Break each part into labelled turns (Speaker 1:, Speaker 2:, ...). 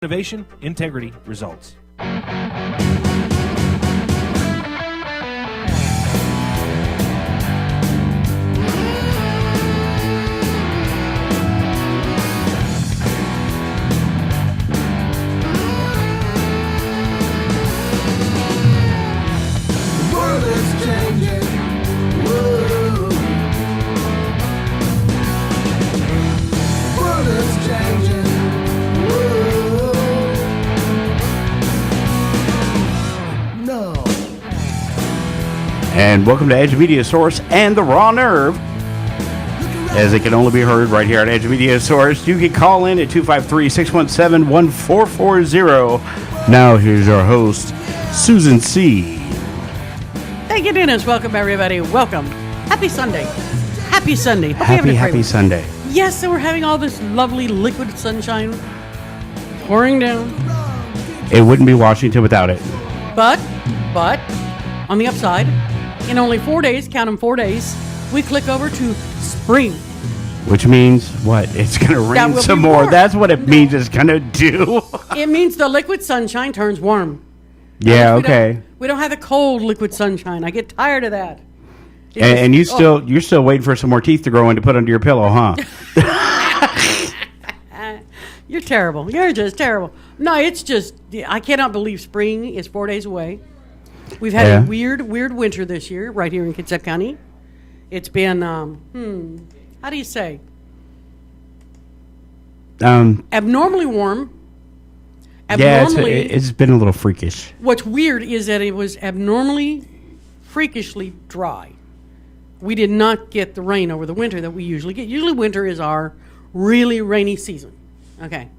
Speaker 1: Innovation, integrity, results.
Speaker 2: And welcome to Edge Media Source and the Raw Nerve, as it can only be heard right here on Edge Media Source. You can call in at 253-617-1440. Now here's our host, Susan C.
Speaker 3: Thank you, Dennis. Welcome, everybody. Welcome. Happy Sunday. Happy Sunday.
Speaker 2: Happy Sunday.
Speaker 3: Yes, so we're having all this lovely liquid sunshine pouring down.
Speaker 2: It wouldn't be Washington without it.
Speaker 3: But, on the upside, in only 4 days, count them 4 days, we click over to spring.
Speaker 2: Which means what? It's going to rain some more.
Speaker 3: Warm.
Speaker 2: That's what it means it's going to do.
Speaker 3: It means the liquid sunshine turns warm.
Speaker 2: Yeah, okay.
Speaker 3: We don't have the cold liquid sunshine. I get tired of that.
Speaker 2: And you're still waiting for some more teeth to grow in to put under your pillow, huh?
Speaker 3: You're terrible. You're just terrible. No, it's just, I cannot believe spring is 4 days away. We've had a weird winter this year right here in Kitsap County. It's been, how do you say? Abnormally warm.
Speaker 2: It's been a little freakish.
Speaker 3: What's weird is that it was abnormally, freakishly dry. We did not get the rain over the winter that we usually get. Usually winter is our really rainy season. Okay.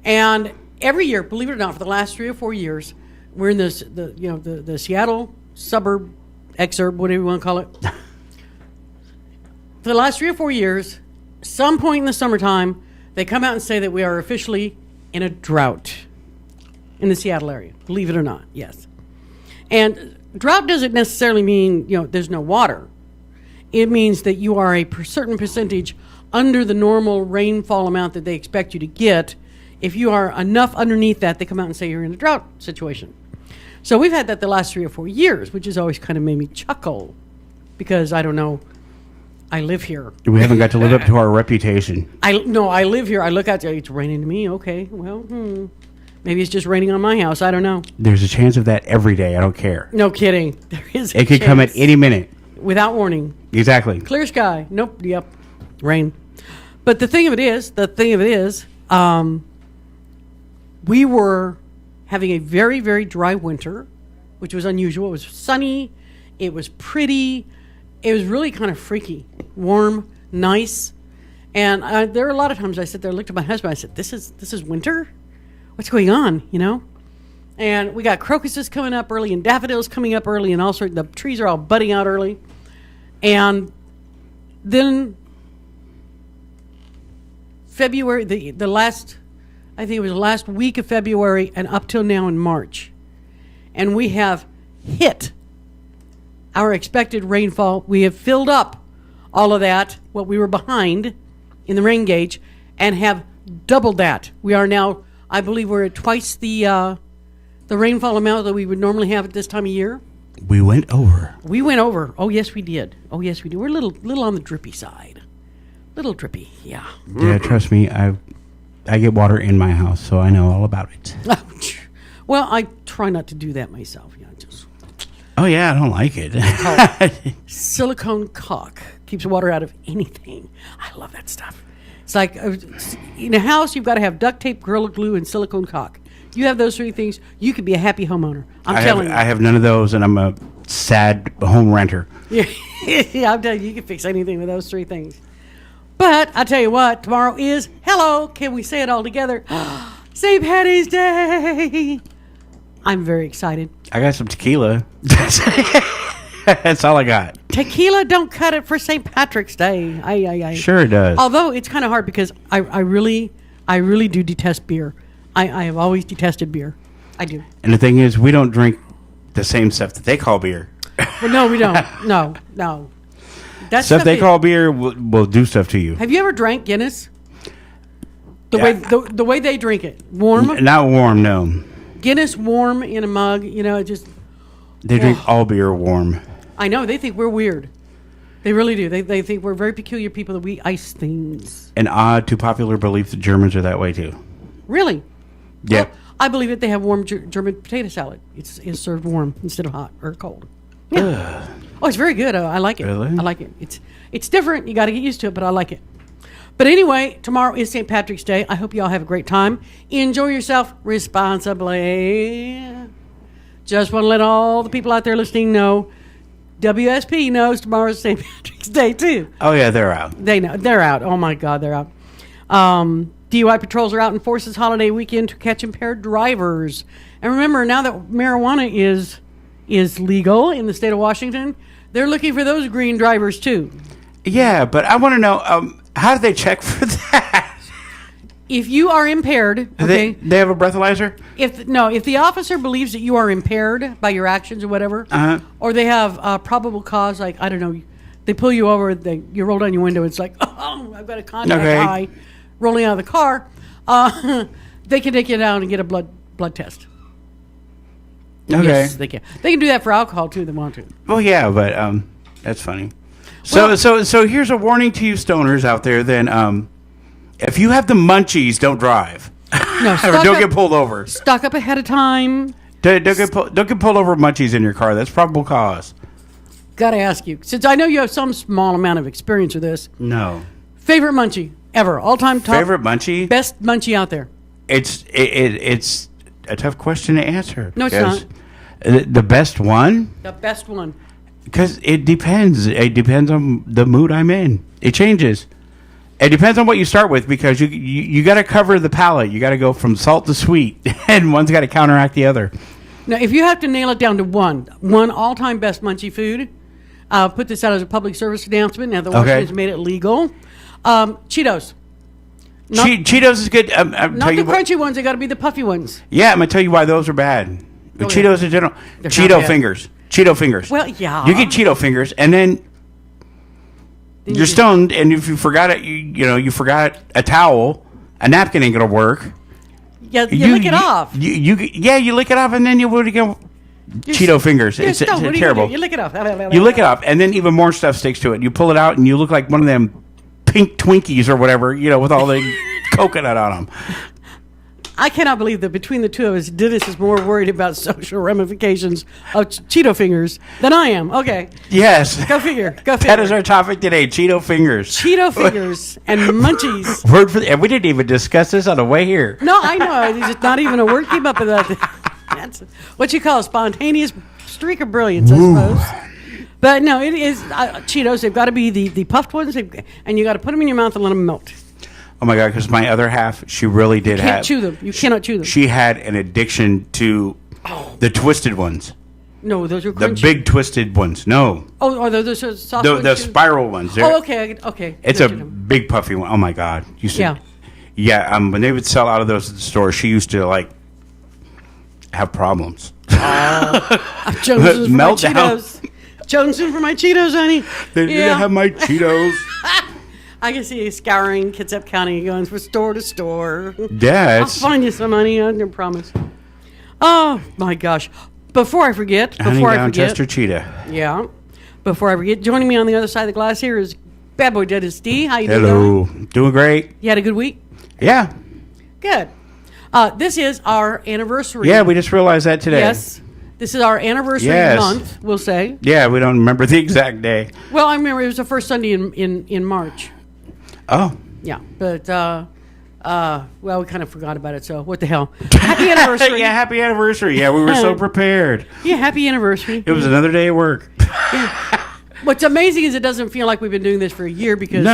Speaker 3: And every year, believe it or not, for the last 3 or 4 years, we're in the Seattle suburb exurb, whatever you want to call it. For the last 3 or 4 years, some point in the summertime, they come out and say that we are officially in a drought in the Seattle area. Believe it or not, yes. And drought doesn't necessarily mean, there's no water. It means that you are a certain percentage under the normal rainfall amount that they expect you to get. If you are enough underneath that, they come out and say you're in a drought situation. So we've had that the last 3 or 4 years, which has always kind of made me chuckle because, I don't know, I live here.
Speaker 2: We haven't got to live up to our reputation.
Speaker 3: I live here. I look out there. It's raining to me. Okay, well, maybe it's just raining on my house. I don't know.
Speaker 2: There's a chance of that every day. I don't care.
Speaker 3: No kidding. There is
Speaker 2: It could come at any minute.
Speaker 3: Without warning.
Speaker 2: Exactly.
Speaker 3: Clear sky. Nope. Yep. Rain. But the thing of it is, we were having a very, very dry winter, which was unusual. It was sunny. It was pretty. It was really kind of freaky, warm, nice. And there are a lot of times I sit there and looked at my husband. I said, this is winter? What's going on, And we got crocuses coming up early and daffodils coming up early and all sorts. The trees are all budding out early. And then February, the last week of February and up till now in March. And we have hit our expected rainfall. We have filled up all of that, what we were behind in the rain gauge, and have doubled that. We are now, I believe we're at twice the rainfall amount that we would normally have at this time of year.
Speaker 2: We went over.
Speaker 3: Oh, yes, we did. We're a little on the drippy side. Little drippy, yeah.
Speaker 2: Yeah, trust me, I get water in my house, so I know all about it.
Speaker 3: Well, I try not to do that myself.
Speaker 2: Oh, yeah, I don't like it.
Speaker 3: Silicone caulk keeps water out of anything. I love that stuff. It's like in a house, you've got to have duct tape, Gorilla Glue, and silicone caulk. You have those 3 things, you could be a happy homeowner. I'm telling you.
Speaker 2: I have none of those, and I'm a sad home renter.
Speaker 3: Yeah, I'm telling you can fix anything with those 3 things. But I tell you what, tomorrow is, can we say it all together? St. Patty's Day. I'm very excited.
Speaker 2: I got some tequila. That's all I got.
Speaker 3: Tequila don't cut it for St. Patrick's Day.
Speaker 2: Sure it does.
Speaker 3: Although it's kind of hard because I really do detest beer. I have always detested beer. I do.
Speaker 2: And the thing is, we don't drink the same stuff that they call beer.
Speaker 3: Well, no, we don't. No. That
Speaker 2: stuff they call beer will do stuff to you.
Speaker 3: Have you ever drank Guinness? The way they drink it, warm.
Speaker 2: Not warm, no.
Speaker 3: Guinness warm in a mug. It just.
Speaker 2: They drink all beer warm.
Speaker 3: I know they think we're weird. They really do. They think we're very peculiar people that we ice things.
Speaker 2: And odd to popular belief, the Germans are that way too.
Speaker 3: Really?
Speaker 2: Yeah.
Speaker 3: Well, I believe that they have warm German potato salad. It's served warm instead of hot or cold. Yeah. Oh, it's very good. I like it.
Speaker 2: Really?
Speaker 3: I like it. It's different. You got to get used to it, but I like it. But anyway, tomorrow is St. Patrick's Day. I hope you all have a great time. Enjoy yourself responsibly. Just want to let all the people out there listening know, WSP knows tomorrow's St. Patrick's Day too.
Speaker 2: Oh yeah, they're out.
Speaker 3: They know. They're out. Oh my God, they're out. DUI patrols are out in force this holiday weekend to catch impaired drivers. And remember, now that marijuana is legal in the state of Washington, they're looking for those green drivers too.
Speaker 2: Yeah, but I want to know, how do they check for that?
Speaker 3: If you are impaired, okay,
Speaker 2: They have a breathalyzer?
Speaker 3: if the officer believes that you are impaired by your actions or whatever, or they have probable cause, like I don't know, they pull you over, you roll down your window, it's like, oh, I've got a contact eye rolling out of the car. They can take you down and get a blood test.
Speaker 2: Okay.
Speaker 3: Yes, they can. They can do that for alcohol too. If they want to.
Speaker 2: Well, yeah, but that's funny. So here's a warning to you stoners out there. Then, if you have the munchies, don't drive.
Speaker 3: No,
Speaker 2: Or don't get pulled over.
Speaker 3: Stock up ahead of time.
Speaker 2: Don't get pulled over with munchies in your car. That's probable cause.
Speaker 3: Got to ask you, since I know you have some small amount of experience with this.
Speaker 2: No.
Speaker 3: Favorite munchie ever, all time top.
Speaker 2: Favorite munchie?
Speaker 3: Best munchie out there.
Speaker 2: It's a tough question to answer.
Speaker 3: No, it's not.
Speaker 2: The best one?
Speaker 3: The best one.
Speaker 2: Because it depends. It depends on the mood I'm in. It changes. It depends on what you start with, because you got to cover the palate. You got to go from salt to sweet, and one's got to counteract the other.
Speaker 3: Now, if you have to nail it down to one all-time best munchie food, I'll put this out as a public service announcement. Now, the Washington's made it legal. Cheetos.
Speaker 2: Cheetos is good.
Speaker 3: Not the crunchy ones. They got to be the puffy ones.
Speaker 2: Yeah, I'm going to tell you why those are bad.
Speaker 3: Go
Speaker 2: Cheetos
Speaker 3: ahead.
Speaker 2: in general.
Speaker 3: They're
Speaker 2: Cheeto
Speaker 3: not bad.
Speaker 2: fingers. Cheeto fingers.
Speaker 3: Well, yeah.
Speaker 2: You get Cheeto fingers, and then you're stoned, and if you forgot it, you forgot a towel, a napkin ain't gonna work.
Speaker 3: Yeah, you lick it off.
Speaker 2: You lick it off, and then you would go Cheeto fingers.
Speaker 3: You're
Speaker 2: It's
Speaker 3: stoned. What are you
Speaker 2: terrible.
Speaker 3: gonna do? You lick it off.
Speaker 2: You lick it off, and then even more stuff sticks to it. You pull it out, and you look like one of them pink Twinkies or whatever, with all the coconut on them.
Speaker 3: I cannot believe that between the two of us, Dennis is more worried about social ramifications of Cheeto fingers than I am. Okay.
Speaker 2: Yes.
Speaker 3: Go figure.
Speaker 2: That is our topic today, Cheeto fingers.
Speaker 3: Cheeto fingers and munchies.
Speaker 2: Word for and we didn't even discuss this on the way here.
Speaker 3: No, I know. It's just not even a word came up with that. That's what you call a spontaneous streak of brilliance, I suppose. But no, it is Cheetos. They've got to be the puffed ones, and you got to put them in your mouth and let them melt.
Speaker 2: Oh my God! Because my other half, she really did
Speaker 3: You can't chew them. You cannot chew them.
Speaker 2: She had an addiction to the twisted ones.
Speaker 3: No, those are
Speaker 2: The
Speaker 3: crunchy.
Speaker 2: big twisted ones. No.
Speaker 3: Oh, are those soft
Speaker 2: The
Speaker 3: ones too?
Speaker 2: spiral ones.
Speaker 3: Oh, okay.
Speaker 2: It's a big puffy one. Oh my God! You said, yeah. When they would sell out of those at the store, she used to have problems.
Speaker 3: Jonesing for my
Speaker 2: Meltdown.
Speaker 3: Cheetos. Jonesing for my Cheetos, honey.
Speaker 2: They didn't have my Cheetos.
Speaker 3: I can see you scouring Kitsap County, going from store to store.
Speaker 2: Yeah,
Speaker 3: I'll find you some money. I promise. Oh my gosh! Before I forget,
Speaker 2: Chester Cheetah.
Speaker 3: yeah. Before I forget, joining me on the other side of the glass here is Bad Boy Dennis D. How you doing?
Speaker 2: Hello. Doing great.
Speaker 3: You had a good week.
Speaker 2: Yeah.
Speaker 3: Good. This is our anniversary.
Speaker 2: Yeah, we just realized that today.
Speaker 3: Yes. This is our anniversary month. We'll say.
Speaker 2: Yeah, we don't remember the exact day.
Speaker 3: Well, I remember it was the first Sunday in March.
Speaker 2: Oh.
Speaker 3: Yeah, but well, we kind of forgot about it. So what the hell? Happy anniversary!
Speaker 2: Yeah, happy anniversary. Yeah, we were so prepared.
Speaker 3: Yeah, happy anniversary.
Speaker 2: It was another day at work.
Speaker 3: What's amazing is it doesn't feel like we've been doing this for a year because,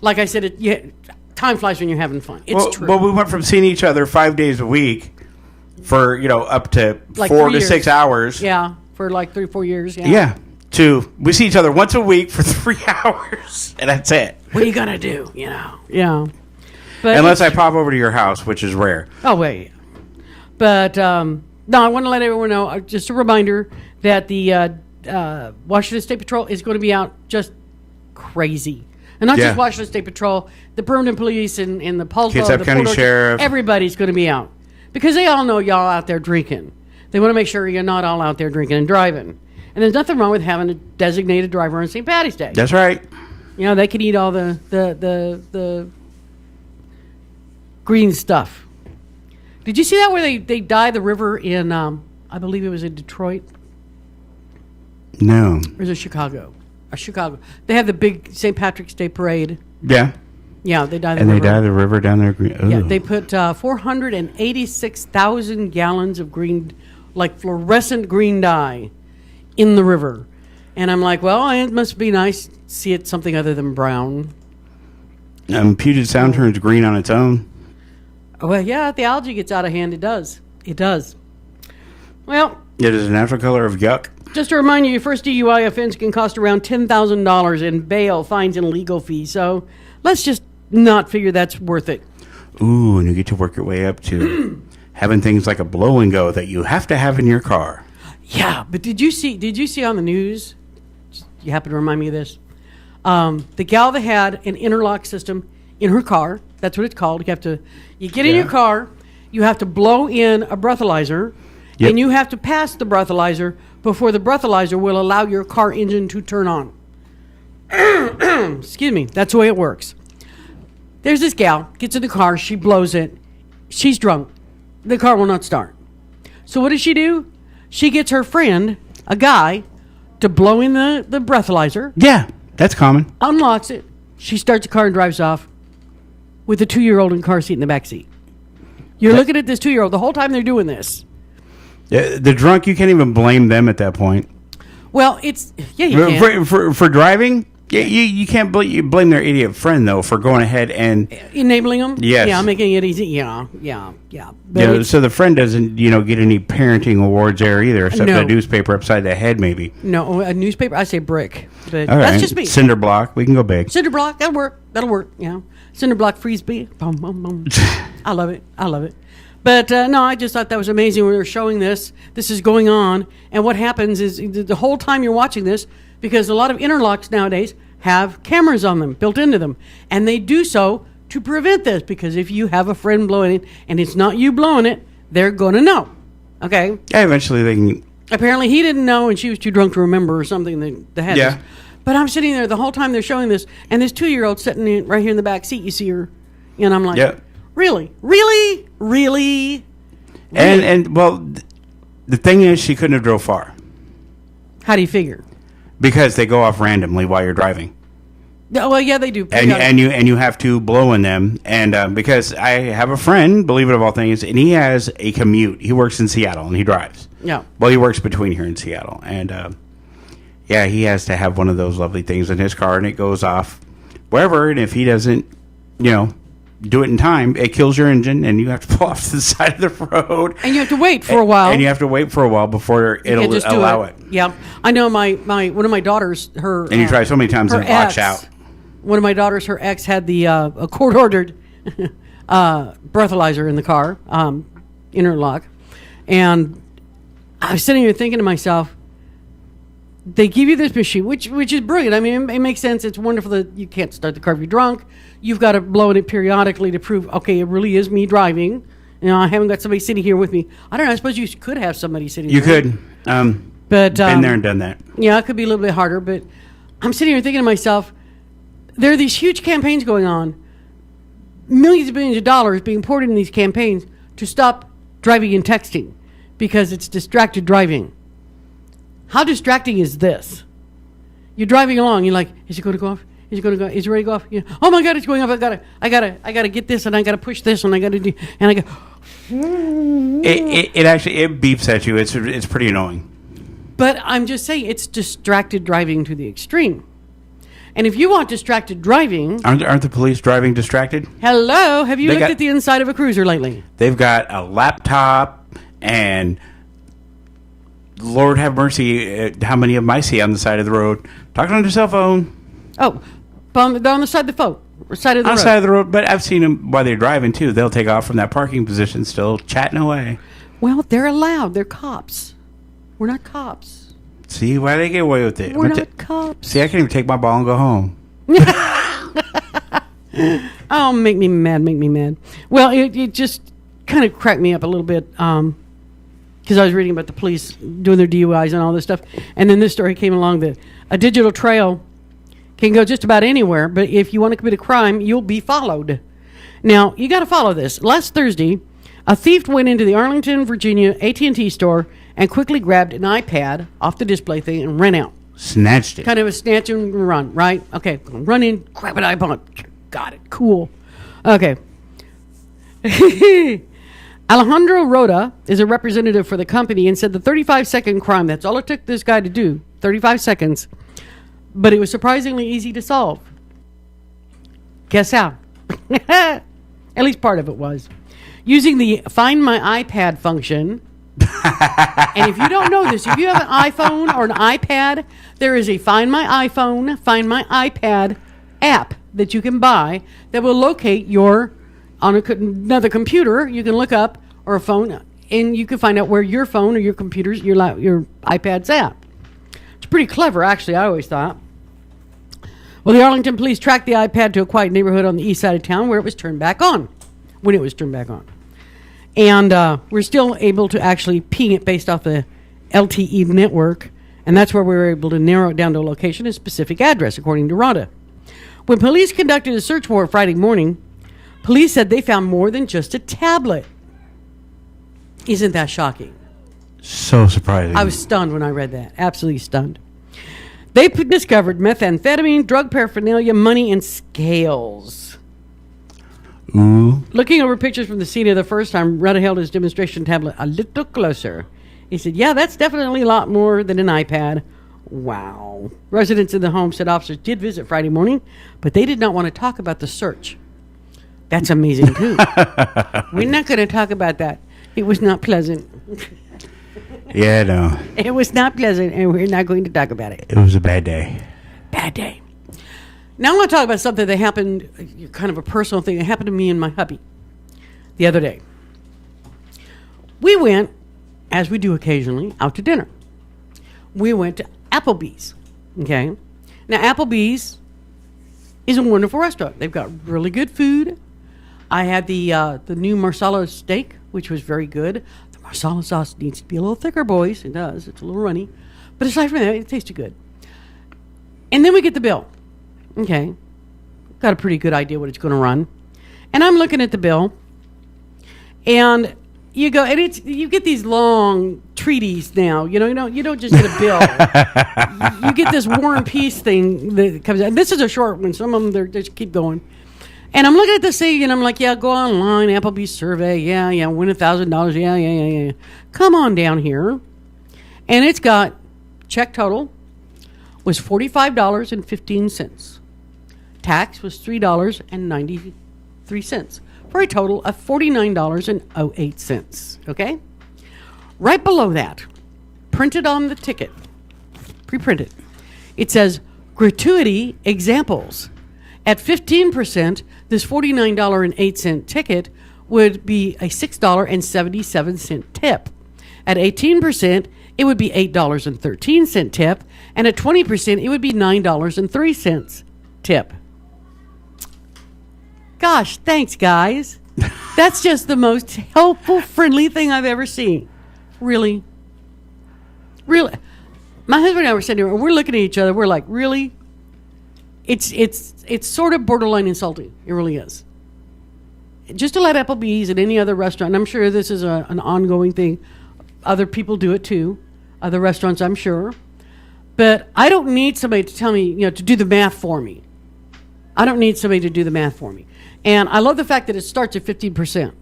Speaker 3: like I said, time flies when you're having fun. It's true.
Speaker 2: Well, we went from seeing each other 5 days a week for up to
Speaker 3: Like
Speaker 2: 4
Speaker 3: 3
Speaker 2: to
Speaker 3: years.
Speaker 2: 6 hours.
Speaker 3: Yeah, for like 3-4 years. Yeah.
Speaker 2: Yeah. We see each other once a week for 3 hours, and that's it.
Speaker 3: What are you gonna do? Yeah. But
Speaker 2: Unless I pop over to your house, which is rare.
Speaker 3: Oh wait. But no, I want to let everyone know. Just a reminder that the Washington State Patrol is going to be out just crazy. And not
Speaker 2: Yeah.
Speaker 3: just Washington State Patrol, the Permanent Police and the Pulse,
Speaker 2: Kitsap
Speaker 3: the
Speaker 2: County
Speaker 3: Port Orchard,
Speaker 2: Sheriff.
Speaker 3: everybody's going to be out. Because they all know y'all out there drinking. They want to make sure you're not all out there drinking and driving. And there's nothing wrong with having a designated driver on St. Patty's Day.
Speaker 2: That's right.
Speaker 3: You know, they could eat all the green stuff. Did you see that where they dye the river in, I believe it was in Detroit?
Speaker 2: No.
Speaker 3: Or is it Chicago? Chicago. They have the big St. Patrick's Day parade.
Speaker 2: Yeah.
Speaker 3: Yeah, they dye the
Speaker 2: And
Speaker 3: river.
Speaker 2: they dye the river down there green.
Speaker 3: Yeah,
Speaker 2: Ooh.
Speaker 3: they put 486,000 gallons of green, like fluorescent green dye in the river. And I'm like, well, it must be nice to see it something other than brown.
Speaker 2: Puget Sound turns green on its own.
Speaker 3: Well, yeah, if the algae gets out of hand, it does. It does. Well,
Speaker 2: It is a natural color of yuck.
Speaker 3: just to remind you, your first DUI offense can cost around $10,000 in bail, fines, and legal fees. So let's just not figure that's worth it.
Speaker 2: Ooh, and you get to work your way up to having things like a blow and go that you have to have in your car.
Speaker 3: Yeah, but did you see on the news? You happen to remind me of this. The gal that had an interlock system in her car. That's what it's called. You get in
Speaker 2: Yeah.
Speaker 3: your car. You have to blow in a breathalyzer,
Speaker 2: Yep.
Speaker 3: and you have to pass the breathalyzer before the breathalyzer will allow your car engine to turn on. Excuse me. That's the way it works. There's this gal gets in the car. She blows it. She's drunk. The car will not start. So what does she do? She gets her friend, a guy, to blow in the breathalyzer,
Speaker 2: Yeah, that's common.
Speaker 3: unlocks it. She starts the car and drives off with a 2-year-old in the car seat in the back seat. You're looking at this 2-year-old the whole time they're doing this.
Speaker 2: The drunk, you can't even blame them at that point.
Speaker 3: Well, it's yeah, you can.
Speaker 2: For driving, yeah, you can't you blame their idiot friend though for going ahead and
Speaker 3: Enabling them.
Speaker 2: Yes.
Speaker 3: Yeah, making it easy. Yeah. But
Speaker 2: so the friend doesn't get any parenting awards there either, except
Speaker 3: No.
Speaker 2: the newspaper upside the head maybe.
Speaker 3: no, a newspaper. I say brick, but
Speaker 2: All right,
Speaker 3: that's just me.
Speaker 2: Cinder block, we can go big.
Speaker 3: Cinder block, that'll work. That'll work. Yeah, cinder block frisbee. Boom, boom, boom. I love it. But no, I just thought that was amazing when we were showing this. This is going on, and what happens is the whole time you're watching this, because a lot of interlocks nowadays have cameras on them built into them, and they do so to prevent this. Because if you have a friend blowing it and it's not you blowing it, they're gonna know. Okay.
Speaker 2: Yeah, eventually they can.
Speaker 3: Apparently he didn't know, and she was too drunk to remember or something that had
Speaker 2: Yeah.
Speaker 3: this. But I'm sitting there the whole time they're showing this, and this 2-year-old sitting right here in the back seat. You see her, and I'm like,
Speaker 2: Yeah.
Speaker 3: really?
Speaker 2: And well, the thing is, she couldn't have drove far
Speaker 3: How do you figure?
Speaker 2: because they go off randomly while you're driving.
Speaker 3: Yeah, well, yeah, they do.
Speaker 2: And you have to blow in them, and because I have a friend, believe it of all things, and he has a commute. He works in Seattle and he drives.
Speaker 3: Yeah.
Speaker 2: Well, he works between here and Seattle, and yeah, he has to have one of those lovely things in his car, and it goes off wherever. And if he doesn't, do it in time, it kills your engine, and you have to pull off to the side of the road.
Speaker 3: And you have to wait for a while.
Speaker 2: And you have to wait for a while before
Speaker 3: You can't
Speaker 2: it'll
Speaker 3: just do
Speaker 2: allow it.
Speaker 3: Yeah, I know. My one of my daughters, her
Speaker 2: And you try so many times
Speaker 3: her
Speaker 2: and it locks
Speaker 3: ex-
Speaker 2: out.
Speaker 3: One of my daughters, her ex, had the a court-ordered breathalyzer in the car, interlock, and I was sitting here thinking to myself, they give you this machine, which is brilliant. I mean, it makes sense. It's wonderful that you can't start the car if you're drunk. You've got to blow in it periodically to prove, okay, it really is me driving. I haven't got somebody sitting here with me. I don't know. I suppose you could have somebody sitting
Speaker 2: You
Speaker 3: there.
Speaker 2: could.
Speaker 3: But
Speaker 2: Been there and done that.
Speaker 3: yeah, it could be a little bit harder, but I'm sitting here thinking to myself, there are these huge campaigns going on, millions of billions of dollars being poured into these campaigns to stop driving and texting because it's distracted driving. How distracting is this? You're driving along, you're like, is it going to go off? Is it going to go? Is it ready to go off? Oh my God, it's going off! I gotta get this, and I gotta push this, and I gotta do, and I go.
Speaker 2: It actually beeps at you. It's pretty annoying.
Speaker 3: But I'm just saying, it's distracted driving to the extreme. And if you want distracted driving,
Speaker 2: Aren't the police driving distracted?
Speaker 3: hello, have you
Speaker 2: They
Speaker 3: looked
Speaker 2: got-
Speaker 3: at the inside of a cruiser lately?
Speaker 2: They've got a laptop and Lord have mercy, how many of them I see on the side of the road talking on their cell phone
Speaker 3: Oh, on the side of the side of the
Speaker 2: on the
Speaker 3: road.
Speaker 2: side of the road. But I've seen them while they're driving too. They'll take off from that parking position still chatting away.
Speaker 3: Well, they're allowed. They're cops. We're not cops.
Speaker 2: See why they get away with it.
Speaker 3: We're
Speaker 2: But
Speaker 3: not cops.
Speaker 2: see, I can't even take my ball and go home.
Speaker 3: Oh, make me mad. Well, it just kind of cracked me up a little bit because I was reading about the police doing their DUIs and all this stuff. And then this story came along that a digital trail can go just about anywhere, but if you want to commit a crime, you'll be followed. Now, you got to follow this. Last Thursday, a thief went into the Arlington, Virginia AT&T store and quickly grabbed an iPad off the display thing and ran out.
Speaker 2: Snatched it.
Speaker 3: Kind of a snatch and run, right? Okay, run in, grab an iPod. Got it. Cool. Okay. Alejandro Roda is a representative for the company and said the 35-second crime, that's all it took this guy to do, 35 seconds, but it was surprisingly easy to solve. Guess how? At least part of it was. Using the Find My iPad function. And if you don't know this, if you have an iPhone or an iPad, there is a Find My iPhone, Find My iPad app that you can buy that will locate your, on another computer, you can look up, or a phone, and you can find out where your phone or your computer's, your iPad's at. It's pretty clever, actually, I always thought. Well, the Arlington police tracked the iPad to a quiet neighborhood on the east side of town where it was turned back on, when it was turned back on. And we're still able to actually ping it based off the LTE network, and that's where we were able to narrow it down to a location and specific address, according to Rhonda. When police conducted a search warrant Friday morning, police said they found more than just a tablet. Isn't that shocking?
Speaker 2: So surprising.
Speaker 3: I was stunned when I read that. Absolutely stunned. They discovered methamphetamine, drug paraphernalia, money, and scales.
Speaker 2: Ooh.
Speaker 3: Looking over pictures from the scene of the first time, Rudda held his demonstration tablet a little closer. He said, yeah, that's definitely a lot more than an iPad. Wow. Residents in the home said officers did visit Friday morning, but they did not want to talk about the search. That's amazing, too. We're not going to talk about that. It was not pleasant.
Speaker 2: Yeah, no.
Speaker 3: It was not pleasant, and we're not going to talk about it.
Speaker 2: It was a bad day.
Speaker 3: Bad day. Now I want to talk about something that happened, kind of a personal thing that happened to me and my hubby the other day. We went, as we do occasionally, out to dinner. We went to Applebee's. Okay? Now, Applebee's is a wonderful restaurant. They've got really good food. I had the new Marsala steak, which was very good. The Marsala sauce needs to be a little thicker, boys. It does. It's a little runny. But aside from that, it tasted good. And then we get the bill. Okay. Got a pretty good idea what it's going to run. And I'm looking at the bill. And you go, and you get these long treaties now. You don't just get a bill. You get this War and Peace thing that comes out. This is a short one. Some of them, they just keep going. And I'm looking at this thing, and I'm like, yeah, go online, Applebee's survey. Yeah, win $1,000. Yeah. Come on down here. And it's got, check total was $45.15. Tax was $3.93 for a total of $49.08. Okay? Right below that, printed on the ticket, pre-printed, it says gratuity examples. At 15%, this $49.08 ticket would be a $6.77 tip. At 18%, it would be $8.13 tip. And at 20%, it would be $9.03 tip. Gosh, thanks, guys. That's just the most helpful, friendly thing I've ever seen. Really? My husband and I were sitting here, and we're looking at each other. We're like, really? It's sort of borderline insulting. It really is. Just to let Applebee's and any other restaurant, and I'm sure this is an ongoing thing. Other people do it too. Other restaurants, I'm sure. But I don't need somebody to tell me, to do the math for me. I don't need somebody to do the math for me. And I love the fact that it starts at 15%.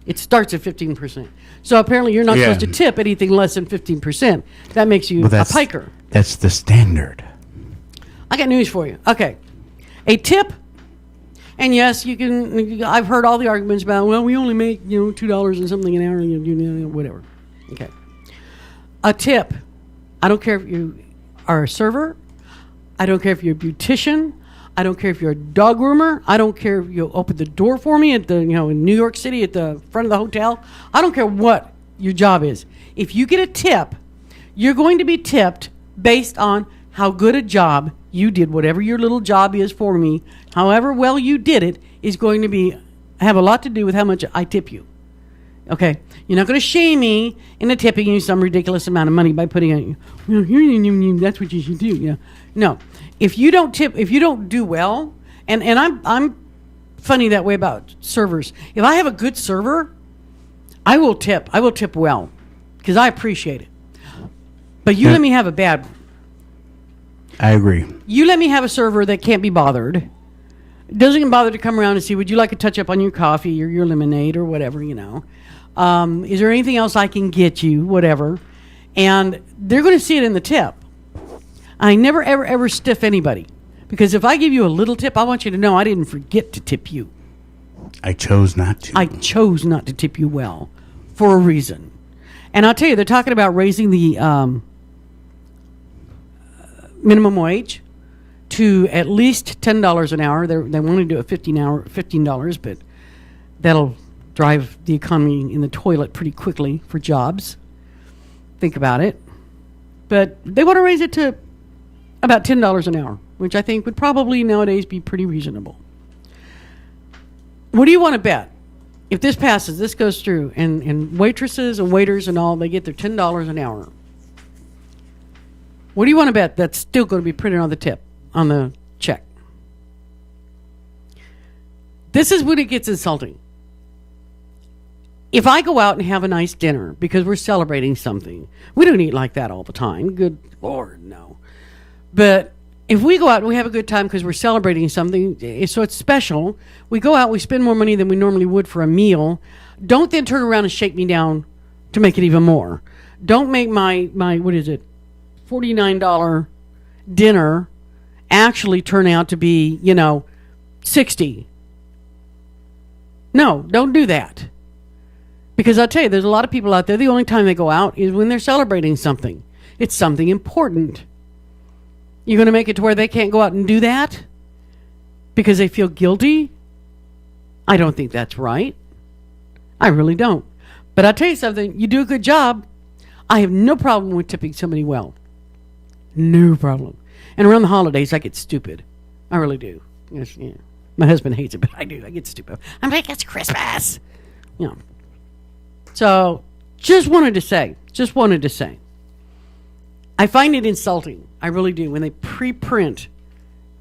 Speaker 3: It starts at 15%. So apparently you're not supposed to tip anything less than 15%. That makes you a piker.
Speaker 2: That's the standard.
Speaker 3: I got news for you. Okay. A tip, and yes, you can, I've heard all the arguments about, well, we only make, $2 and something an hour, whatever. Okay. A tip, I don't care if you are a server. I don't care if you're a beautician. I don't care if you're a dog groomer. I don't care if you open the door for me at in New York City at the front of the hotel. I don't care what your job is. If you get a tip, you're going to be tipped based on how good a job You did whatever your little job is for me. However well you did it is going to have a lot to do with how much I tip you. Okay? You're not going to shame me into tipping you some ridiculous amount of money by putting it, that's what you should do. Yeah. No. If you don't tip, if you don't do well, and I'm funny that way about servers. If I have a good server, I will tip. I will tip well because I appreciate it. But you let me have a bad one.
Speaker 2: I agree. You
Speaker 3: let me have a server that can't be bothered. Doesn't even bother to come around and see, would you like a touch up on your coffee or your lemonade or whatever, Is there anything else I can get you? Whatever. And they're going to see it in the tip. I never, ever, ever stiff anybody. Because if I give you a little tip, I want you to know I didn't forget to tip you.
Speaker 2: I chose not to.
Speaker 3: I chose not to tip you well for a reason. And I'll tell you, they're talking about raising the minimum wage to at least $10 an hour. They want to do a $15, but that'll drive the economy in the toilet pretty quickly for jobs. Think about it. But they want to raise it to about $10 an hour, which I think would probably nowadays be pretty reasonable. What do you want to bet? If this passes, this goes through, and waitresses and waiters and all, they get their $10 an hour. What do you want to bet that's still going to be printed on the tip, on the check? This is when it gets insulting. If I go out and have a nice dinner because we're celebrating something, we don't eat like that all the time. Good Lord, no. But if we go out and we have a good time because we're celebrating something, so it's special, we go out, we spend more money than we normally would for a meal, don't then turn around and shake me down to make it even more. Don't make my what is it, $49 dinner actually turn out to be, $60. No, don't do that. Because I'll tell you, there's a lot of people out there, the only time they go out is when they're celebrating something. It's something important. You're going to make it to where they can't go out and do that because they feel guilty? I don't think that's right. I really don't. But I'll tell you something, you do a good job. I have no problem with tipping somebody well. No problem. And around the holidays, I get stupid. I really do. Yes, yeah. My husband hates it, but I do. I get stupid. I'm like, it's Christmas. So, just wanted to say, I find it insulting. I really do. When they pre-print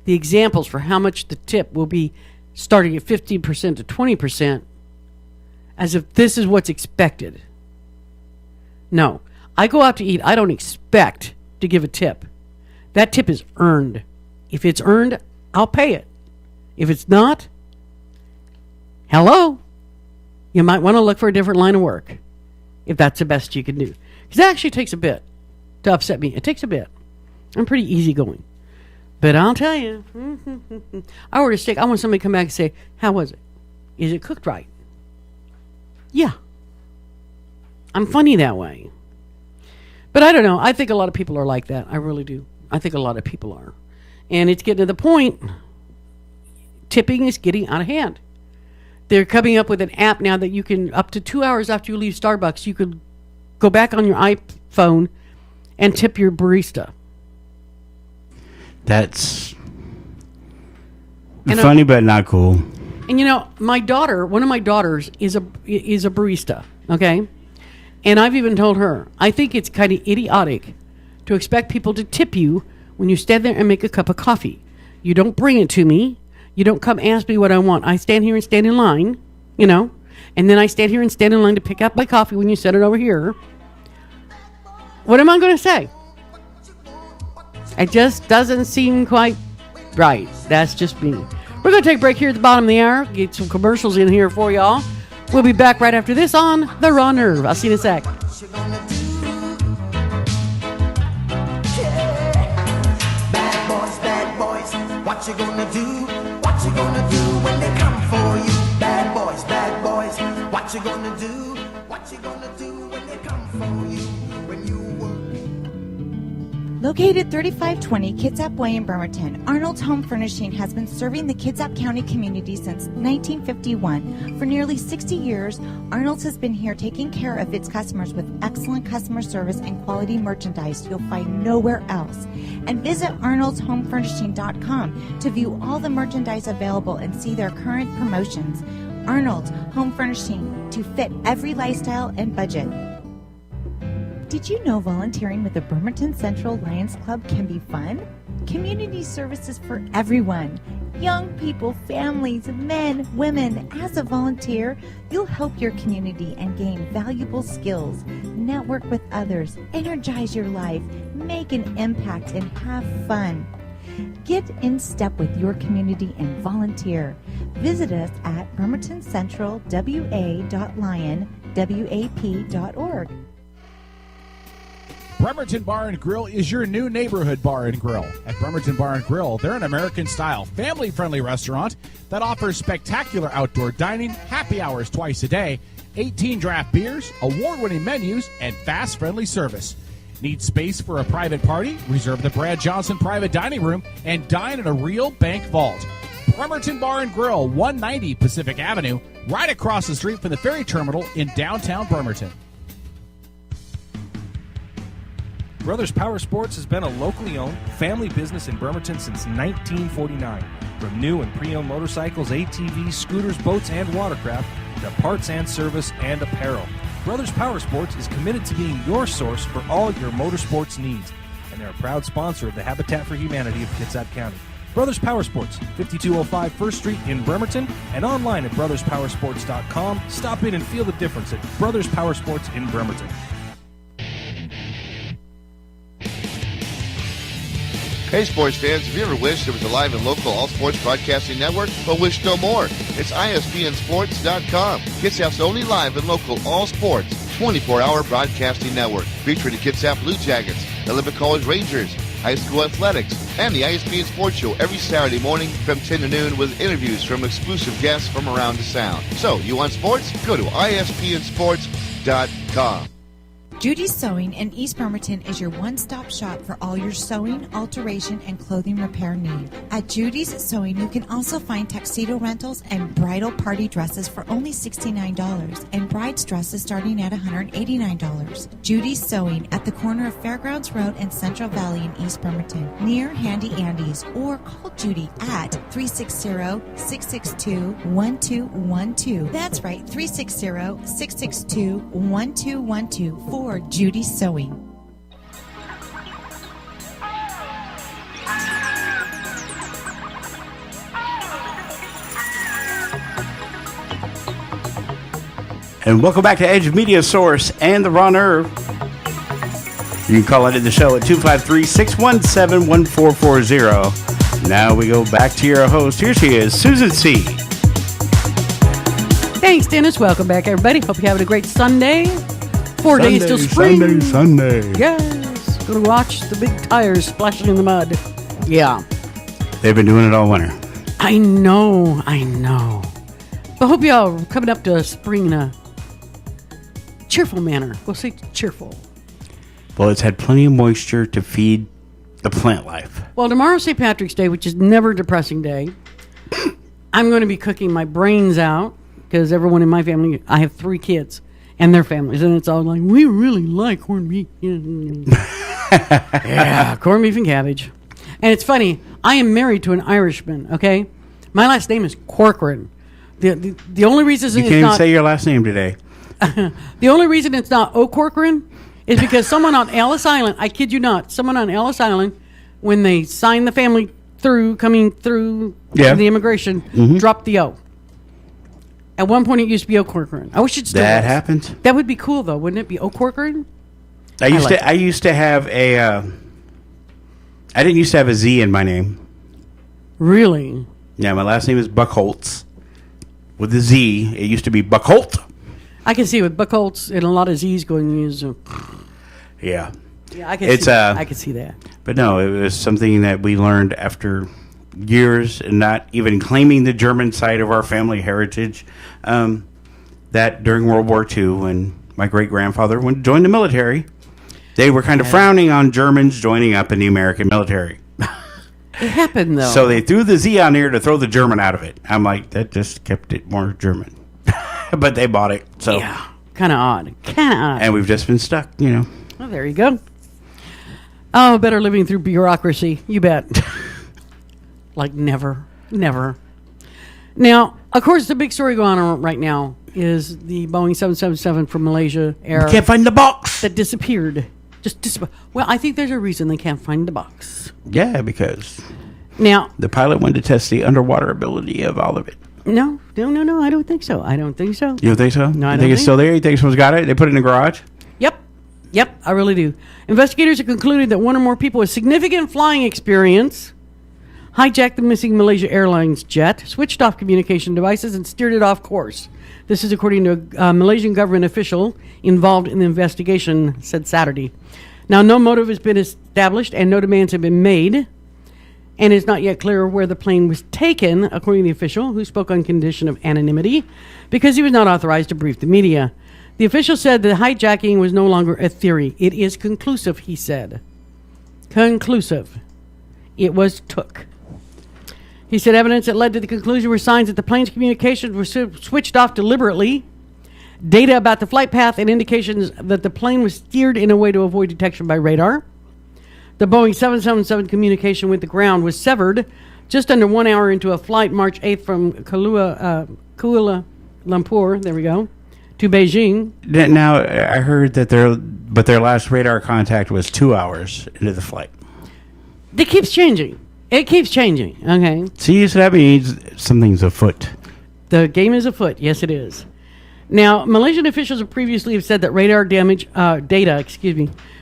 Speaker 3: the examples for how much the tip will be starting at 15% to 20%, as if this is what's expected. No. I go out to eat. I don't expect to give a tip. That tip is earned. If it's earned, I'll pay it. If it's not, hello. You might want to look for a different line of work if that's the best you can do. Because that actually takes a bit to upset me. It takes a bit. I'm pretty easygoing. But I'll tell you, I order a steak. I want somebody to come back and say, how was it? Is it cooked right? Yeah. I'm funny that way. But I don't know. I think a lot of people are like that. I really do. I think a lot of people are. And it's getting to the point, tipping is getting out of hand. They're coming up with an app now that you can, up to 2 hours after you leave Starbucks, you could go back on your iPhone and tip your barista.
Speaker 2: That's funny, but not cool.
Speaker 3: And my daughter, one of my daughters is a barista, okay? And I've even told her, I think it's kind of idiotic to expect people to tip you when you stand there and make a cup of coffee. You don't bring it to me. You don't come ask me what I want. I stand here and stand in line, and then I stand here and stand in line to pick up my coffee when you set it over here. What am I going to say? It just doesn't seem quite right. That's just me. We're going to take a break here at the bottom of the hour, get some commercials in here for y'all. We'll be back right after this on The Raw Nerve. I'll see you in a sec.
Speaker 4: Bad boys, what you gonna do? What you gonna do when they come for you? Bad boys, what you gonna do? What you gonna do when they come for you? When you work.
Speaker 5: Located 3520 Kitsap Way in Bremerton, Arnold's Home Furnishing has been serving the Kitsap County community since 1951. For nearly 60 years, Arnold's has been here taking care of its customers with excellent customer service and quality merchandise you'll find nowhere else. And visit arnoldshomefurnishing.com to view all the merchandise available and see their current promotions. Arnold's Home Furnishing, to fit every lifestyle and budget. Did you know volunteering with the Bremerton Central Lions Club can be fun? Community services for everyone. Young people, families, men, women. As a volunteer, you'll help your community and gain valuable skills, network with others, energize your life, make an impact, and have fun. Get in step with your community and volunteer. Visit us at bremertoncentralwa.lion.wap.org.
Speaker 6: Bremerton Bar and Grill is your new neighborhood bar and grill. At Bremerton Bar and Grill, they're an American-style, family-friendly restaurant that offers spectacular outdoor dining, happy hours twice a day, 18 draft beers, award-winning menus, and fast, friendly service. Need space for a private party? Reserve the Brad Johnson private dining room and dine in a real bank vault. Bremerton Bar and Grill, 190 Pacific Avenue, right across the street from the ferry terminal in downtown Bremerton.
Speaker 1: Brothers Power Sports has been a locally owned family business in Bremerton since 1949. From new and pre-owned motorcycles, ATVs, scooters, boats, and watercraft, to parts and service and apparel. Brothers Power Sports is committed to being your source for all your motorsports needs, and they're a proud sponsor of the Habitat for Humanity of Kitsap County. Brothers Power Sports, 5205 1st Street in Bremerton, and online at brotherspowersports.com. Stop in and feel the difference at Brothers Power Sports in Bremerton.
Speaker 7: Hey sports fans, have you ever wished there was a live and local all-sports broadcasting network, but wish no more? It's ISBNsports.com, Kitsap's only live and local all-sports 24-hour broadcasting network, featuring the Kitsap Blue Jackets, Olympic College Rangers, high school athletics, and the ISBN Sports Show every Saturday morning from 10 to noon with interviews from exclusive guests from around the Sound. So, you want sports? Go to ISBNsports.com.
Speaker 5: Judy's Sewing in East Bremerton is your one-stop shop for all your sewing, alteration, and clothing repair needs. At Judy's Sewing, you can also find tuxedo rentals and bridal party dresses for only $69 and bride's dresses starting at $189. Judy's Sewing at the corner of Fairgrounds Road and Central Valley in East Bremerton, near Handy Andy's, or call Judy at 360-662-1212. That's right, 360-662-1212 for Judy Sewing.
Speaker 2: And welcome back to Edge Media Source and the Raw Nerve. You can call into the show at 253-617-1440. Now we go back to your host. Here she is, Susan C.
Speaker 3: Thanks, Dennis. Welcome back, everybody. Hope you're having a great Sunday. 4 days till spring.
Speaker 2: Sunday.
Speaker 3: Yes. Gonna watch the big tires splashing in the mud. Yeah.
Speaker 2: They've been doing it all winter.
Speaker 3: I know. But hope y'all are coming up to spring in a cheerful manner. We'll say cheerful.
Speaker 2: Well, it's had plenty of moisture to feed the plant life.
Speaker 3: Well, tomorrow's St. Patrick's Day, which is never a depressing day. I'm going to be cooking my brains out because everyone in my family, I have 3 kids and their families, and it's all like, we really like corned beef. Yeah, corned beef and cabbage. And it's funny, I am married to an Irishman, okay? My last name is Corcoran. The only reason
Speaker 2: You can't even say your last name today.
Speaker 3: The only reason it's not O'Corcoran is because someone on Ellis Island, I kid you not, someone on Ellis Island, when they signed the family coming through the immigration, dropped the O. At one point, it used to be O'Corcoran. I wish it still
Speaker 2: That
Speaker 3: was.
Speaker 2: happens.
Speaker 3: That would be cool, though, wouldn't it be O'Corcoran?
Speaker 2: I used to have a. I didn't used to have a Z in my name.
Speaker 3: Really?
Speaker 2: Yeah, my last name is Buckholtz. With a Z, it used to be Buckholt.
Speaker 3: I can see with Buckholtz and a lot of Z's going.
Speaker 2: Yeah.
Speaker 3: Yeah, I can see that. I can see that.
Speaker 2: But no, it was something that we learned after years and not even claiming the German side of our family heritage. That during World War II, when my great-grandfather joined the military, they were kind of frowning on Germans joining up in the American military.
Speaker 3: It happened, though.
Speaker 2: So they threw the Z on here to throw the German out of it. I'm like, that just kept it more German. But they bought it. So
Speaker 3: yeah, kind of odd.
Speaker 2: And we've just been stuck,
Speaker 3: Well, there you go. Oh, better living through bureaucracy. You bet. Like never. Now, of course, the big story going on right now is the Boeing 777 from Malaysia Air
Speaker 2: Can't find the box.
Speaker 3: that disappeared. Well, I think there's a reason they can't find the box.
Speaker 2: Yeah, because
Speaker 3: Now,
Speaker 2: the pilot wanted to test the underwater ability of all of it.
Speaker 3: no, I don't think so.
Speaker 2: You don't think so?
Speaker 3: No, I
Speaker 2: you
Speaker 3: don't
Speaker 2: think it's still there? You think someone's got it? They put it in the garage?
Speaker 3: Yep, I really do. Investigators have concluded that one or more people with significant flying experience hijacked the missing Malaysia Airlines jet, switched off communication devices, and steered it off course. This is according to a Malaysian government official involved in the investigation, said Saturday. Now, no motive has been established and no demands have been made, and it's not yet clear where the plane was taken, according to the official, who spoke on condition of anonymity, because he was not authorized to brief the media. The official said the hijacking was no longer a theory. It is conclusive, he said. Conclusive. It was took. He said evidence that led to the conclusion were signs that the plane's communications were switched off deliberately, data about the flight path, and indications that the plane was steered in a way to avoid detection by radar. The Boeing 777 communication with the ground was severed just under 1 hour into a flight March 8th from Kuala Lumpur, there we go, to Beijing.
Speaker 2: Now, I heard that their last radar contact was 2 hours into the flight.
Speaker 3: It keeps changing. Okay.
Speaker 2: See, so that means something's afoot.
Speaker 3: The game is afoot. Yes, it is. Now, Malaysian officials have previously said that radar data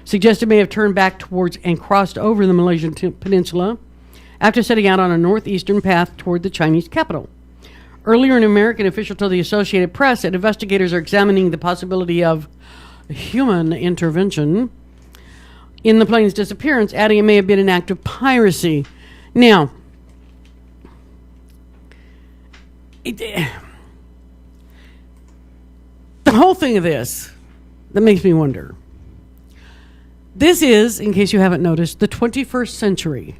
Speaker 3: suggested may have turned back towards and crossed over the Malaysian peninsula after setting out on a northeastern path toward the Chinese capital. Earlier, an American official told the Associated Press that investigators are examining the possibility of human intervention in the plane's disappearance, adding it may have been an act of piracy. Now, the whole thing of this, that makes me wonder. This is, in case you haven't noticed, the 21st century.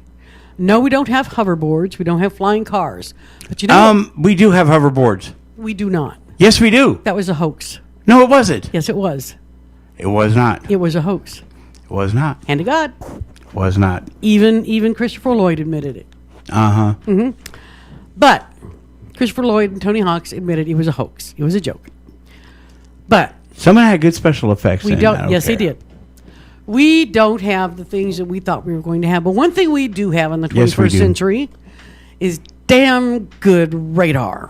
Speaker 3: No, we don't have hoverboards. We don't have flying cars. But you know what?
Speaker 2: We do have hoverboards.
Speaker 3: We do not.
Speaker 2: Yes, we do.
Speaker 3: That was a hoax.
Speaker 2: No, it wasn't.
Speaker 3: Yes, it was.
Speaker 2: It was not.
Speaker 3: It was a hoax.
Speaker 2: It was not.
Speaker 3: Hand to God.
Speaker 2: Was not.
Speaker 3: Even Christopher Lloyd admitted it.
Speaker 2: Uh-huh.
Speaker 3: Mm-hmm. But Christopher Lloyd and Tony Hawks admitted it was a hoax. It was a joke. But
Speaker 2: someone had good special effects.
Speaker 3: We don't. Yes, they did. We don't have the things that we thought we were going to have. But one thing we do have in the 21st century is damn good radar.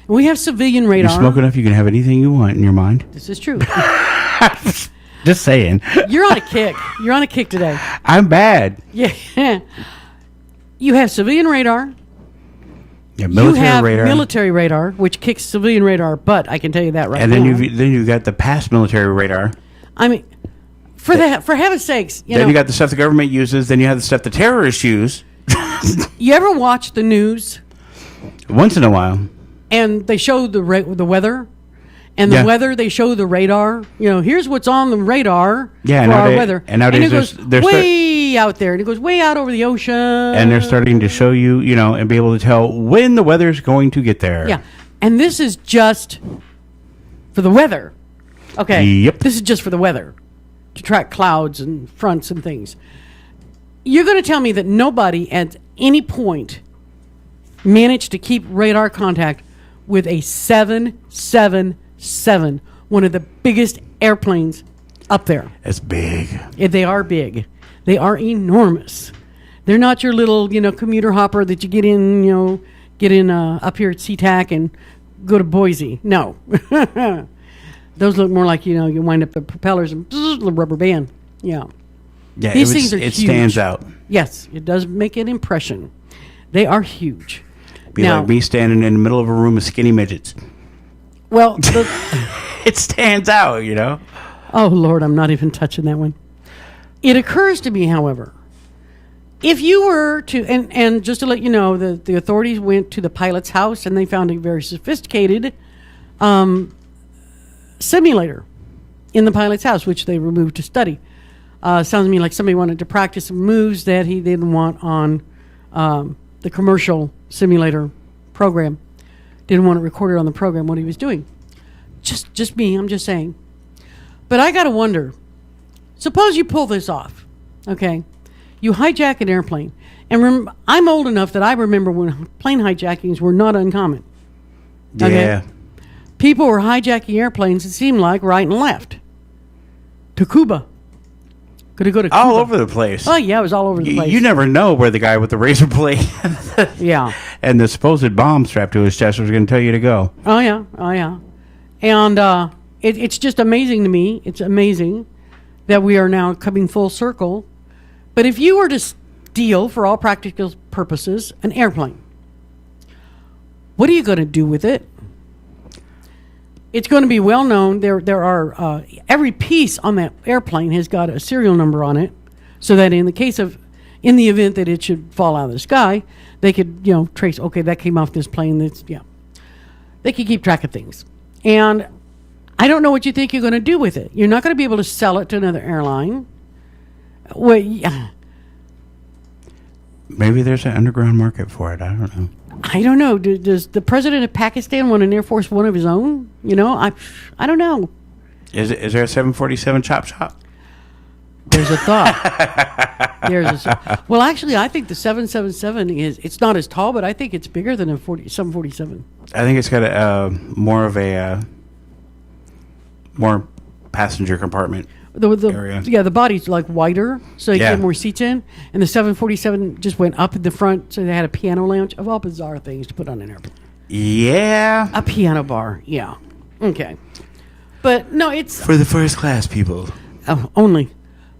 Speaker 3: And we have civilian radar.
Speaker 2: You're smoke enough, you can have anything you want in your mind.
Speaker 3: This is true.
Speaker 2: Just saying.
Speaker 3: You're on a kick. You're on a kick today.
Speaker 2: I'm bad.
Speaker 3: Yeah. You have civilian radar.
Speaker 2: Yeah, military radar.
Speaker 3: Military radar, which kicks civilian radar butt. I can tell you that right now.
Speaker 2: And then you've got the past military radar.
Speaker 3: I mean, for heaven's sakes,
Speaker 2: you got the stuff the government uses. Then you have the stuff the terrorists use.
Speaker 3: You ever watch the news?
Speaker 2: Once in a while.
Speaker 3: And they show the weather. And the weather, they show the radar. You know, here's what's on the radar for our weather.
Speaker 2: And nowadays
Speaker 3: it goes way out there. And it goes way out over the ocean.
Speaker 2: And they're starting to show you, and be able to tell when the weather's going to get there.
Speaker 3: Yeah. And this is just for the weather. Okay.
Speaker 2: Yep.
Speaker 3: This is just for the weather. To track clouds and fronts and things. You're going to tell me that nobody at any point managed to keep radar contact with a 777, one of the biggest airplanes up there.
Speaker 2: It's big.
Speaker 3: They are big. They are enormous. They're not your little, commuter hopper that you get in up here at SeaTac and go to Boise. No. Those look more like, you wind up the propellers and the rubber band. Yeah.
Speaker 2: Yeah,
Speaker 3: these things are
Speaker 2: it
Speaker 3: huge.
Speaker 2: Stands out.
Speaker 3: Yes, it does make an impression. They are huge.
Speaker 2: Like me standing in the middle of a room of skinny midgets.
Speaker 3: Well,
Speaker 2: it stands out,
Speaker 3: Oh, Lord, I'm not even touching that one. It occurs to me, however, if you were to, and just to let you know, the authorities went to the pilot's house and they found a very sophisticated simulator in the pilot's house, which they removed to study. Sounds to me like somebody wanted to practice some moves that he didn't want on the commercial simulator program. Didn't want it recorded on the program what he was doing. Just me, I'm just saying. But I got to wonder, suppose you pull this off. Okay, you hijack an airplane, and I'm old enough that I remember when plane hijackings were not uncommon. Okay?
Speaker 2: Yeah.
Speaker 3: People were hijacking airplanes, it seemed like, right and left. To Cuba. Could go to Cuba.
Speaker 2: All over the place.
Speaker 3: Oh, yeah, it was all over the place.
Speaker 2: You never know where the guy with the razor blade
Speaker 3: Yeah.
Speaker 2: and the supposed bomb strapped to his chest was going to tell you to go.
Speaker 3: Oh, yeah. Oh, yeah. And it's just amazing to me. It's amazing that we are now coming full circle. But if you were to steal, for all practical purposes, an airplane, what are you going to do with it? It's going to be well known. There are every piece on that airplane has got a serial number on it, so that in the event that it should fall out of the sky, they could trace. Okay, that came off this plane. They could keep track of things. And I don't know what you think you're going to do with it. You're not going to be able to sell it to another airline. Well, yeah.
Speaker 2: Maybe there's an underground market for it. I don't know.
Speaker 3: I don't know. Does the president of Pakistan want an Air Force One of his own? I don't know.
Speaker 2: Is there a 747 chop shop?
Speaker 3: There's a thought. Well, actually, I think the 777 it's not as tall, but I think it's bigger than a 747.
Speaker 2: I think it's got a more passenger compartment. Area.
Speaker 3: Yeah, the body's like wider, so you get more seats in. And the 747 just went up in the front, so they had a piano lounge of all bizarre things to put on an airplane.
Speaker 2: Yeah.
Speaker 3: A piano bar, yeah. Okay. But no, it's...
Speaker 2: For the first class people.
Speaker 3: Oh, only.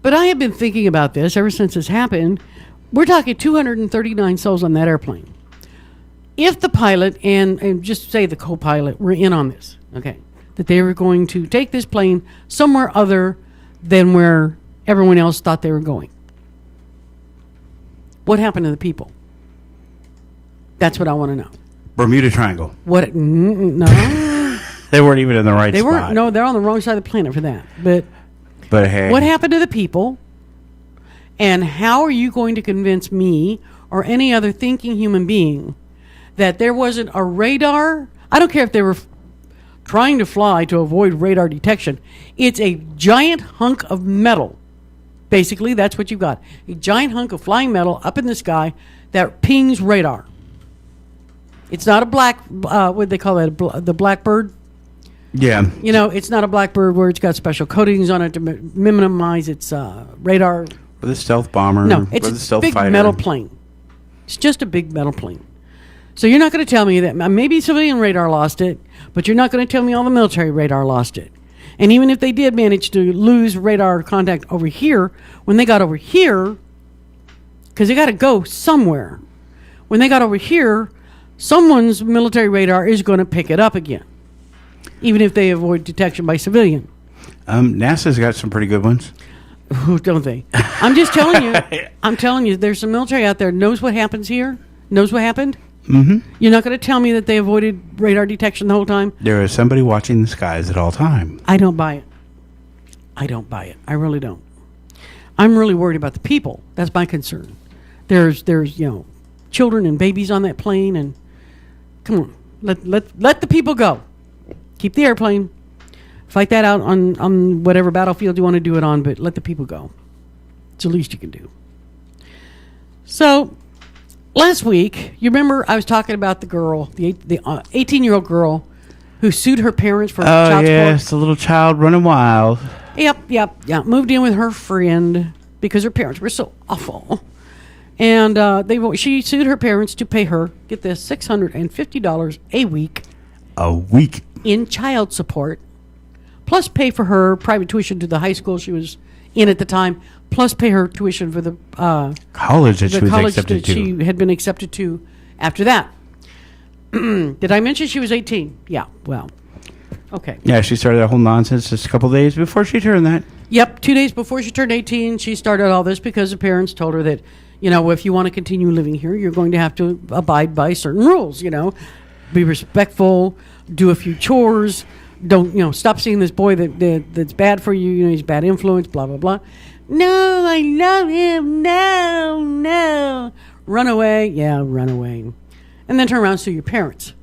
Speaker 3: But I have been thinking about this ever since this happened. We're talking 239 souls on that airplane. If the pilot and just say the co-pilot were in on this, okay, that they were going to take this plane somewhere other than where everyone else thought they were going, what happened to the people? That's what I want to know.
Speaker 2: Bermuda Triangle.
Speaker 3: What? No.
Speaker 2: They weren't even in the right spot.
Speaker 3: Weren't. No, they're on the wrong side of the planet for that. But
Speaker 2: hey,
Speaker 3: what happened to the people? And how are you going to convince me or any other thinking human being that there wasn't a radar? I don't care if they were trying to fly to avoid radar detection. It's a giant hunk of metal. Basically, that's what you've got. A giant hunk of flying metal up in the sky that pings radar. It's not a what do they call that? The blackbird?
Speaker 2: Yeah.
Speaker 3: It's not a blackbird where it's got special coatings on it to minimize its radar.
Speaker 2: Or the stealth bomber.
Speaker 3: No, it's
Speaker 2: or the stealth
Speaker 3: a big
Speaker 2: fighter.
Speaker 3: metal plane. It's just a big metal plane. So you're not going to tell me that maybe civilian radar lost it, but you're not going to tell me all the military radar lost it. And even if they did manage to lose radar contact over here, when they got over here, because they got to go somewhere, when they got over here, someone's military radar is going to pick it up again, even if they avoid detection by civilian.
Speaker 2: NASA's got some pretty good ones.
Speaker 3: Don't they? I'm just telling you. I'm telling you, there's some military out there knows what happens here, knows what happened.
Speaker 2: Mm-hmm.
Speaker 3: You're not going to tell me that they avoided radar detection the whole time?
Speaker 2: There is somebody watching the skies at all time.
Speaker 3: I don't buy it. I really don't. I'm really worried about the people. That's my concern. There's children and babies on that plane, and come on, let the people go. Keep the airplane. Fight that out on whatever battlefield you want to do it on, but let the people go. It's the least you can do. So, last week, you remember I was talking about the girl, the 18-year-old girl who sued her parents for child support?
Speaker 2: Oh, yes, the little child running wild.
Speaker 3: Yep. Moved in with her friend because her parents were so awful. And she sued her parents to pay her, get this, $650 a week.
Speaker 2: A week?
Speaker 3: In child support, plus pay for her private tuition to the high school she was in at the time, plus pay her tuition for the
Speaker 2: college that she was accepted to.
Speaker 3: She had been accepted to after that. Did I mention she was 18? Yeah, well, okay.
Speaker 2: Yeah, she started that whole nonsense just a couple days before she turned that. Yep,
Speaker 3: 2 days before she turned 18, she started all this because the parents told her that, if you want to continue living here, you're going to have to abide by certain rules, Be respectful, do a few chores, don't, stop seeing this boy that's bad for you, he's a bad influence, blah, blah, blah. No, I love him, no. Run away, run away. And then turn around and sue your parents.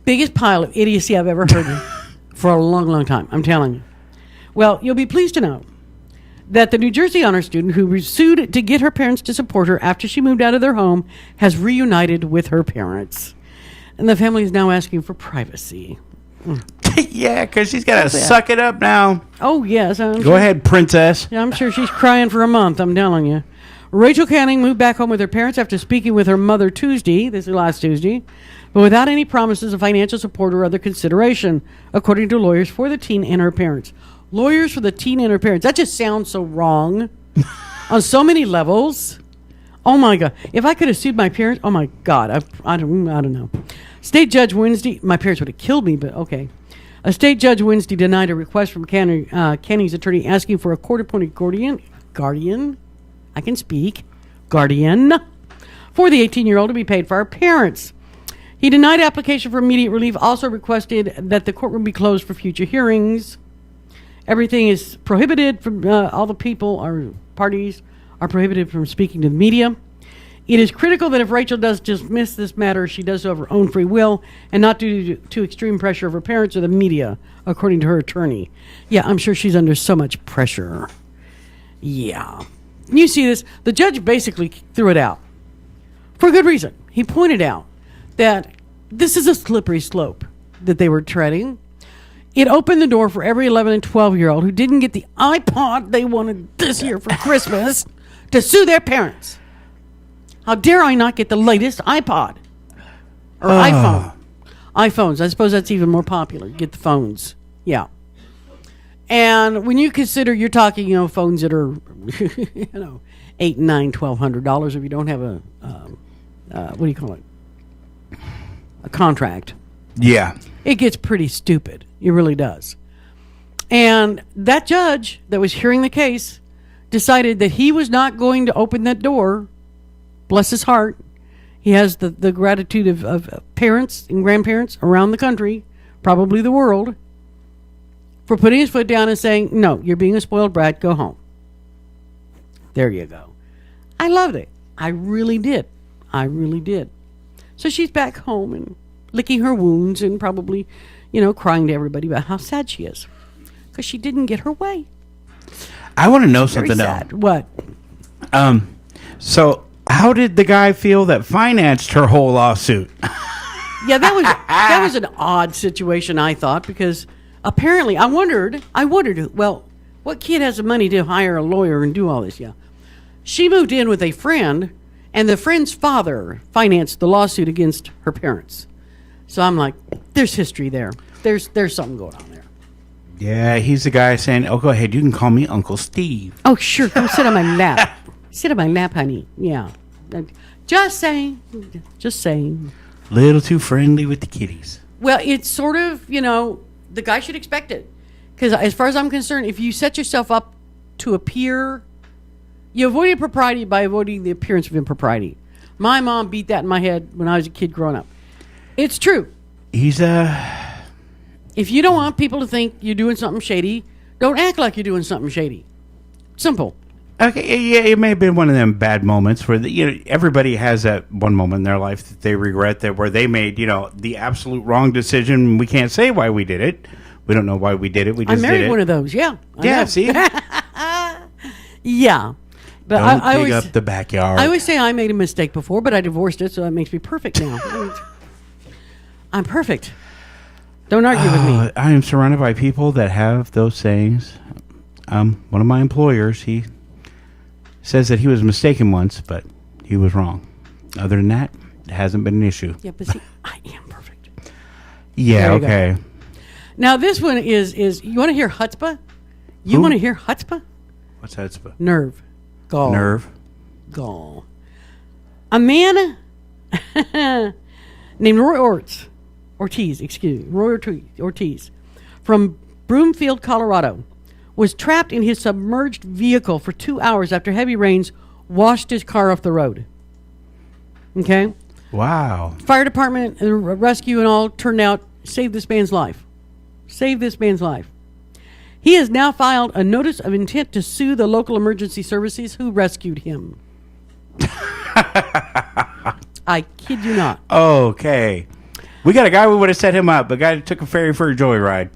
Speaker 3: Biggest pile of idiocy I've ever heard for a long, long time, I'm telling you. Well, you'll be pleased to know that the New Jersey honor student who sued to get her parents to support her after she moved out of their home has reunited with her parents. And the family is now asking for privacy.
Speaker 2: Yeah, because she's got to suck it up now.
Speaker 3: Oh, yes.
Speaker 2: Go ahead, princess.
Speaker 3: I'm sure she's crying for a month, I'm telling you. Rachel Canning moved back home with her parents after speaking with her mother Tuesday, this is last Tuesday, but without any promises of financial support or other consideration, according to lawyers for the teen and her parents. Lawyers for the teen and her parents. That just sounds so wrong on so many levels. Oh, my God. If I could have sued my parents, oh, my God. I don't know. State judge Wednesday, my parents would have killed me, but okay. A state judge Wednesday denied a request from Canning's attorney asking for a court-appointed guardian, I can speak, guardian, for the 18-year-old to be paid for her parents. He denied application for immediate relief, also requested that the courtroom be closed for future hearings. Everything is prohibited from all the people or parties are prohibited from speaking to the media. It is critical that if Rachel does dismiss this matter, she does so of her own free will and not due to extreme pressure of her parents or the media, according to her attorney. Yeah, I'm sure she's under so much pressure. Yeah. You see this? The judge basically threw it out. For good reason. He pointed out that this is a slippery slope that they were treading. It opened the door for every 11 and 12-year-old who didn't get the iPod they wanted this year for Christmas to sue their parents. How dare I not get the latest iPod or iPhone? iPhones. I suppose that's even more popular. Get the phones. Yeah. And when you consider you're talking, phones that are, $8, $9, $1,200 if you don't have a, what do you call it? A contract.
Speaker 2: Yeah.
Speaker 3: It gets pretty stupid. It really does. And that judge that was hearing the case decided that he was not going to open that door. Bless his heart. He has the gratitude of parents and grandparents around the country, probably the world, for putting his foot down and saying, no, you're being a spoiled brat, go home. There you go. I loved it. I really did. So she's back home and licking her wounds and probably, crying to everybody about how sad she is because she didn't get her way.
Speaker 2: I want to know something
Speaker 3: else.
Speaker 2: though.
Speaker 3: What?
Speaker 2: So how did the guy feel that financed her whole lawsuit?
Speaker 3: Yeah, that was an odd situation, I thought, because apparently I wondered, well, what kid has the money to hire a lawyer and do all this? Yeah. She moved in with a friend, and the friend's father financed the lawsuit against her parents. So I'm like, there's history there. There's something going on there.
Speaker 2: Yeah, he's the guy saying, oh, go ahead, you can call me Uncle Steve.
Speaker 3: Oh, sure, come sit on my lap. Sit on my lap, honey. Yeah. Just saying.
Speaker 2: Little too friendly with the kitties.
Speaker 3: Well, it's sort of, the guy should expect it. Because as far as I'm concerned, if you set yourself up to appear, you avoid propriety by avoiding the appearance of impropriety. My mom beat that in my head when I was a kid growing up. It's true.
Speaker 2: He's
Speaker 3: If you don't want people to think you're doing something shady, don't act like you're doing something shady. Simple.
Speaker 2: Okay, yeah, it may have been one of them bad moments where everybody has that one moment in their life that they regret where they made the absolute wrong decision. We can't say why we did it. We don't know why we did it. We just did it.
Speaker 3: I married one of those. Yeah.
Speaker 2: Yeah. See.
Speaker 3: Yeah. But
Speaker 2: don't
Speaker 3: I
Speaker 2: dig
Speaker 3: always,
Speaker 2: up the backyard.
Speaker 3: I always say I made a mistake before, but I divorced it, so that makes me perfect now. I'm perfect. Don't argue with me.
Speaker 2: I am surrounded by people that have those sayings. One of my employers, he says that he was mistaken once, but he was wrong. Other than that, it hasn't been an issue.
Speaker 3: Yeah, but see, I am perfect.
Speaker 2: Yeah, okay.
Speaker 3: Go. Now, this one is you want to hear chutzpah? You want to hear chutzpah?
Speaker 2: What's chutzpah?
Speaker 3: Nerve. Gall.
Speaker 2: Nerve.
Speaker 3: Gall. A man named Roy Ortiz, from Broomfield, Colorado, was trapped in his submerged vehicle for 2 hours after heavy rains washed his car off the road. Okay?
Speaker 2: Wow.
Speaker 3: Fire department, rescue and all turned out, saved this man's life. He has now filed a notice of intent to sue the local emergency services who rescued him. I kid you not.
Speaker 2: Okay. We got a guy who would have set him up. A guy that took a ferry for a joyride.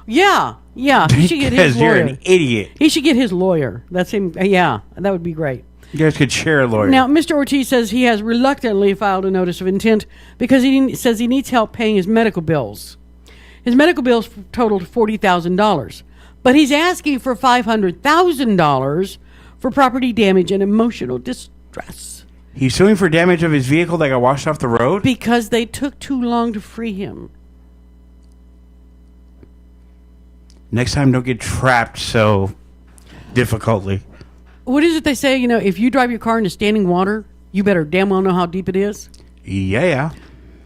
Speaker 3: Yeah. Yeah, he should get his
Speaker 2: Because you're
Speaker 3: lawyer.
Speaker 2: an idiot.
Speaker 3: He should get his lawyer. That's him. Yeah, that would be great.
Speaker 2: You guys could share a lawyer.
Speaker 3: Now, Mr. Ortiz says he has reluctantly filed a notice of intent because says he needs help paying his medical bills. His medical bills totaled $40,000, but he's asking for $500,000 for property damage and emotional distress
Speaker 2: He's suing for damage of his vehicle that got washed off the road?
Speaker 3: because they took too long to free him.
Speaker 2: Next time, don't get trapped so difficultly.
Speaker 3: What is it they say? You know, if you drive your car into standing water, you better damn well know how deep it is.
Speaker 2: Yeah.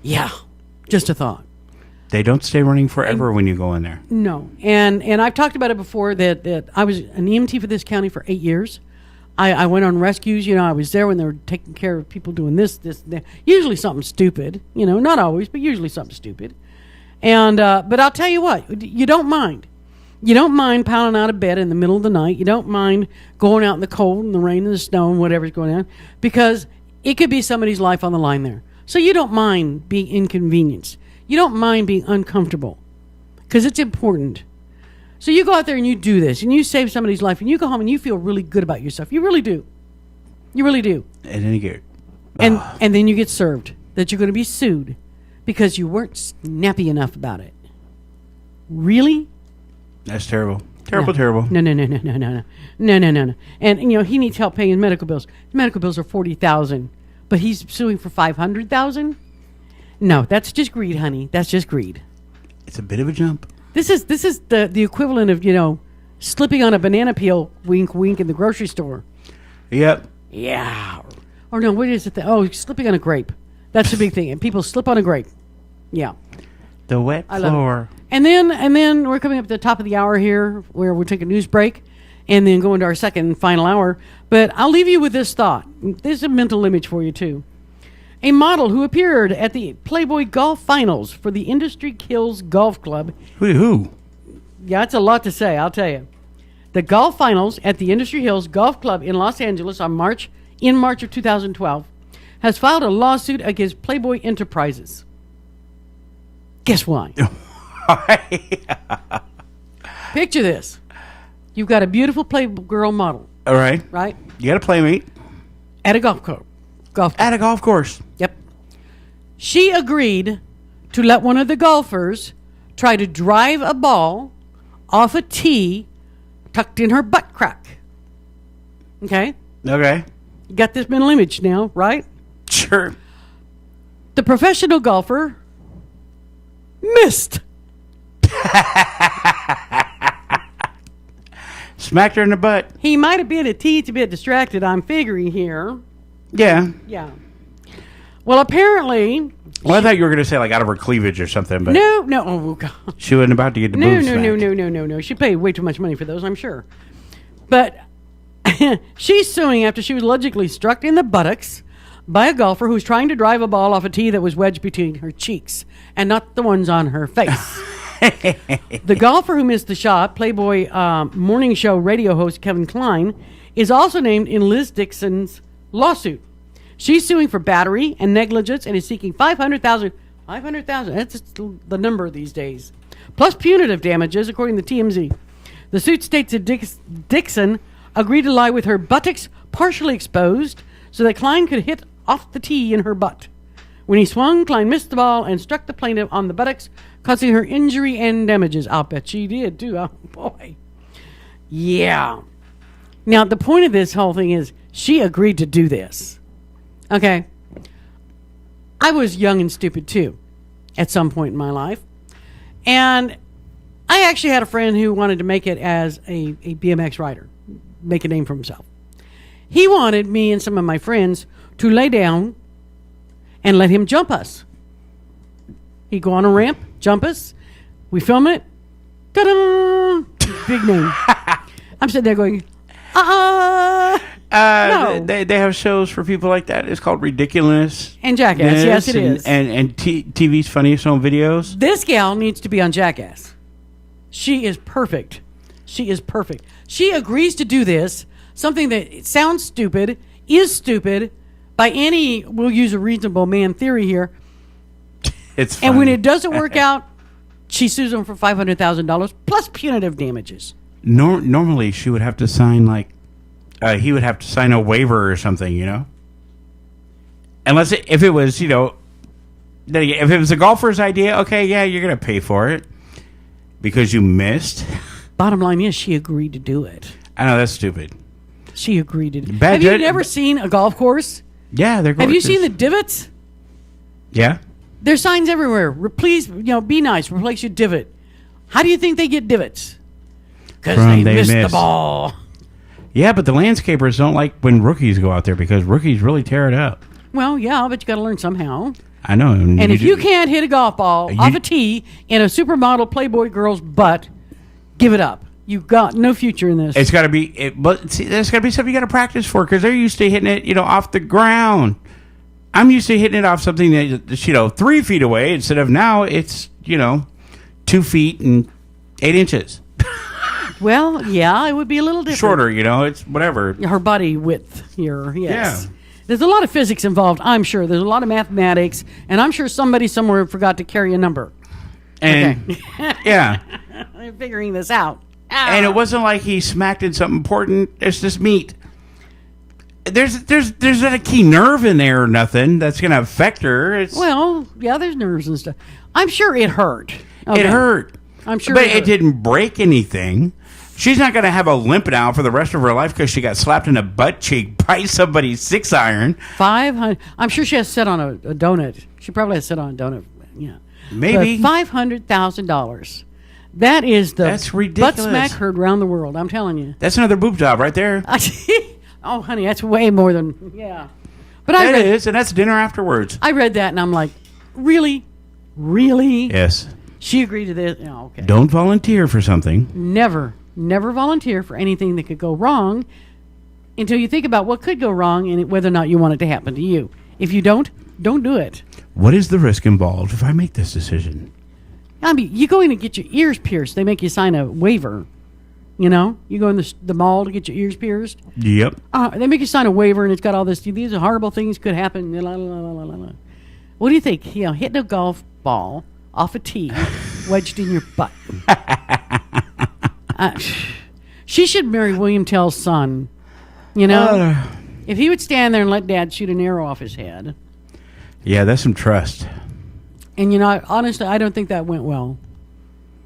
Speaker 3: Yeah, just a thought.
Speaker 2: They don't stay running forever when you go in there.
Speaker 3: No, and I've talked about it before that I was an EMT for this county for 8 years. I went on rescues. You know, I was there when they were taking care of people doing this, that. Usually something stupid. You know, not always, but usually something stupid. And but I'll tell you what, you don't mind. You don't mind piling out of bed in the middle of the night. You don't mind going out in the cold and the rain and the snow and whatever's going on, because it could be somebody's life on the line there. So you don't mind being inconvenienced. You don't mind being uncomfortable, because it's important. So you go out there and you do this, and you save somebody's life, and you go home and you feel really good about yourself. You really do. You really do.
Speaker 2: And then you get...
Speaker 3: And then you get served that you're going to be sued because you weren't snappy enough about it. Really?
Speaker 2: That's terrible. Terrible.
Speaker 3: No. And you know, he needs help paying his medical bills. His medical bills are $40,000, but he's suing for $500,000. No, that's just greed, honey. That's just greed.
Speaker 2: It's a bit of a jump.
Speaker 3: This is the equivalent of, you know, slipping on a banana peel, wink, wink, in the grocery store.
Speaker 2: Yep.
Speaker 3: Yeah. Or no, what is it? Slipping on a grape. That's the big thing. And people slip on a grape. Yeah.
Speaker 2: The wet
Speaker 3: I love
Speaker 2: floor.
Speaker 3: And then we're coming up to the top of the hour here, where we'll take a news break and then go into our second and final hour. But I'll leave you with this thought. This is a mental image for you, too. A model who appeared at the Playboy Golf Finals for the Industry Hills Golf Club.
Speaker 2: Who?
Speaker 3: Yeah, it's a lot to say, I'll tell you. The Golf Finals at the Industry Hills Golf Club in Los Angeles in March of 2012 has filed a lawsuit against Playboy Enterprises. Guess why? Picture this. You've got a beautiful Playgirl model,
Speaker 2: All right.
Speaker 3: right?
Speaker 2: You got a playmate
Speaker 3: At a golf club.
Speaker 2: at a golf course.
Speaker 3: Yep. She agreed to let one of the golfers try to drive a ball off a tee tucked in her butt crack. Okay?
Speaker 2: Okay.
Speaker 3: You got this mental image now, right?
Speaker 2: Sure.
Speaker 3: The professional golfer missed.
Speaker 2: Smacked her in the butt.
Speaker 3: He might have been a teensy bit distracted, I'm figuring here.
Speaker 2: Yeah.
Speaker 3: Yeah. Well, apparently...
Speaker 2: Well, I thought you were going to say like out of her cleavage or something, but
Speaker 3: No. Oh, God.
Speaker 2: she wasn't about to get the
Speaker 3: No.
Speaker 2: boobs smacked.
Speaker 3: No. She paid way too much money for those, I'm sure. But she's suing after she was allegedly struck in the buttocks by a golfer who was trying to drive a ball off a tee that was wedged between her cheeks and not the ones on her face. The golfer who missed the shot, Playboy morning show radio host Kevin Klein, is also named in Liz Dixon's lawsuit. She's suing for battery and negligence and is seeking $500,000. $500,000. That's the number these days. Plus punitive damages, according to TMZ. The suit states that Dixon agreed to lie with her buttocks partially exposed so that Klein could hit off the tee in her butt. When he swung, Klein missed the ball and struck the plaintiff on the buttocks, causing her injury and damages. I'll bet she did, too. Oh, boy. Yeah. Now, the point of this whole thing is she agreed to do this. Okay. I was young and stupid, too, at some point in my life. And I actually had a friend who wanted to make it as a BMX rider, make a name for himself. He wanted me and some of my friends to lay down and let him jump us. He'd go on a ramp, jump us. We film it. Ta-da! Big name. I'm sitting there going, no.
Speaker 2: They have shows for people like that. It's called Ridiculous.
Speaker 3: And Jackass. Yes, it is.
Speaker 2: And TV's Funniest Home Videos.
Speaker 3: This gal needs to be on Jackass. She is perfect. She is perfect. She agrees to do this, something that sounds stupid, is stupid, by any, we'll use a reasonable man theory here.
Speaker 2: It's funny.
Speaker 3: And when it doesn't work out, She sues him for $500,000 plus punitive damages.
Speaker 2: Normally, she would have to sign he would have to sign a waiver or something, Unless if it was, then again, if it was a golfer's idea, okay, yeah, you're gonna pay for it because you missed.
Speaker 3: Bottom line is, she agreed to do it.
Speaker 2: I know that's stupid.
Speaker 3: She agreed to do it.
Speaker 2: Bad
Speaker 3: Have you
Speaker 2: judge-
Speaker 3: never seen a golf course?
Speaker 2: Yeah, they're.
Speaker 3: Have you
Speaker 2: gorgeous.
Speaker 3: seen the divots?
Speaker 2: Yeah.
Speaker 3: There's signs everywhere. Please, be nice. Replace your divot. How do you think they get divots? Because they missed the ball.
Speaker 2: Yeah, but the landscapers don't like when rookies go out there because rookies really tear it up.
Speaker 3: Well, yeah, but you got to learn somehow.
Speaker 2: I know.
Speaker 3: And if you can't hit a golf ball off a tee in a supermodel Playboy girl's butt, give it up. You've got no future in this.
Speaker 2: It's got to be, but see, there's got to be something you got to practice for because they're used to hitting it, off the ground. I'm used to hitting it off something that 3 feet away instead of now it's 2 feet and 8 inches
Speaker 3: well, yeah, it would be a little different.
Speaker 2: shorter. It's whatever.
Speaker 3: Her body width here, yes.
Speaker 2: Yeah.
Speaker 3: There's a lot of physics involved, I'm sure. There's a lot of mathematics, and I'm sure somebody somewhere forgot to carry a number.
Speaker 2: And yeah,
Speaker 3: I'm figuring this out.
Speaker 2: and it wasn't like he smacked in something important. It's just meat. There's not a key nerve in there or nothing that's going to affect her.
Speaker 3: Well, yeah, there's nerves and stuff. I'm sure it hurt.
Speaker 2: It
Speaker 3: Okay.
Speaker 2: hurt.
Speaker 3: I'm sure
Speaker 2: But
Speaker 3: it
Speaker 2: it
Speaker 3: hurt.
Speaker 2: didn't break anything. She's not going to have a limp now for the rest of her life because she got slapped in the butt cheek by somebody's 6-iron.
Speaker 3: 500. I'm sure she has to sit on a donut. She probably has to sit on a donut. Yeah.
Speaker 2: Maybe.
Speaker 3: But $500,000. That is the
Speaker 2: That's ridiculous.
Speaker 3: butt smack heard around the world. I'm telling you.
Speaker 2: That's another boob job right there.
Speaker 3: Oh, honey, that's way more than But
Speaker 2: That is, and that's dinner afterwards.
Speaker 3: I read that and I'm like, really?
Speaker 2: Yes.
Speaker 3: She agreed to this? Oh, okay.
Speaker 2: Don't volunteer for something.
Speaker 3: Never volunteer for anything that could go wrong until you think about what could go wrong and whether or not you want it to happen to you. If you don't do it.
Speaker 2: What is the risk involved if I make this decision?
Speaker 3: I mean, you go in and get your ears pierced. They make you sign a waiver. You go in the mall to get your ears pierced.
Speaker 2: Yep.
Speaker 3: They make you sign a waiver, and it's got all this. These are horrible things could happen. La, la, la, la, la. What do you think? Hitting a golf ball off a tee, wedged in your butt. She should marry William Tell's son. If he would stand there and let Dad shoot an arrow off his head.
Speaker 2: Yeah, that's some trust.
Speaker 3: And honestly, I don't think that went well.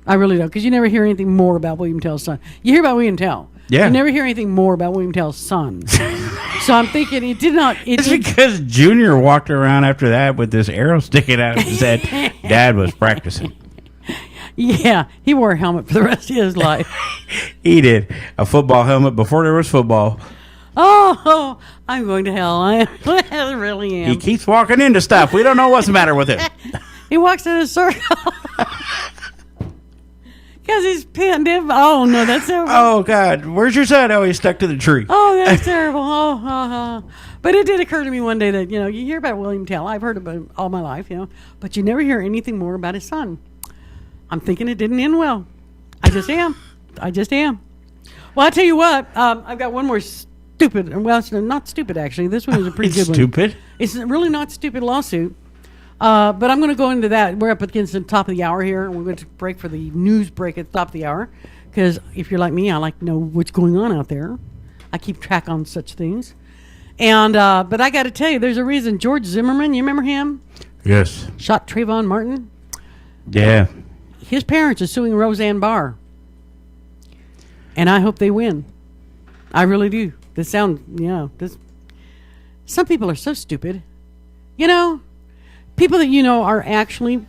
Speaker 3: I really don't, because you never hear anything more about William Tell's son. You hear about William Tell.
Speaker 2: Yeah.
Speaker 3: You never hear anything more about William Tell's son. So I'm thinking it did not.
Speaker 2: It's because Junior walked around after that with this arrow sticking out and said Dad was practicing.
Speaker 3: Yeah, he wore a helmet for the rest of his life.
Speaker 2: He did. A football helmet before there was football.
Speaker 3: Oh, I'm going to hell. I really am.
Speaker 2: He keeps walking into stuff. We don't know what's the matter with him.
Speaker 3: He walks in a circle. Because he's pinned him. Oh, no, that's terrible.
Speaker 2: Oh, God. Where's your son? Oh, he's stuck to the tree.
Speaker 3: Oh, that's terrible. But it did occur to me one day that, you hear about William Tell. I've heard about him all my life, but you never hear anything more about his son. I'm thinking it didn't end well. I just am. Well, I'll tell you what. I've got one more stupid. Well, it's not stupid, actually. This one is a pretty
Speaker 2: It's
Speaker 3: good one.
Speaker 2: stupid?
Speaker 3: It's really not stupid lawsuit. But I'm going to go into that. We're up against the top of the hour here, and we're going to break for the news break at the top of the hour. Because if you're like me, I like to know what's going on out there. I keep track on such things. And but I got to tell you, there's a reason. George Zimmerman, you remember him?
Speaker 2: Yes.
Speaker 3: Shot Trayvon Martin.
Speaker 2: Yeah.
Speaker 3: His parents are suing Roseanne Barr. And I hope they win. I really do. Some people are so stupid. People that are actually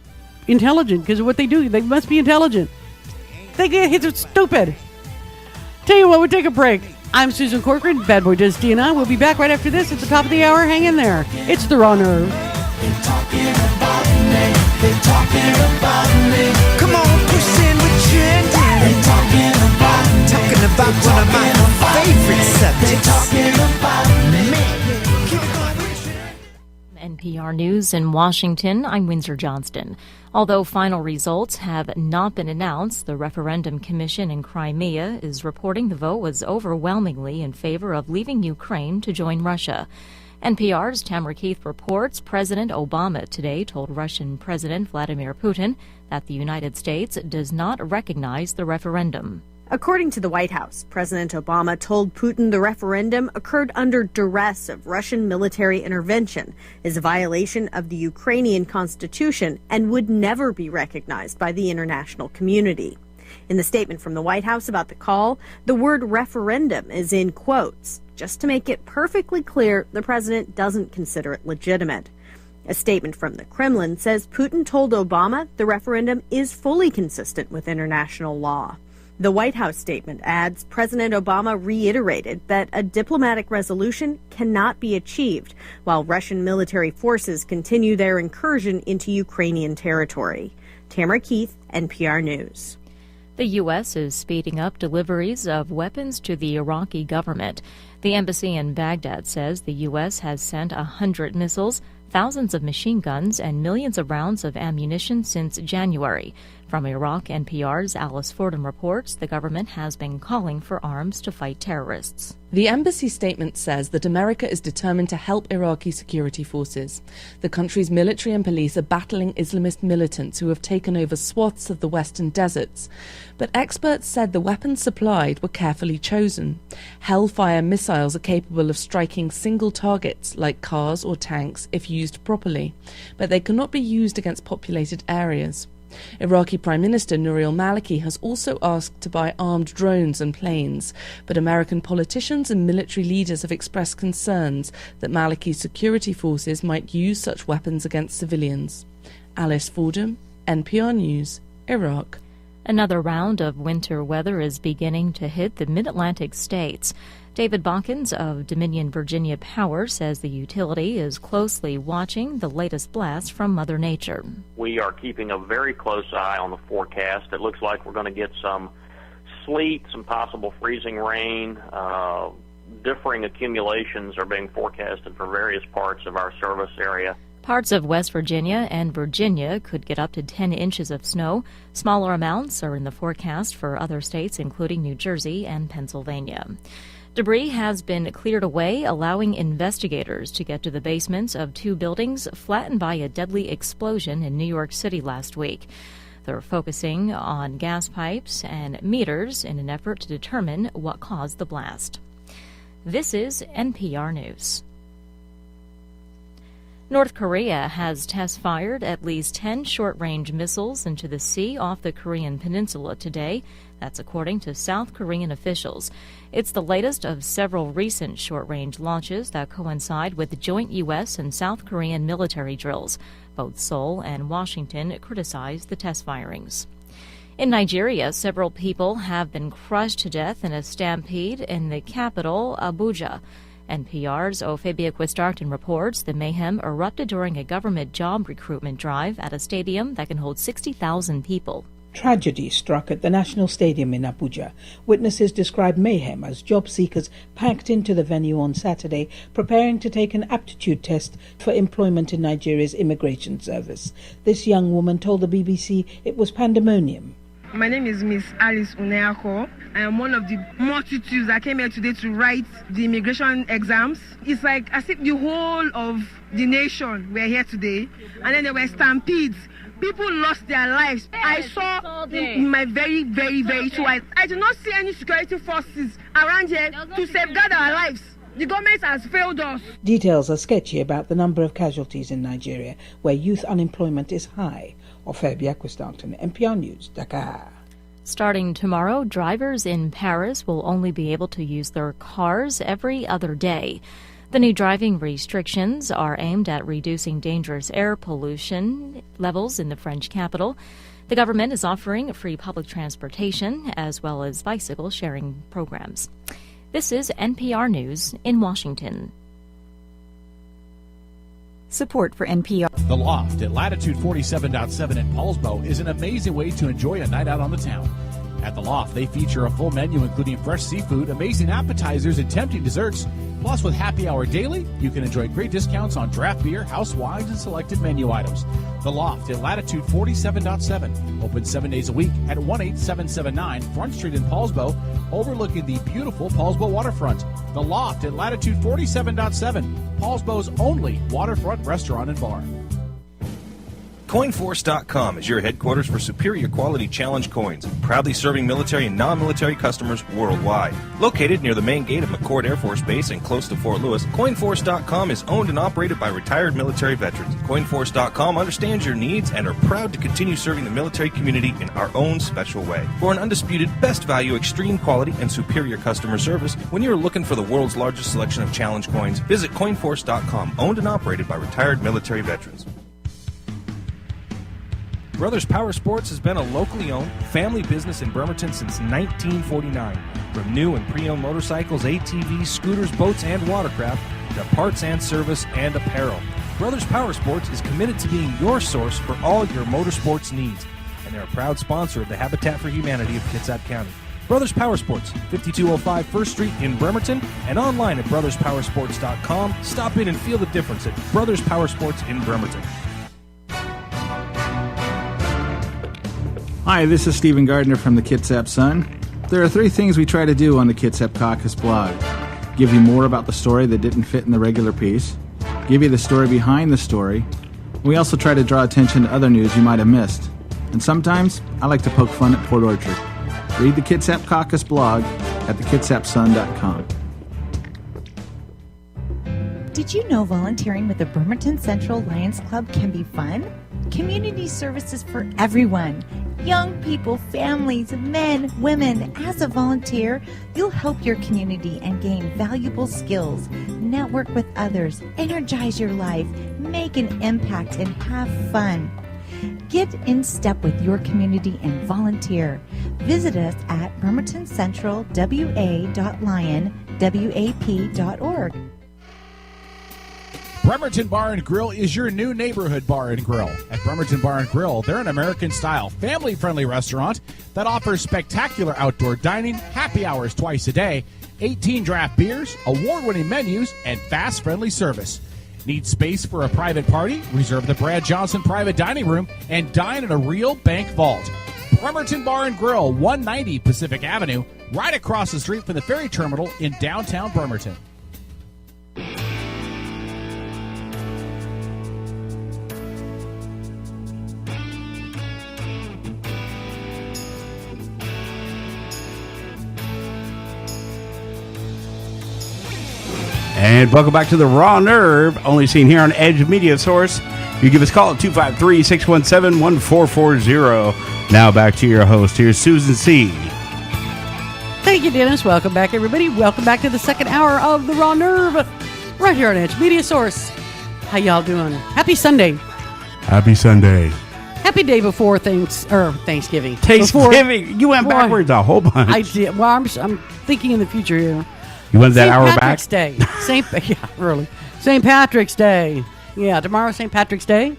Speaker 3: intelligent because of what they do. They must be intelligent. They get hit stupid. Tell you what, we'll take a break. I'm Susan Corcoran, Bad Boy Does D&I. We'll be back right after this at the top of the hour. Hang in there. It's The Raw Nerve.
Speaker 4: They're talking about me. Come on, push in with trending. They're talking about one of my favorite subjects. They're talking about me. Keep it going with trending.
Speaker 8: NPR News in Washington, I'm Windsor Johnston. Although final results have not been announced, the Referendum Commission in Crimea is reporting the vote was overwhelmingly in favor of leaving Ukraine to join Russia. NPR's Tamara Keith reports President Obama today told Russian President Vladimir Putin that the United States does not recognize the referendum.
Speaker 9: According to the White House, President Obama told Putin the referendum occurred under duress of Russian military intervention, is a violation of the Ukrainian constitution, and would never be recognized by the international community. In the statement from the White House about the call, the word referendum is in quotes, just to make it perfectly clear the president doesn't consider it legitimate. A statement from the Kremlin says Putin told Obama the referendum is fully consistent with international law. The White House statement adds President Obama reiterated that a diplomatic resolution cannot be achieved while Russian military forces continue their incursion into Ukrainian territory. Tamara Keith, NPR News.
Speaker 8: The U.S. is speeding up deliveries of weapons to the Iraqi government. The embassy in Baghdad says the U.S. has sent 100 missiles, thousands of machine guns, and millions of rounds of ammunition since January. From Iraq, NPR's Alice Fordham reports the government has been calling for arms to fight terrorists.
Speaker 10: The embassy statement says that America is determined to help Iraqi security forces. The country's military and police are battling Islamist militants who have taken over swaths of the western deserts. But experts said the weapons supplied were carefully chosen. Hellfire missiles are capable of striking single targets like cars or tanks if used properly, but they cannot be used against populated areas. Iraqi Prime Minister Nouri al-Maliki has also asked to buy armed drones and planes, but American politicians and military leaders have expressed concerns that Maliki's security forces might use such weapons against civilians. Alice Fordham, NPR News, Iraq.
Speaker 8: Another round of winter weather is beginning to hit the mid-Atlantic states. David Bonkins of Dominion Virginia Power says the utility is closely watching the latest blast from Mother Nature.
Speaker 11: We are keeping a very close eye on the forecast. It looks like we're going to get some sleet, some possible freezing rain. Differing accumulations are being forecasted for various parts of our service area.
Speaker 8: Parts of West Virginia and Virginia could get up to 10 inches of snow. Smaller amounts are in the forecast for other states, including New Jersey and Pennsylvania. Debris has been cleared away, allowing investigators to get to the basements of two buildings flattened by a deadly explosion in New York City last week. They're focusing on gas pipes and meters in an effort to determine what caused the blast. This is NPR News. North Korea has test-fired at least 10 short-range missiles into the sea off the Korean peninsula today. That's according to South Korean officials. It's the latest of several recent short-range launches that coincide with joint U.S. and South Korean military drills. Both Seoul and Washington criticized the test firings. In Nigeria, several people have been crushed to death in a stampede in the capital, Abuja. NPR's Ophebia Quistarton reports the mayhem erupted during a government job recruitment drive at a stadium that can hold 60,000 people.
Speaker 12: Tragedy struck at the National Stadium in Abuja. Witnesses described mayhem as job seekers packed into the venue on Saturday, preparing to take an aptitude test for employment in Nigeria's immigration service. This young woman told the BBC it was pandemonium.
Speaker 13: My name is Miss Alice Uneako. I am one of the multitudes that came here today to write the immigration exams. It's like as if the whole of the nation were here today, and then there were stampedes. People lost their lives. I saw in my very, very, very two eyes. I do not see any security forces around here to safeguard our lives. The government has failed us.
Speaker 12: Details are sketchy about the number of casualties in Nigeria, where youth unemployment is high. Ophebia Quistarton, NPR News, Dakar.
Speaker 8: Starting tomorrow, drivers in Paris will only be able to use their cars every other day. The new driving restrictions are aimed at reducing dangerous air pollution levels in the French capital. The government is offering free public transportation as well as bicycle sharing programs. This is NPR News in Washington.
Speaker 14: Support for NPR.
Speaker 6: The Loft at Latitude 47.7 in Paulsbo is an amazing way to enjoy a night out on the town. At The Loft, they feature a full menu including fresh seafood, amazing appetizers, and tempting desserts. Plus, with Happy Hour Daily, you can enjoy great discounts on draft beer, house wines, and selected menu items. The Loft at Latitude 47.7. Open 7 days a week at 18779 Front Street in Paulsbo overlooking the beautiful Paulsbo waterfront. The Loft at latitude 47.7, Paulsbo's only waterfront restaurant and bar.
Speaker 1: CoinForce.com is your headquarters for superior quality challenge coins, proudly serving military and non-military customers worldwide. Located near the main gate of McChord Air Force Base and close to Fort Lewis, CoinForce.com is owned and operated by retired military veterans. CoinForce.com understands your needs and are proud to continue serving the military community in our own special way. For an undisputed best value, extreme quality, and superior customer service, when you're looking for the world's largest selection of challenge coins, visit CoinForce.com, owned and operated by retired military veterans. Brothers Power Sports has been a locally owned family business in Bremerton since 1949. From new and pre-owned motorcycles, ATVs, scooters, boats, and watercraft, to parts and service and apparel. Brothers Power Sports is committed to being your source for all your motorsports needs, and they're a proud sponsor of the Habitat for Humanity of Kitsap County. Brothers Power Sports, 5205 1st Street in Bremerton, and online at brotherspowersports.com. Stop in and feel the difference at Brothers Power Sports in Bremerton.
Speaker 15: Hi, this is Stephen Gardner from the Kitsap Sun. There are 3 things we try to do on the Kitsap Caucus blog. Give you more about the story that didn't fit in the regular piece. Give you the story behind the story. We also try to draw attention to other news you might have missed. And sometimes, I like to poke fun at Port Orchard. Read the Kitsap Caucus blog at thekitsapsun.com.
Speaker 5: Did you know volunteering with the Bremerton Central Lions Club can be fun? Community services for everyone. Young people, families, men, women. As a volunteer, you'll help your community and gain valuable skills, network with others, energize your life, make an impact, and have fun. Get in step with your community and volunteer. Visit us at bremertoncentralwa.lionwap.org.
Speaker 6: Bremerton Bar and Grill is your new neighborhood bar and grill. At Bremerton Bar and Grill, they're an American-style, family-friendly restaurant that offers spectacular outdoor dining, happy hours twice a day, 18 draft beers, award-winning menus, and fast, friendly service. Need space for a private party? Reserve the Brad Johnson Private Dining Room and dine in a real bank vault. Bremerton Bar and Grill, 190 Pacific Avenue, right across the street from the ferry terminal in downtown Bremerton.
Speaker 2: And welcome back to the Raw Nerve, only seen here on Edge Media Source. You give us a call at 253-617-1440. Now back to your host. Here's Susan C.
Speaker 3: Thank you, Dennis. Welcome back, everybody. Welcome back to the second hour of the Raw Nerve, right here on Edge Media Source. How y'all doing? Happy Sunday.
Speaker 2: Happy Sunday.
Speaker 3: Happy day before Thanksgiving.
Speaker 2: Thanksgiving. You went backwards a whole bunch.
Speaker 3: I did. Well, I'm thinking in the future here.
Speaker 2: You went that
Speaker 3: St.
Speaker 2: hour
Speaker 3: Patrick's
Speaker 2: back?
Speaker 3: Day. Early. St. Patrick's Day. Yeah, tomorrow's St. Patrick's Day.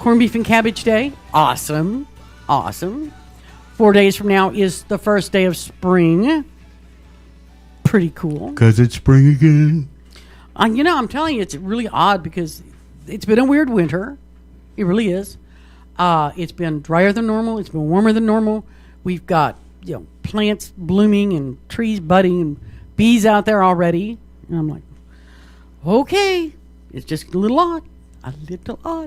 Speaker 3: Corned beef and cabbage day. Awesome. 4 days from now is the first day of spring. Pretty cool.
Speaker 2: Because it's spring again.
Speaker 3: I'm telling you, it's really odd because it's been a weird winter. It really is. It's been drier than normal. It's been warmer than normal. We've got plants blooming and trees budding and bees out there already. And I'm like, okay, it's just a little odd.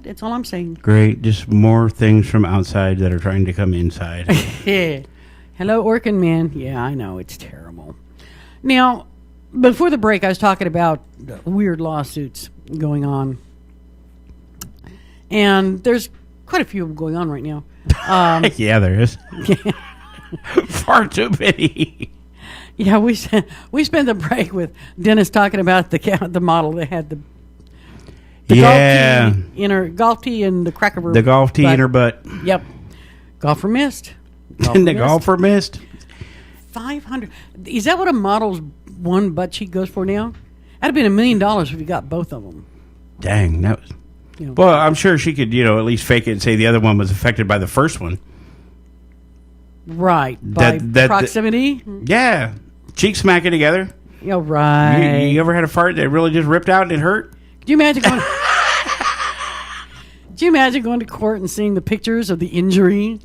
Speaker 3: That's all I'm saying.
Speaker 2: Great. Just more things from outside that are trying to come inside.
Speaker 3: Hello, Orkin Man. Yeah, I know. It's terrible. Now, before the break, I was talking about weird lawsuits going on. And there's quite a few of them going on right now.
Speaker 2: Yeah, there is. Far too many.
Speaker 3: Yeah, we spent the break with Dennis talking about the model that had the golf tee in the crack of her
Speaker 2: the golf tee in her butt.
Speaker 3: Yep, golfer missed.
Speaker 2: Golfer missed.
Speaker 3: 500. Is that what a model's one butt cheek goes for now? That'd have been $1 million if you got both of them.
Speaker 2: Dang, that was. Well, I'm sure she could, at least fake it and say the other one was affected by the first one.
Speaker 3: Right. By proximity?
Speaker 2: Yeah. Cheek smacking together.
Speaker 3: Yeah, right.
Speaker 2: You ever had a fart that really just ripped out and it hurt?
Speaker 3: Could you imagine going Do you imagine going to court and seeing the pictures of the injury?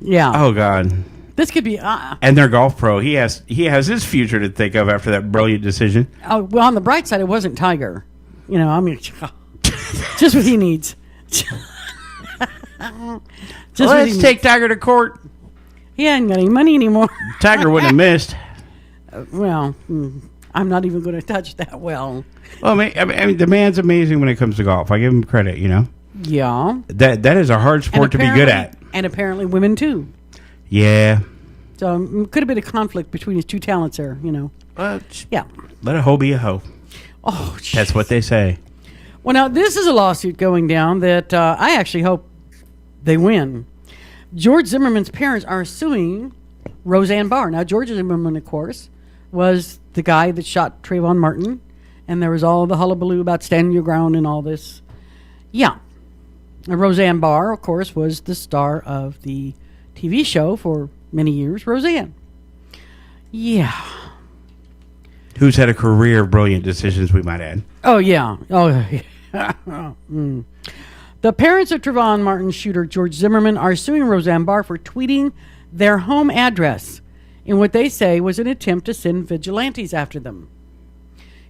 Speaker 3: Yeah.
Speaker 2: Oh, God.
Speaker 3: This could be.
Speaker 2: And their golf pro. He has his future to think of after that brilliant decision.
Speaker 3: Well, on the bright side, it wasn't Tiger. You know, I mean, just what he needs.
Speaker 2: Let's take Tiger to court.
Speaker 3: He hadn't got any money anymore.
Speaker 2: Tiger wouldn't have missed.
Speaker 3: I'm not even going to touch that well.
Speaker 2: Well, I mean, the man's amazing when it comes to golf. I give him credit, you know?
Speaker 3: Yeah.
Speaker 2: That is a hard sport to be good at.
Speaker 3: And apparently women, too.
Speaker 2: Yeah.
Speaker 3: So could have been a conflict between his two talents there, you know. Yeah.
Speaker 2: Let a hoe be a hoe.
Speaker 3: Oh, geez.
Speaker 2: That's what they say.
Speaker 3: Well, now, this is a lawsuit going down that I actually hope they win. George Zimmerman's parents are suing Roseanne Barr. Now, George Zimmerman, of course, was the guy that shot Trayvon Martin, and there was all the hullabaloo about standing your ground and all this. Yeah. And Roseanne Barr, of course, was the star of the TV show for many years, Roseanne. Yeah.
Speaker 2: Who's had a career of brilliant decisions, we might add.
Speaker 3: Oh, yeah. Oh, yeah. The parents of Trayvon Martin's shooter, George Zimmerman, are suing Roseanne Barr for tweeting their home address in what they say was an attempt to send vigilantes after them.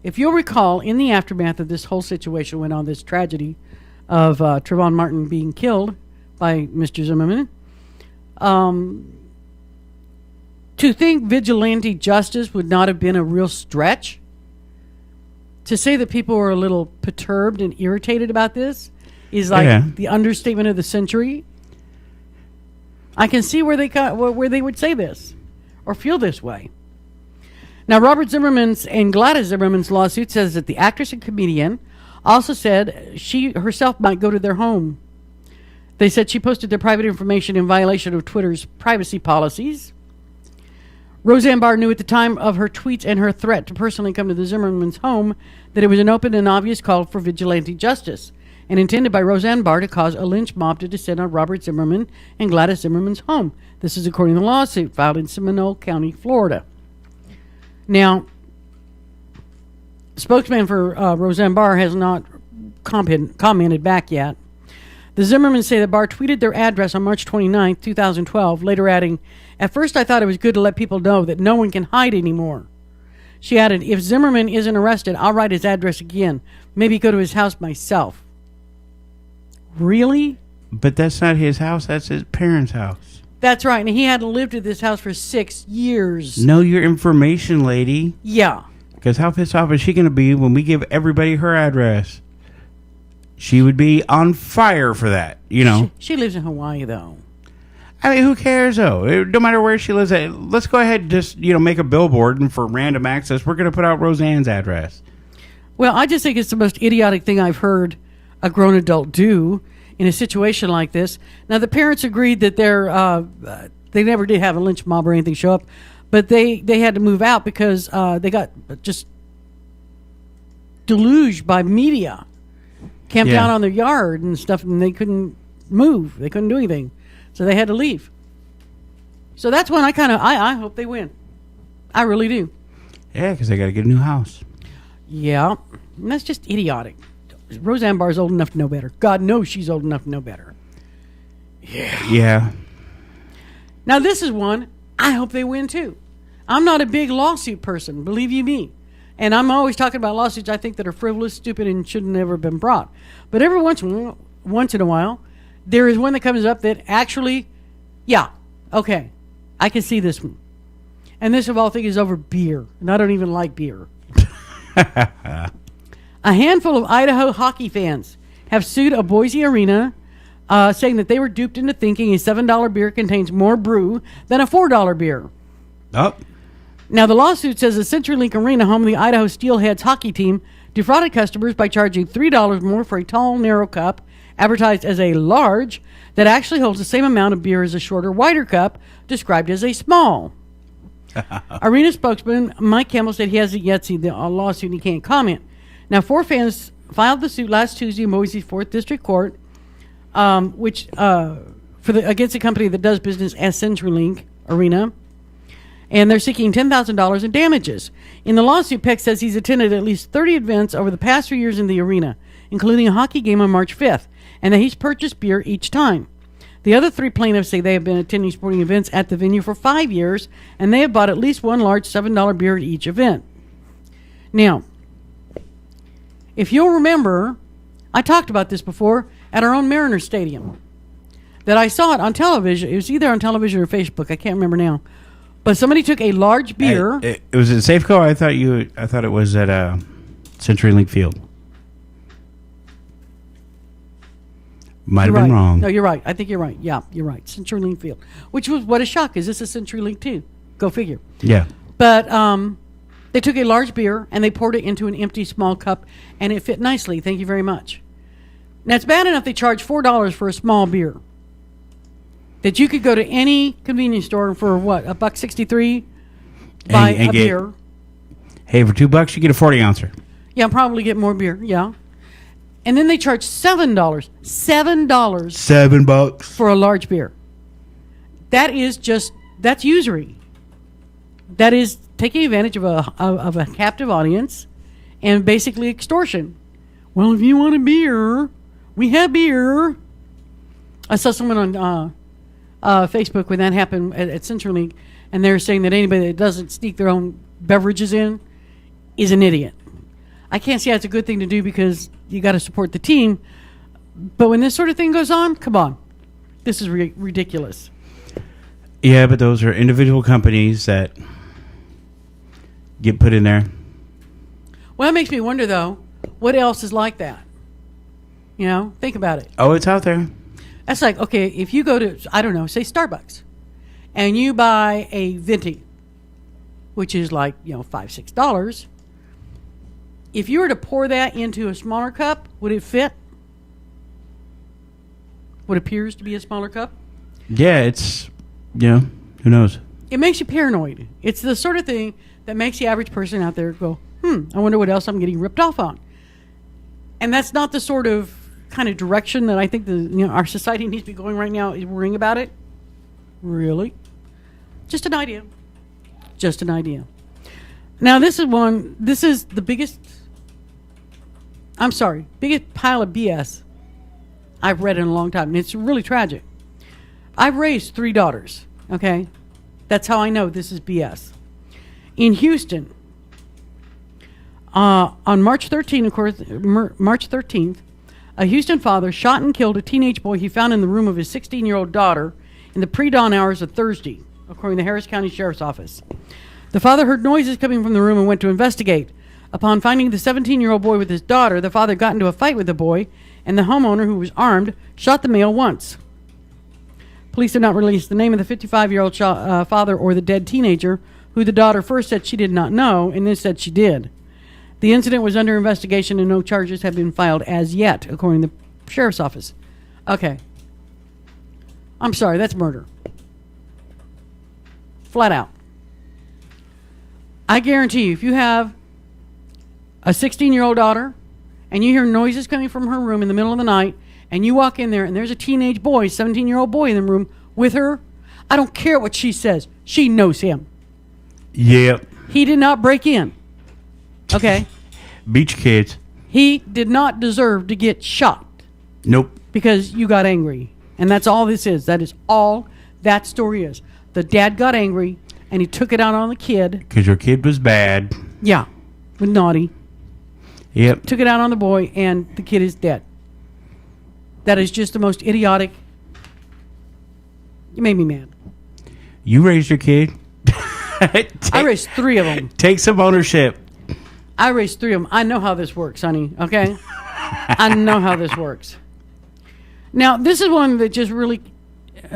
Speaker 3: If you'll recall, in the aftermath of this whole situation went on, this tragedy of Trayvon Martin being killed by Mr. Zimmerman, to think vigilante justice would not have been a real stretch. To say that people were a little perturbed and irritated about this is like the understatement of the century. I can see where they would say this or feel this way. Now, Robert Zimmerman's and Gladys Zimmerman's lawsuit says that the actress and comedian also said she herself might go to their home. They said she posted their private information in violation of Twitter's privacy policies. Roseanne Barr knew at the time of her tweets and her threat to personally come to the Zimmerman's home that it was an open and obvious call for vigilante justice and intended by Roseanne Barr to cause a lynch mob to descend on Robert Zimmerman and Gladys Zimmerman's home. This is according to the lawsuit filed in Seminole County, Florida. Now, spokesman for Roseanne Barr has not commented back yet. The Zimmermans say that Barr tweeted their address on March 29, 2012, later adding, "At first I thought it was good to let people know that no one can hide anymore." She added, "If Zimmerman isn't arrested, I'll write his address again. Maybe go to his house myself." Really?
Speaker 2: But that's not his house. That's his parents' house.
Speaker 3: That's right. And he hadn't lived at this house for 6 years.
Speaker 2: Know your information, lady.
Speaker 3: Yeah.
Speaker 2: Because how pissed off is she going to be when we give everybody her address? She would be on fire for that, you know.
Speaker 3: She lives in Hawaii, though.
Speaker 2: I mean, who cares, though? No matter where she lives at, let's go ahead and just, make a billboard, and for random access, we're going to put out Roseanne's address. Well,
Speaker 3: I just think it's the most idiotic thing I've heard a grown adult do in a situation like this. Now, the parents agreed that they never did have a lynch mob or anything show up, but they had to move out because they got just deluged by media. Camped out on their yard and stuff, and they couldn't move. They couldn't do anything. So they had to leave. So that's when I hope they win. I really do.
Speaker 2: Yeah, because they got to get a new house.
Speaker 3: Yeah. And that's just idiotic. Roseanne Barr's old enough to know better. God knows she's old enough to know better.
Speaker 2: Yeah.
Speaker 3: Now, this is one I hope they win, too. I'm not a big lawsuit person, believe you me. And I'm always talking about lawsuits I think that are frivolous, stupid, and should never have been brought. But every once in a while, there is one that comes up that actually, okay, I can see this one. And this, of all things, is over beer. And I don't even like beer. A handful of Idaho hockey fans have sued a Boise arena saying that they were duped into thinking a $7 beer contains more brew than a $4 beer.
Speaker 2: Oh.
Speaker 3: Now, the lawsuit says the CenturyLink Arena, home of the Idaho Steelheads hockey team, defrauded customers by charging $3 more for a tall, narrow cup, advertised as a large, that actually holds the same amount of beer as a shorter, wider cup, described as a small. Arena spokesman Mike Campbell said he hasn't yet seen the lawsuit and he can't comment. Now, 4 fans filed the suit last Tuesday in Boise's 4th District Court, against a company that does business as CenturyLink Arena. And they're seeking $10,000 in damages. In the lawsuit, Peck says he's attended at least 30 events over the past 3 years in the arena, including a hockey game on March 5th, and that he's purchased beer each time. The other 3 plaintiffs say they have been attending sporting events at the venue for 5 years, and they have bought at least one large $7 beer at each event. Now, if you'll remember, I talked about this before at our own Mariners Stadium, that I saw it on television. It was either on television or Facebook. I can't remember now. But somebody took a large beer.
Speaker 2: It was at Safeco. I thought it was at CenturyLink Field. Might have been wrong.
Speaker 3: No, you're right. I think you're right. Yeah, you're right. CenturyLink Field, which was what a shock. Is this a CenturyLink too? Go figure.
Speaker 2: Yeah.
Speaker 3: But they took a large beer and they poured it into an empty small cup, and it fit nicely. Thank you very much. Now it's bad enough they charge $4 for a small beer. That you could go to any convenience store for what, $1.63, buy a beer.
Speaker 2: Hey, for $2 you get a 40-ouncer.
Speaker 3: Yeah, probably get more beer. Yeah, and then they charge $7.
Speaker 2: $7
Speaker 3: for a large beer. That's usury. That is taking advantage of a captive audience, and basically extortion. Well, if you want a beer, we have beer. I saw someone on Facebook when that happened at CenturyLink, and they're saying that anybody that doesn't sneak their own beverages in is an idiot. I can't see how it's a good thing to do because you got to support the team. But when this sort of thing goes on, come on. This is ridiculous.
Speaker 2: Yeah, but those are individual companies that get put in there.
Speaker 3: Well, it makes me wonder, though, what else is like that? You know, think about it.
Speaker 2: Oh, it's out there.
Speaker 3: That's like, okay, if you go to, I don't know, say Starbucks, and you buy a venti, which is like, $5, $6. If you were to pour that into a smaller cup, would it fit? What appears to be a smaller cup?
Speaker 2: Yeah, it's, who knows?
Speaker 3: It makes you paranoid. It's the sort of thing that makes the average person out there go, I wonder what else I'm getting ripped off on. And that's not the sort of kind of direction that I think our society needs to be going right now, is worrying about it. Really? Just an idea. Just an idea. Now, this is the biggest pile of BS I've read in a long time. And it's really tragic. I've raised 3 daughters, okay? That's how I know this is BS. In Houston, on March 13th, a Houston father shot and killed a teenage boy he found in the room of his 16-year-old daughter in the pre-dawn hours of Thursday, according to the Harris County Sheriff's Office. The father heard noises coming from the room and went to investigate. Upon finding the 17-year-old boy with his daughter, the father got into a fight with the boy, and the homeowner, who was armed, shot the male once. Police did not release the name of the 55-year-old father or the dead teenager, who the daughter first said she did not know, and then said she did. The incident was under investigation and no charges have been filed as yet, according to the Sheriff's Office. Okay. I'm sorry, that's murder. Flat out. I guarantee you, if you have a 16-year-old daughter and you hear noises coming from her room in the middle of the night and you walk in there and there's a teenage boy, 17-year-old boy in the room with her, I don't care what she says. She knows him.
Speaker 2: Yep.
Speaker 3: He did not break in. Okay?
Speaker 2: Beach kids.
Speaker 3: He did not deserve to get shot.
Speaker 2: Nope.
Speaker 3: Because you got angry. And that's all this is. That is all that story is. The dad got angry and he took it out on the kid.
Speaker 2: Because your kid was bad.
Speaker 3: Yeah. Was naughty.
Speaker 2: Yep.
Speaker 3: Took it out on the boy and the kid is dead. That is just the most idiotic. You made me mad.
Speaker 2: You raised your kid.
Speaker 3: I raised 3 of them.
Speaker 2: Take some ownership.
Speaker 3: I raised 3 of them. I know how this works, honey. Okay? I know how this works. Now, this is one that just really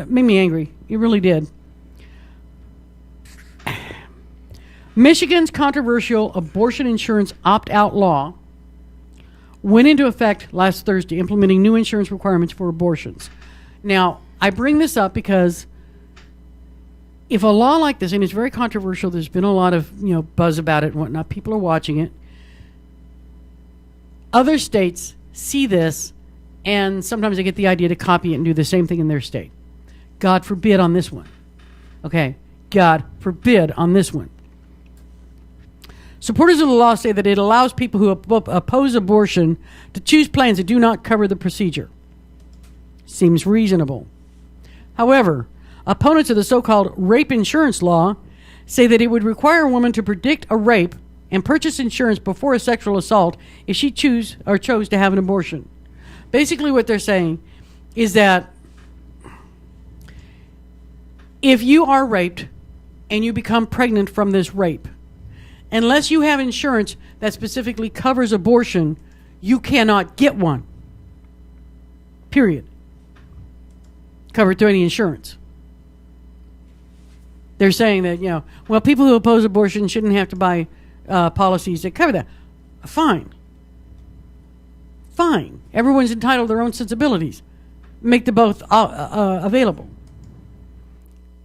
Speaker 3: made me angry. It really did. Michigan's controversial abortion insurance opt-out law went into effect last Thursday, implementing new insurance requirements for abortions. Now, I bring this up because if a law like this, and it's very controversial, there's been a lot of buzz about it and whatnot, people are watching it. Other states see this, and sometimes they get the idea to copy it and do the same thing in their state. God forbid on this one. Okay? God forbid on this one. Supporters of the law say that it allows people who oppose abortion to choose plans that do not cover the procedure. Seems reasonable. However, opponents of the so-called rape insurance law say that it would require a woman to predict a rape and purchase insurance before a sexual assault if she chose to have an abortion. Basically what they're saying is that if you are raped and you become pregnant from this rape, unless you have insurance that specifically covers abortion, you cannot get one. Period. Covered through any insurance. They're saying that, well, people who oppose abortion shouldn't have to buy policies that cover that. Fine. Everyone's entitled to their own sensibilities. Make them both available.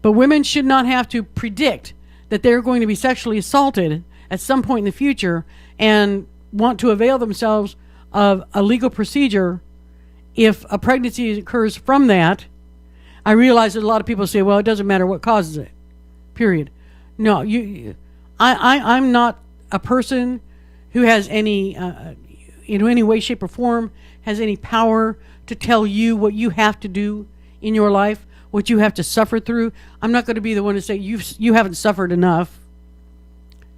Speaker 3: But women should not have to predict that they're going to be sexually assaulted at some point in the future and want to avail themselves of a legal procedure if a pregnancy occurs from that. I realize that a lot of people say, well, it doesn't matter what causes it. Period. No, I'm not a person who has any, in any way, shape, or form, has any power to tell you what you have to do in your life, what you have to suffer through. I'm not going to be the one to say you haven't suffered enough.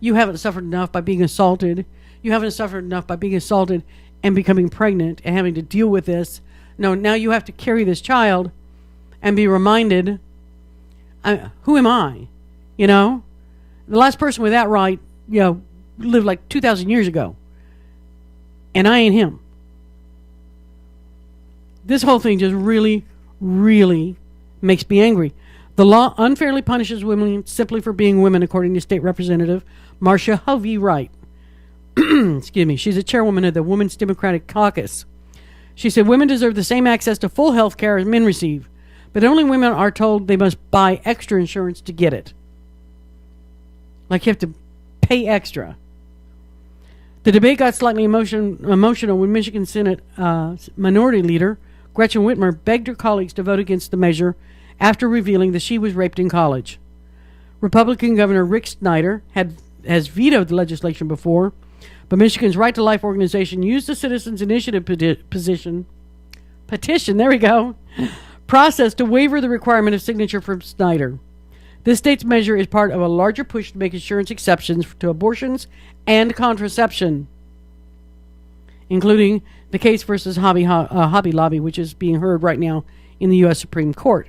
Speaker 3: You haven't suffered enough by being assaulted. You haven't suffered enough by being assaulted and becoming pregnant and having to deal with this. No, now you have to carry this child and be reminded, who am I? The last person with that right, lived like 2,000 years ago. And I ain't him. This whole thing just really, really makes me angry. The law unfairly punishes women simply for being women, according to State Representative Marcia Hovey Wright. Excuse me. She's a chairwoman of the Women's Democratic Caucus. She said women deserve the same access to full health care as men receive, but only women are told they must buy extra insurance to get it. Like you have to pay extra. The debate got slightly emotional when Michigan Senate Minority Leader Gretchen Whitmer begged her colleagues to vote against the measure after revealing that she was raped in college. Republican Governor Rick Snyder has vetoed the legislation before, but Michigan's Right to Life organization used the Citizens Initiative petition, there we go, process to waiver the requirement of signature from Snyder. This state's measure is part of a larger push to make insurance exceptions to abortions and contraception, including the case versus Hobby Lobby, which is being heard right now in the U.S. Supreme Court.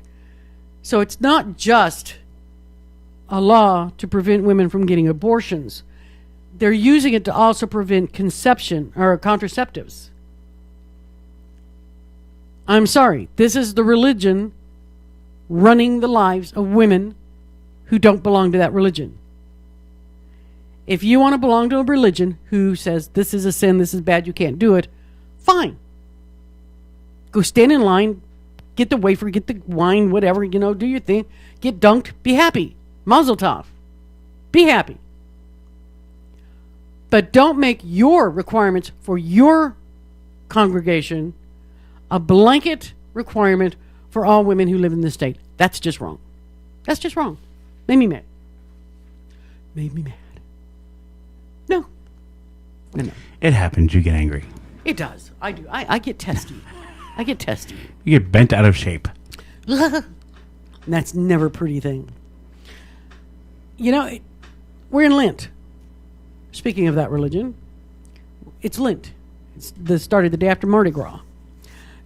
Speaker 3: So it's not just a law to prevent women from getting abortions. They're using it to also prevent conception or contraceptives. I'm sorry. This is the religion running the lives of women who don't belong to that religion. If you want to belong to a religion who says this is a sin, this is bad, you can't do it, fine. Go stand in line, get the wafer, get the wine, whatever, do your thing. Get dunked, be happy. Mazel tov. Be happy. But don't make your requirements for your congregation a blanket requirement for all women who live in this state. That's just wrong. That's just wrong. Made me mad. No.
Speaker 2: It happens. You get angry.
Speaker 3: It does. I do. I get testy.
Speaker 2: You get bent out of shape.
Speaker 3: That's never a pretty thing. We're in Lent. Speaking of that religion, it's Lent. It's the start of the day after Mardi Gras.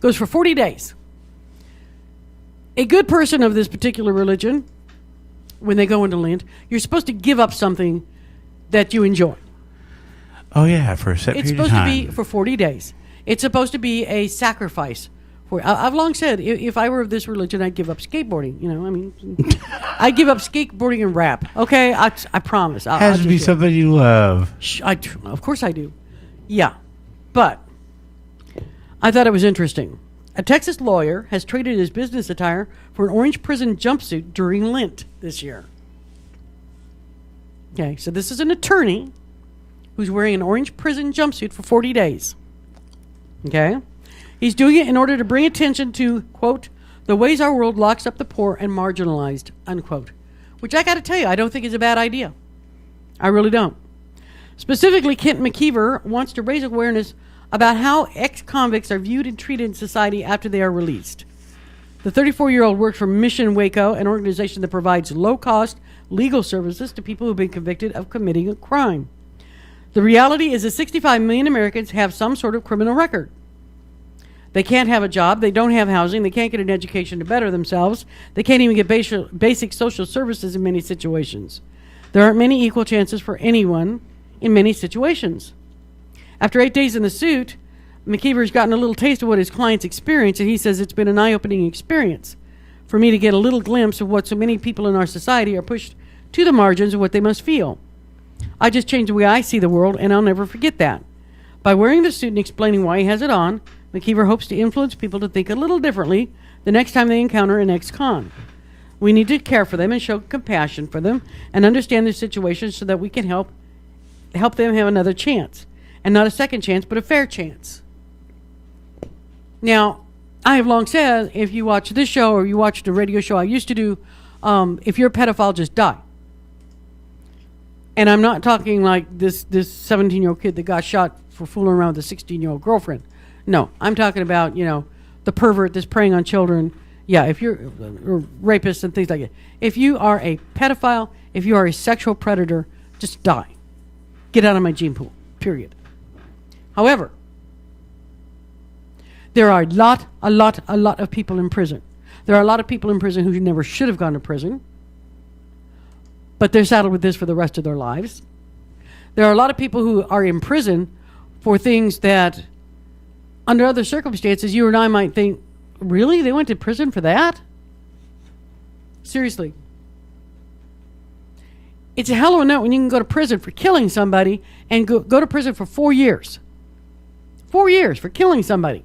Speaker 3: Goes for 40 days. A good person of this particular religion, when they go into Lent, you're supposed to give up something that you enjoy.
Speaker 2: Oh, yeah, for a set period of time.
Speaker 3: It's supposed to be for 40 days. It's supposed to be a sacrifice. I've long said, if I were of this religion, I'd give up skateboarding. I'd give up skateboarding and rap. Okay, I promise.
Speaker 2: Has to be something you love.
Speaker 3: Of course I do. Yeah, but I thought it was interesting. A Texas lawyer has traded his business attire for an orange prison jumpsuit during Lent this year. Okay, so this is an attorney who's wearing an orange prison jumpsuit for 40 days. Okay? He's doing it in order to bring attention to, quote, the ways our world locks up the poor and marginalized, unquote. Which I got to tell you, I don't think is a bad idea. I really don't. Specifically, Kent McKeever wants to raise awareness about how ex-convicts are viewed and treated in society after they are released. The 34-year-old works for Mission Waco, an organization that provides low-cost legal services to people who've been convicted of committing a crime. The reality is that 65 million Americans have some sort of criminal record. They can't have a job. They don't have housing. They can't get an education to better themselves. They can't even get basic social services in many situations. There aren't many equal chances for anyone in many situations. After 8 days in the suit, McKeever's gotten a little taste of what his clients experience, and he says it's been an eye-opening experience for me to get a little glimpse of what so many people in our society are pushed to the margins of what they must feel. I just changed the way I see the world, and I'll never forget that. By wearing the suit and explaining why he has it on, McKeever hopes to influence people to think a little differently the next time they encounter an ex-con. We need to care for them and show compassion for them and understand their situation so that we can help them have another chance. And not a second chance, but a fair chance. Now, I have long said, if you watch this show or you watch the radio show I used to do, if you're a pedophile, just die. And I'm not talking like this 17-year-old kid that got shot for fooling around with a 16-year-old girlfriend. No, I'm talking about, the pervert that's preying on children. Yeah, if you're a rapist and things like that. If you are a pedophile, if you are a sexual predator, just die. Get out of my gene pool, period. However, there are a lot of people in prison. There are a lot of people in prison who never should have gone to prison, but they're saddled with this for the rest of their lives. There are a lot of people who are in prison for things that, under other circumstances, you and I might think, really? They went to prison for that? Seriously. It's a hell of a note when you can go to prison for killing somebody and go to prison for 4 years. 4 years for killing somebody.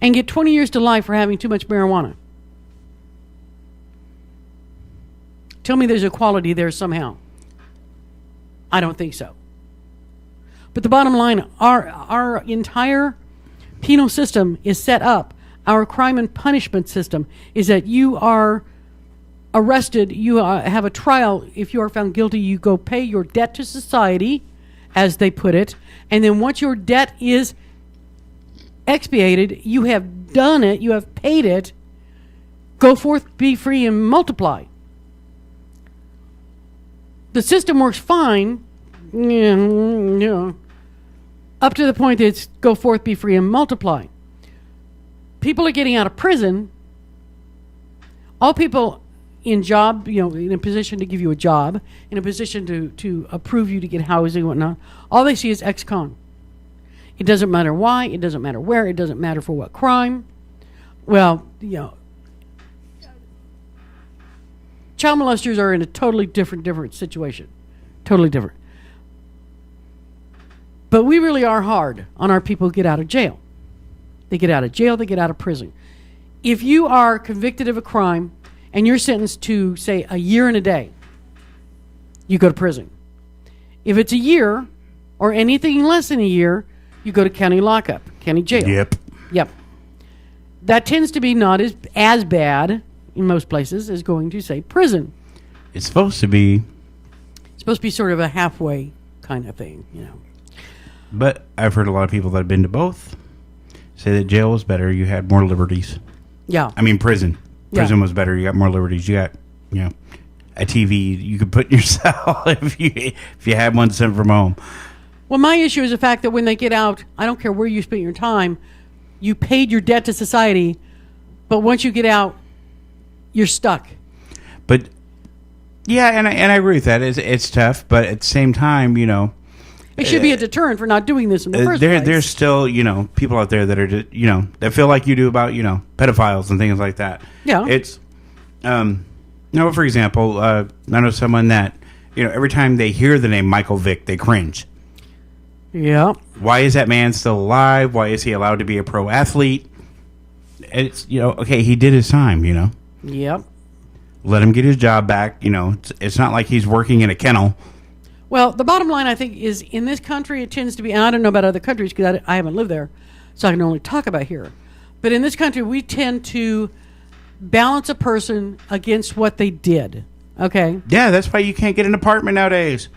Speaker 3: And get 20 years to life for having too much marijuana. Tell me there's equality there somehow. I don't think so. But the bottom line, our entire penal system is set up. Our crime and punishment system is that you are arrested, you have a trial. If you are found guilty, you go pay your debt to society, as they put it. And then once your debt is expiated, you have done it, you have paid it, go forth, be free, and multiply. The system works fine, up to the point that it's go forth, be free, and multiply. People are getting out of prison. All people in job, in a position to give you a job, in a position to approve you to get housing and whatnot, all they see is ex-con. It doesn't matter why, it doesn't matter where, it doesn't matter for what crime. Well, child molesters are in a totally different situation. Totally different. But we really are hard on our people who get out of jail. They get out of jail, they get out of prison. If you are convicted of a crime and you're sentenced to, say, a year and a day, you go to prison. If it's a year or anything less than a year, you go to county lockup, county jail. Yep. That tends to be not as bad in most places as going to, say, prison.
Speaker 2: It's supposed to be
Speaker 3: sort of a halfway kind of thing,
Speaker 2: But I've heard a lot of people that have been to both say that jail was better. You had more liberties.
Speaker 3: Yeah.
Speaker 2: I mean, prison. Prison was better. You got more liberties. You got, a TV you could put in your cell if you had one sent from home.
Speaker 3: Well, my issue is the fact that when they get out, I don't care where you spent your time, you paid your debt to society, but once you get out, you're stuck.
Speaker 2: But, yeah, and I agree with that. It's tough, but at the same time,
Speaker 3: it should be a deterrent for not doing this in the first place.
Speaker 2: There's still, people out there that are, that feel like you do about, pedophiles and things like that.
Speaker 3: Yeah.
Speaker 2: It's, for example, I know someone that, every time they hear the name Michael Vick, they cringe.
Speaker 3: Yeah.
Speaker 2: Why is that man still alive? Why is he allowed to be a pro athlete? It's, okay, he did his time,
Speaker 3: Yep.
Speaker 2: Let him get his job back. It's not like he's working in a kennel.
Speaker 3: Well, the bottom line, I think, is in this country, it tends to be, and I don't know about other countries because I haven't lived there, so I can only talk about here. But in this country, we tend to balance a person against what they did. Okay?
Speaker 2: Yeah, that's why you can't get an apartment nowadays.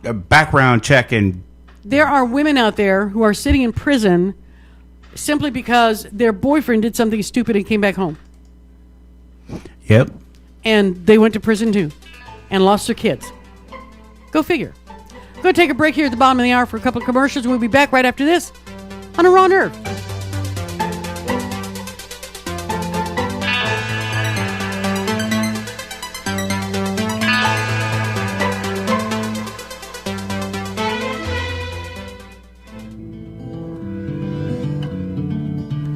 Speaker 2: A background check and...
Speaker 3: There are women out there who are sitting in prison simply because their boyfriend did something stupid and came back home.
Speaker 2: Yep.
Speaker 3: And they went to prison too and lost their kids. Go figure. Go take a break here at the bottom of the hour for a couple of commercials. We'll be back right after this on A Raw Nerve.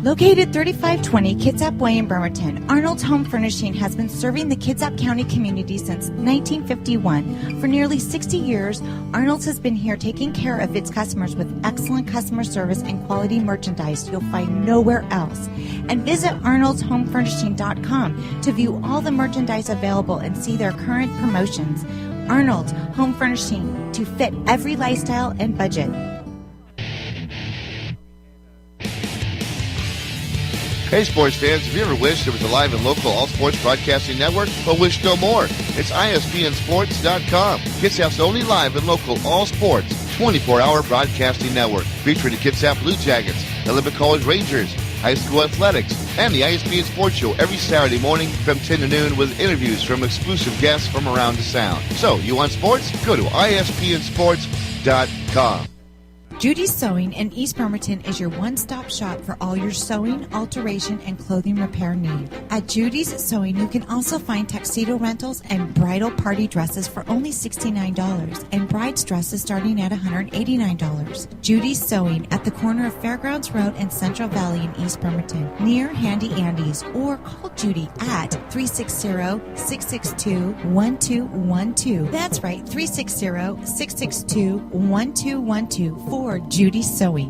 Speaker 5: Located 3520 Kitsap Way in Bremerton, Arnold's Home Furnishing has been serving the Kitsap County community since 1951. For nearly 60 years, Arnold's has been here taking care of its customers with excellent customer service and quality merchandise you'll find nowhere else. And visit arnoldshomefurnishing.com to view all the merchandise available and see their current promotions. Arnold's Home Furnishing, to fit every lifestyle and budget.
Speaker 7: Hey, sports fans, have you ever wished there was a live and local all-sports broadcasting network, but wish no more? It's ISPNSports.com, Kitsap's only live and local all-sports 24-hour broadcasting network, featuring the Kitsap Blue Jackets, the Olympic College Rangers, high school athletics, and the ISPN Sports Show every Saturday morning from 10 to noon with interviews from exclusive guests from around the Sound. So, you want sports? Go to ISPNSports.com.
Speaker 5: Judy's Sewing in East Bremerton is your one-stop shop for all your sewing, alteration, and clothing repair need. At Judy's Sewing, you can also find tuxedo rentals and bridal party dresses for only $69 and bride's dresses starting at $189. Judy's Sewing at the corner of Fairgrounds Road and Central Valley in East Bremerton, near Handy Andy's, or call Judy at 360-662-1212. That's right, 360-662-1212 for Judy Sewing.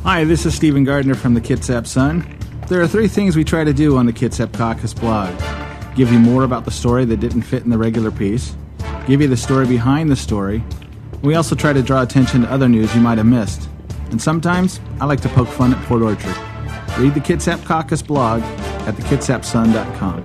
Speaker 15: Hi, this is Stephen Gardner from the Kitsap Sun. There are 3 things we try to do on the Kitsap Caucus blog. Give you more about the story that didn't fit in the regular piece. Give you the story behind the story. We also try to draw attention to other news you might have missed. And sometimes, I like to poke fun at Port Orchard. Read the Kitsap Caucus blog at thekitsapsun.com.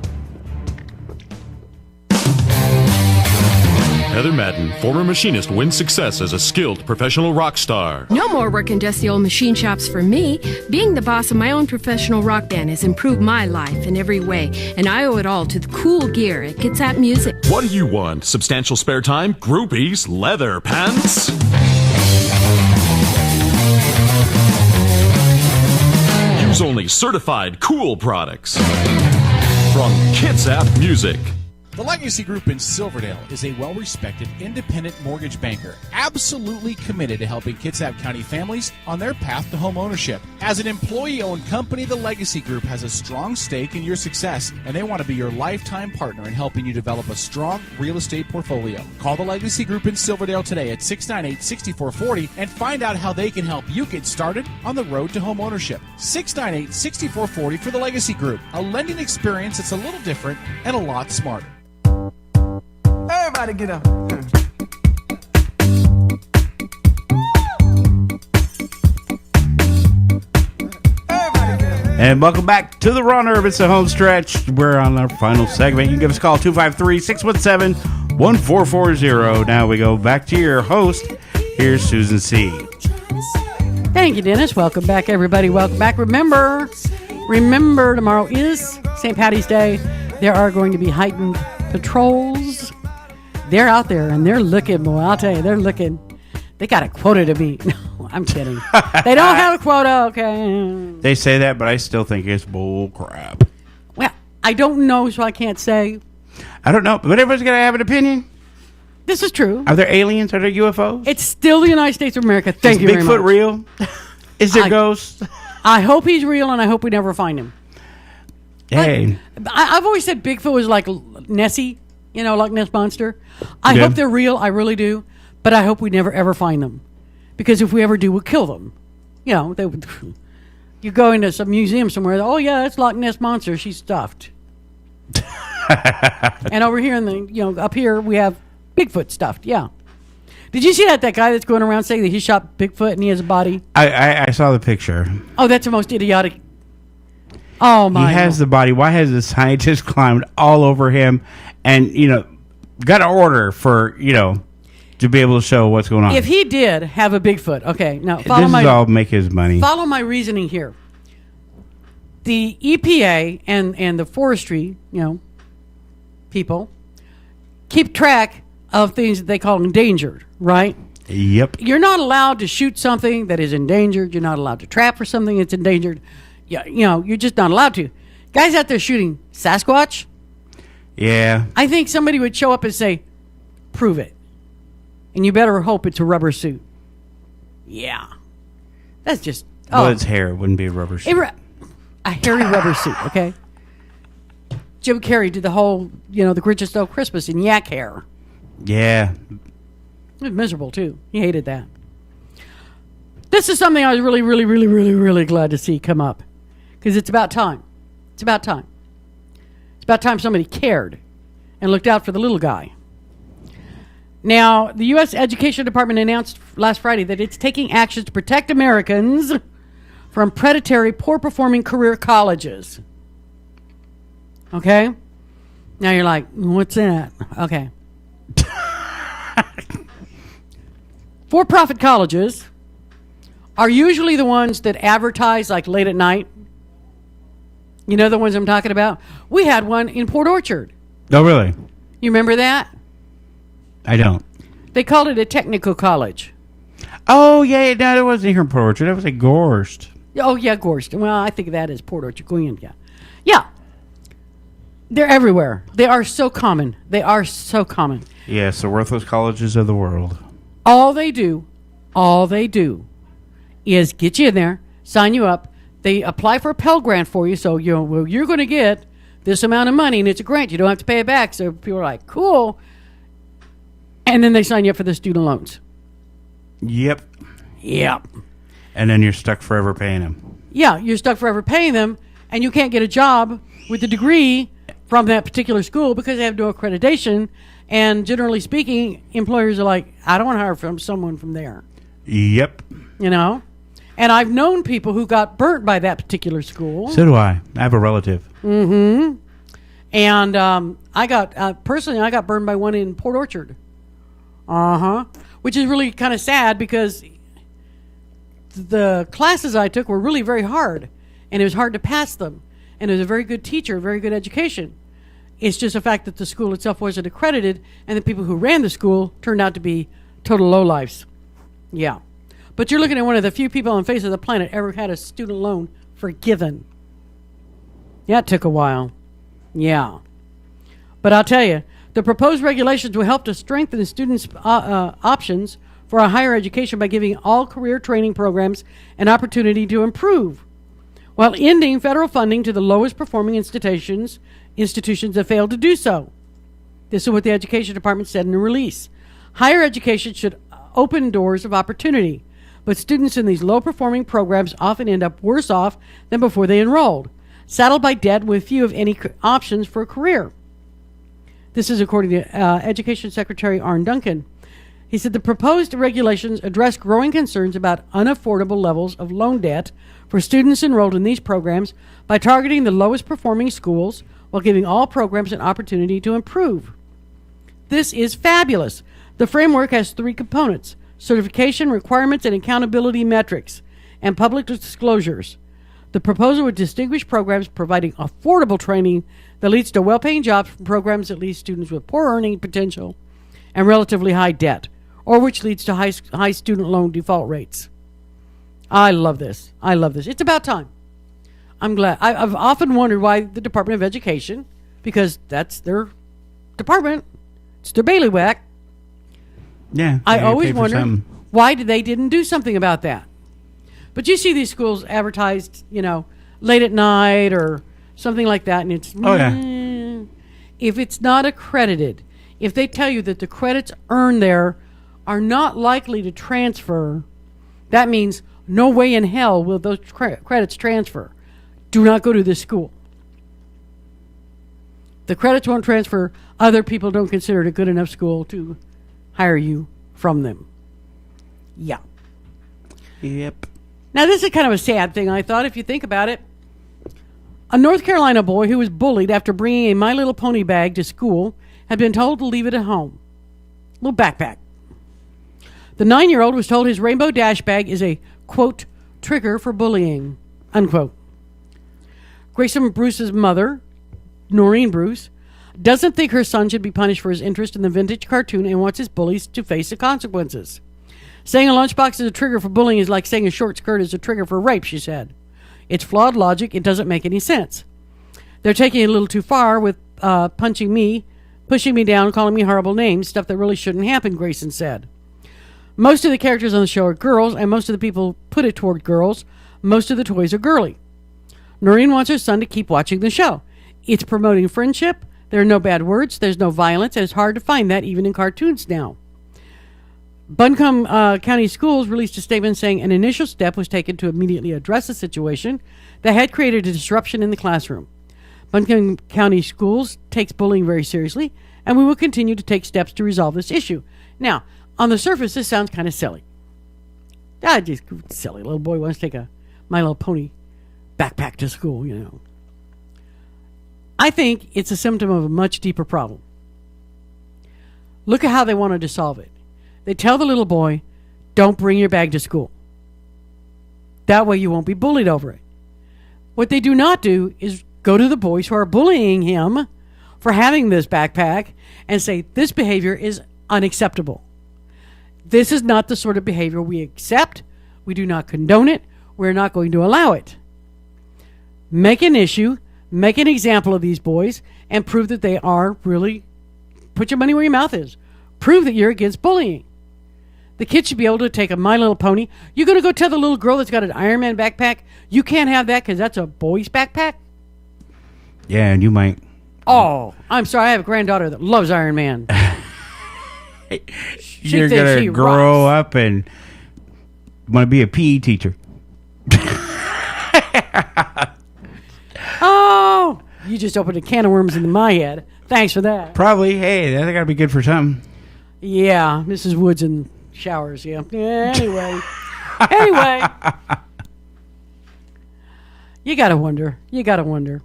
Speaker 16: Heather Madden, former machinist, wins success as a skilled professional rock star.
Speaker 17: No more working dusty old machine shops for me. Being the boss of my own professional rock band has improved my life in every way, and I owe it all to the cool gear at Kitsap Music.
Speaker 16: What do you want? Substantial spare time? Groupies? Leather pants? Use only certified cool products from Kitsap Music.
Speaker 6: The Legacy Group in Silverdale is a well-respected independent mortgage banker, absolutely committed to helping Kitsap County families on their path to home ownership. As an employee-owned company, the Legacy Group has a strong stake in your success, and they want to be your lifetime partner in helping you develop a strong real estate portfolio. Call the Legacy Group in Silverdale today at 698-6440 and find out how they can help you get started on the road to home ownership. 698-6440 for the Legacy Group, a lending experience that's a little different and a lot smarter.
Speaker 18: Everybody get up.
Speaker 2: And welcome back to the Raw Nerve. It's the home stretch. We're on our final segment. You can give us a call, 253-617-1440. Now we go back to your host. Here's Susan C.
Speaker 3: Thank you, Dennis. Welcome back, everybody. Welcome back. Remember, tomorrow is St. Paddy's Day. There are going to be heightened patrols. They're out there, and they're looking, boy. I'll tell you, they're looking. They got a quota to meet. No, I'm kidding. They don't have a quota, okay?
Speaker 2: They say that, but I still think it's bull crap.
Speaker 3: Well, I don't know, so I can't say.
Speaker 2: I don't know, but everybody's going to have an opinion.
Speaker 3: This is true.
Speaker 2: Are there aliens? Are there UFOs?
Speaker 3: It's still the United States of America. Thank you very much.
Speaker 2: Is Bigfoot real? Is there ghosts?
Speaker 3: I hope he's real, and I hope we never find him.
Speaker 2: Hey.
Speaker 3: I've always said Bigfoot was like Nessie, like Ness Monster. I hope they're real. I really do. But I hope we never, ever find them. Because if we ever do, we'll kill them. They would. You go into some museum somewhere, oh, yeah, that's Loch Ness Monster. She's stuffed. And over here, up here, we have Bigfoot stuffed. Yeah. Did you see that guy that's going around saying that he shot Bigfoot and he has a body?
Speaker 2: I saw the picture.
Speaker 3: Oh, that's the most idiotic. Oh, my.
Speaker 2: He has the body. Why has the scientist climbed all over him and, got an order for, to be able to show what's going on.
Speaker 3: If he did have a Bigfoot, okay, now follow
Speaker 2: this
Speaker 3: my
Speaker 2: is all make his money.
Speaker 3: Follow my reasoning here. The EPA and the forestry, people keep track of things that they call endangered, right?
Speaker 2: Yep.
Speaker 3: You're not allowed to shoot something that is endangered. You're not allowed to trap for something that's endangered. You're just not allowed to. Guys out there shooting Sasquatch.
Speaker 2: Yeah.
Speaker 3: I think somebody would show up and say, "Prove it," and you better hope it's a rubber suit. Yeah, that's just.
Speaker 2: Well, it's hair. It wouldn't be a rubber suit.
Speaker 3: A hairy rubber suit. Okay. Jim Carrey did the whole, the Grinch Stole Christmas in yak hair.
Speaker 2: Yeah.
Speaker 3: It was miserable, too. He hated that. This is something I was really, really, really, really, really glad to see come up. Because it's about time. It's about time. It's about time somebody cared and looked out for the little guy. Now, the U.S. Education Department announced last Friday that it's taking action to protect Americans from predatory, poor-performing career colleges. Okay? Now you're like, what's that? Okay. For-profit colleges are usually the ones that advertise like late at night. You know the ones I'm talking about? We had one in Port Orchard.
Speaker 2: Oh, really?
Speaker 3: You remember that?
Speaker 2: I don't.
Speaker 3: They called it a technical college.
Speaker 2: Oh, yeah. No, it wasn't here in Port Orchard. It was at Gorst.
Speaker 3: Oh, yeah, Gorst. Well, I think of that as Port Orchard, Queen. Yeah. Yeah. They're everywhere. They are so common. They are so common.
Speaker 2: Yes, the worthless colleges of the world.
Speaker 3: All they do is get you in there, sign you up. They apply for a Pell Grant for you, so you're going to get this amount of money, and it's a grant. You don't have to pay it back. So people are like, cool. And then they sign you up for the student loans.
Speaker 2: Yep.
Speaker 3: Yep.
Speaker 2: And then you're stuck forever paying them.
Speaker 3: Yeah, you're stuck forever paying them, and you can't get a job with a degree from that particular school because they have no accreditation. And generally speaking, employers are like, I don't want to hire someone from there.
Speaker 2: Yep.
Speaker 3: And I've known people who got burnt by that particular school.
Speaker 2: So do I. I have a relative.
Speaker 3: Mm-hmm. And I got burned by one in Port Orchard. Uh-huh. Which is really kind of sad because the classes I took were really very hard. And it was hard to pass them. And it was a very good teacher, very good education. It's just the fact that the school itself wasn't accredited, and the people who ran the school turned out to be total lowlifes. Yeah. But you're looking at one of the few people on the face of the planet ever had a student loan forgiven. Yeah, it took a while. Yeah. But I'll tell you, the proposed regulations will help to strengthen the students' options for a higher education by giving all career training programs an opportunity to improve, while ending federal funding to the lowest performing institutions that failed to do so. This is what the Education Department said in a release. Higher education should open doors of opportunity, but students in these low-performing programs often end up worse off than before they enrolled, saddled by debt with few of any options for a career. This is according to Education Secretary Arne Duncan. He said the proposed regulations address growing concerns about unaffordable levels of loan debt for students enrolled in these programs by targeting the lowest performing schools while giving all programs an opportunity to improve. This is fabulous. The framework has 3 components: certification, requirements, and accountability metrics, and public disclosures. The proposal would distinguish programs providing affordable training that leads to well-paying jobs from programs that leave students with poor earning potential and relatively high debt, or which leads to high student loan default rates. I love this. I love this. It's about time. I'm glad. I've often wondered why the Department of Education, because that's their department, it's their bailiwick.
Speaker 2: Yeah.
Speaker 3: I always wondered why they didn't do something about that. But you see these schools advertised, late at night or something like that, and it's if it's not accredited, if they tell you that the credits earned there are not likely to transfer, that means no way in hell will those credits transfer. Do not go to this school. The credits won't transfer. Other people don't consider it a good enough school to hire you from them. Yeah.
Speaker 2: Yep.
Speaker 3: Now, this is kind of a sad thing, I thought, if you think about it. A North Carolina boy who was bullied after bringing a My Little Pony bag to school had been told to leave it at home. Little backpack. The 9-year-old was told his rainbow dash bag is a, quote, trigger for bullying, unquote. Grayson Bruce's mother, Noreen Bruce, doesn't think her son should be punished for his interest in the vintage cartoon and wants his bullies to face the consequences. Saying a lunchbox is a trigger for bullying is like saying a short skirt is a trigger for rape, she said. It's flawed logic. It doesn't make any sense. They're taking it a little too far with punching me, pushing me down, calling me horrible names, stuff that really shouldn't happen, Grayson said. Most of the characters on the show are girls, and most of the people put it toward girls. Most of the toys are girly. Noreen wants her son to keep watching the show. It's promoting friendship. There are no bad words. There's no violence. And it's hard to find that even in cartoons now. Buncombe County Schools released a statement saying an initial step was taken to immediately address the situation that had created a disruption in the classroom. Buncombe County Schools takes bullying very seriously, and we will continue to take steps to resolve this issue. Now, on the surface, this sounds kind of silly. Just silly. Little boy wants to take a My Little Pony backpack to school, you know. I think it's a symptom of a much deeper problem. Look at how they wanted to solve it. They tell the little boy, don't bring your bag to school. That way you won't be bullied over it. What they do not do is go to the boys who are bullying him for having this backpack and say, this behavior is unacceptable. This is not the sort of behavior we accept. We do not condone it. We're not going to allow it. Make an issue, make an example of these boys, and prove that they are really, put your money where your mouth is. Prove that you're against bullying. The kid should be able to take a My Little Pony. You're going to go tell the little girl that's got an Iron Man backpack, you can't have that because that's a boy's backpack?
Speaker 2: Yeah, and you might.
Speaker 3: Oh, I'm sorry. I have a granddaughter that loves Iron Man.
Speaker 2: You're going to grow up and want to be a PE teacher.
Speaker 3: Oh, you just opened a can of worms in my head. Thanks for that.
Speaker 2: Probably. Hey, that got to be good for something.
Speaker 3: Yeah, Mrs. Woods and showers, yeah. Anyway. Anyway. You got to wonder. You got to wonder.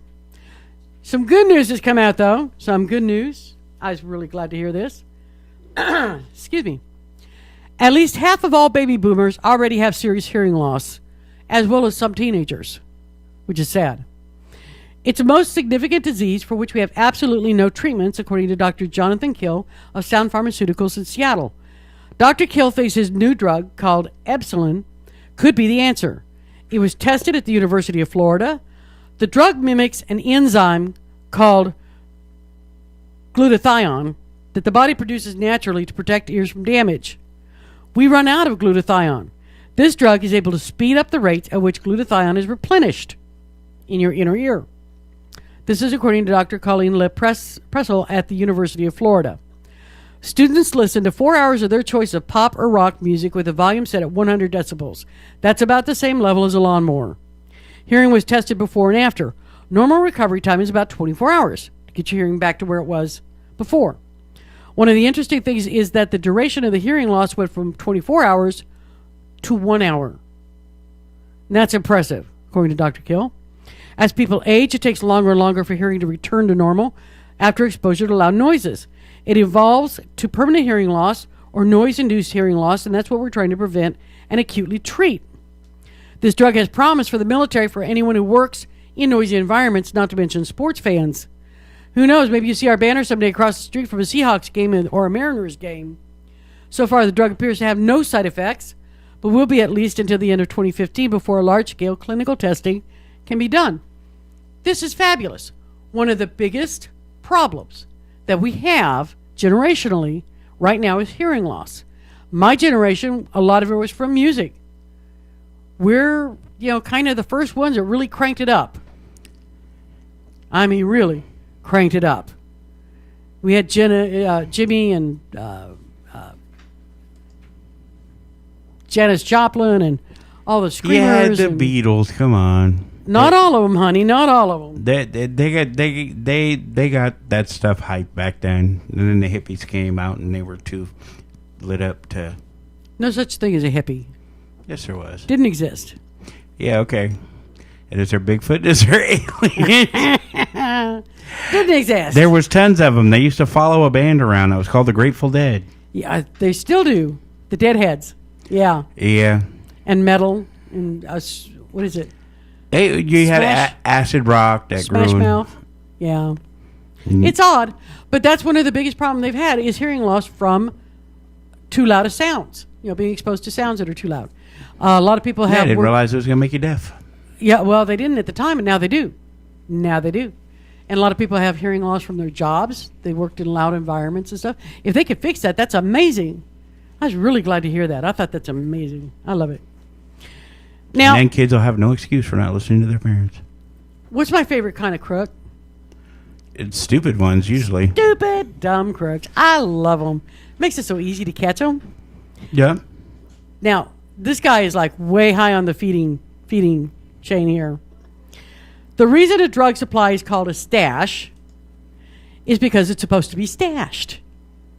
Speaker 3: Some good news has come out, though. Some good news. I was really glad to hear this. Excuse me. At least half of all baby boomers already have serious hearing loss, as well as some teenagers, which is sad. It's the most significant disease for which we have absolutely no treatments, according to Dr. Jonathan Kill of Sound Pharmaceuticals in Seattle. Dr. Kill thinks his new drug, called Epsilon, could be the answer. It was tested at the University of Florida. The drug mimics an enzyme called glutathione that the body produces naturally to protect ears from damage. We run out of glutathione. This drug is able to speed up the rate at which glutathione is replenished in your inner ear. This is according to Dr. Colleen LePressel at the University of Florida. Students listen to 4 hours of their choice of pop or rock music with a volume set at 100 decibels. That's about the same level as a lawnmower. Hearing was tested before and after. Normal recovery time is about 24 hours to get your hearing back to where it was before. One of the interesting things is that the duration of the hearing loss went from 24 hours to 1 hour. And that's impressive, according to Dr. Kill. As people age, it takes longer and longer for hearing to return to normal after exposure to loud noises. It evolves to permanent hearing loss or noise-induced hearing loss, and that's what we're trying to prevent and acutely treat. This drug has promise for the military, for anyone who works in noisy environments, not to mention sports fans. Who knows, maybe you see our banner someday across the street from a Seahawks game or a Mariners game. So far, the drug appears to have no side effects, but will be at least until the end of 2015 before a large-scale clinical testing can be done. This is fabulous. One of the biggest problems that we have generationally right now is hearing loss. My generation, a lot of it was from music. We're, kind of the first ones that really cranked it up. I mean, really cranked it up. We had Jimmy and Janis Joplin and all the screamers.
Speaker 2: Yeah, the Beatles. Come on.
Speaker 3: Not all of them, honey. Not all of them.
Speaker 2: They got that stuff hyped back then, and then the hippies came out, and they were too lit up to.
Speaker 3: No such thing as a hippie.
Speaker 2: Yes, there was.
Speaker 3: Didn't exist.
Speaker 2: Yeah. Okay. And is there Bigfoot? Is there aliens?
Speaker 3: Didn't exist.
Speaker 2: There was tons of them. They used to follow a band around that was called the Grateful Dead.
Speaker 3: Yeah, they still do. The Deadheads. Yeah.
Speaker 2: Yeah.
Speaker 3: And metal. And what is it?
Speaker 2: Hey, you had acid rock that
Speaker 3: Smash
Speaker 2: grew.
Speaker 3: Mouth. Yeah. It's odd, but that's one of the biggest problems they've had is hearing loss from too loud of sounds. Being exposed to sounds that are too loud. A lot of people have.
Speaker 2: I didn't realize it was going to make you deaf.
Speaker 3: Yeah, well, they didn't at the time, and now they do. Now they do. And a lot of people have hearing loss from their jobs. They worked in loud environments and stuff. If they could fix that, that's amazing. I was really glad to hear that. I thought that's amazing. I love it. Now,
Speaker 2: and then kids will have no excuse for not listening to their parents.
Speaker 3: What's my favorite kind of crook?
Speaker 2: It's stupid ones, usually.
Speaker 3: Stupid, dumb crooks. I love them. Makes it so easy to catch them.
Speaker 2: Yeah.
Speaker 3: Now, this guy is like way high on the feeding chain here. The reason a drug supply is called a stash is because it's supposed to be stashed.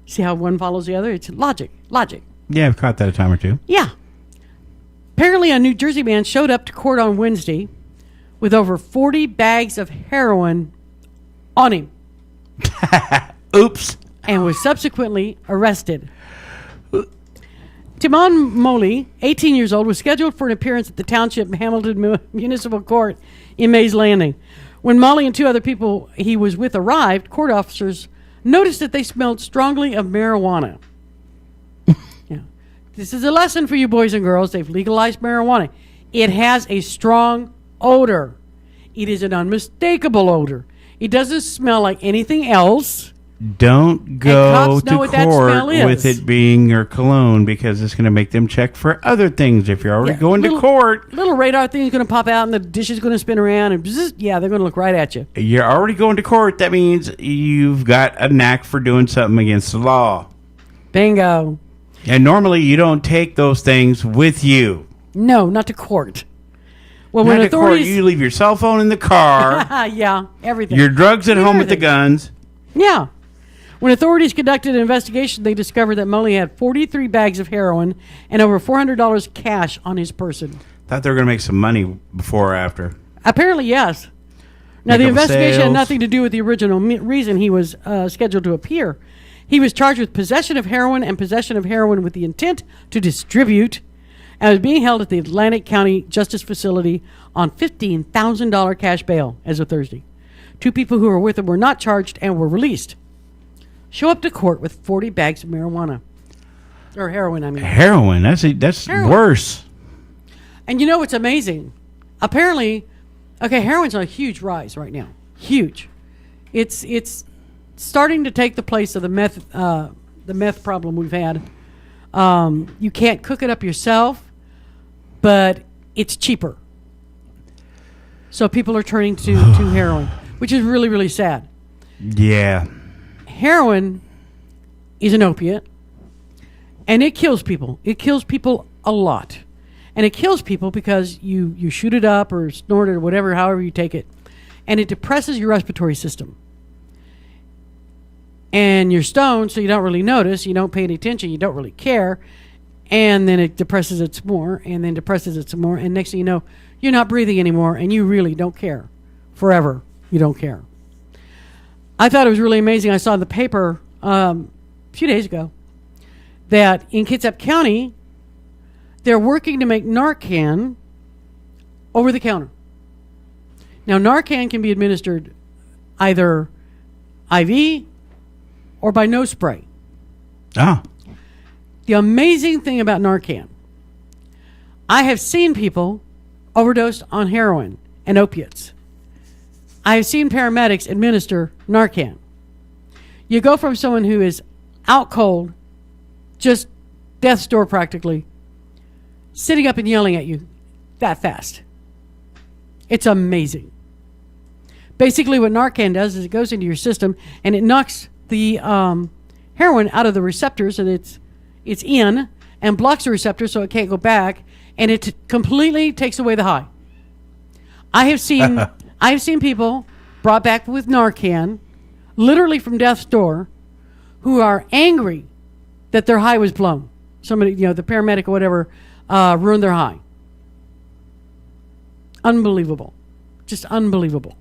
Speaker 3: See how one follows the other? It's logic.
Speaker 2: Yeah, I've caught that a time or two.
Speaker 3: Yeah. Apparently, a New Jersey man showed up to court on Wednesday with over 40 bags of heroin on him.
Speaker 2: Oops.
Speaker 3: And was subsequently arrested. Timon Moley, 18 years old, was scheduled for an appearance at the Township Hamilton Municipal Court in Mays Landing. When Molly and two other people he was with arrived, court officers noticed that they smelled strongly of marijuana. Yeah. This is a lesson for you boys and girls. They've legalized marijuana. It has a strong odor. It is an unmistakable odor. It doesn't smell like anything else.
Speaker 2: Don't go to court
Speaker 3: is.
Speaker 2: with it being your cologne because it's going to make them check for other things. If you're already going to court,
Speaker 3: little radar thing is going to pop out and the dish is going to spin around and bzzz, they're going to look right at you.
Speaker 2: You're already going to court. That means you've got a knack for doing something against the law.
Speaker 3: Bingo.
Speaker 2: And normally you don't take those things with you.
Speaker 3: No, not to court. Well,
Speaker 2: not
Speaker 3: when
Speaker 2: to
Speaker 3: authorities,
Speaker 2: court, you leave your cell phone in the car.
Speaker 3: yeah, everything.
Speaker 2: Your drugs at home with the guns.
Speaker 3: Yeah. When authorities conducted an investigation, they discovered that Molly had 43 bags of heroin and over $400 cash on his person.
Speaker 2: Thought they were going to make some money before or after.
Speaker 3: Apparently, yes. Now, the
Speaker 2: Make up
Speaker 3: investigation had
Speaker 2: sales.
Speaker 3: nothing to do with the original reason he was scheduled to appear. He was charged with possession of heroin and possession of heroin with the intent to distribute, and was being held at the Atlantic County Justice Facility on $15,000 cash bail as of Thursday. Two people who were with him were not charged and were released. Show up to court with 40 bags of marijuana. Or heroin, I mean.
Speaker 2: Heroin. That's
Speaker 3: Heroin.
Speaker 2: worse.
Speaker 3: And you know what's amazing? Apparently, heroin's on a huge rise right now. Huge. It's starting to take the place of the meth problem we've had. You can't cook it up yourself, but it's cheaper. So people are turning to heroin, which is really, really sad.
Speaker 2: Yeah.
Speaker 3: Heroin is an opiate, and it kills people. It kills people a lot. And it kills people because you shoot it up or snort it or whatever, however you take it, and it depresses your respiratory system. And you're stoned, so you don't really notice, you don't pay any attention, you don't really care, and then it depresses it some more, and then depresses it some more, and next thing you know, you're not breathing anymore, and you really don't care. Forever, you don't care. I thought it was really amazing. I saw in the paper a few days ago that in Kitsap County, they're working to make Narcan over the counter. Now, Narcan can be administered either IV or by nose spray.
Speaker 2: Ah.
Speaker 3: The amazing thing about Narcan, I have seen people overdosed on heroin and opiates. I have seen paramedics administer Narcan. You go from someone who is out cold, just death's door practically, sitting up and yelling at you that fast. It's amazing. Basically what Narcan does is it goes into your system and it knocks the heroin out of the receptors that it's in and blocks the receptors so it can't go back, and it completely takes away the high. I have seen people brought back with Narcan, literally from death's door, who are angry that their high was blown. Somebody, the paramedic or whatever, ruined their high. Unbelievable. Just unbelievable.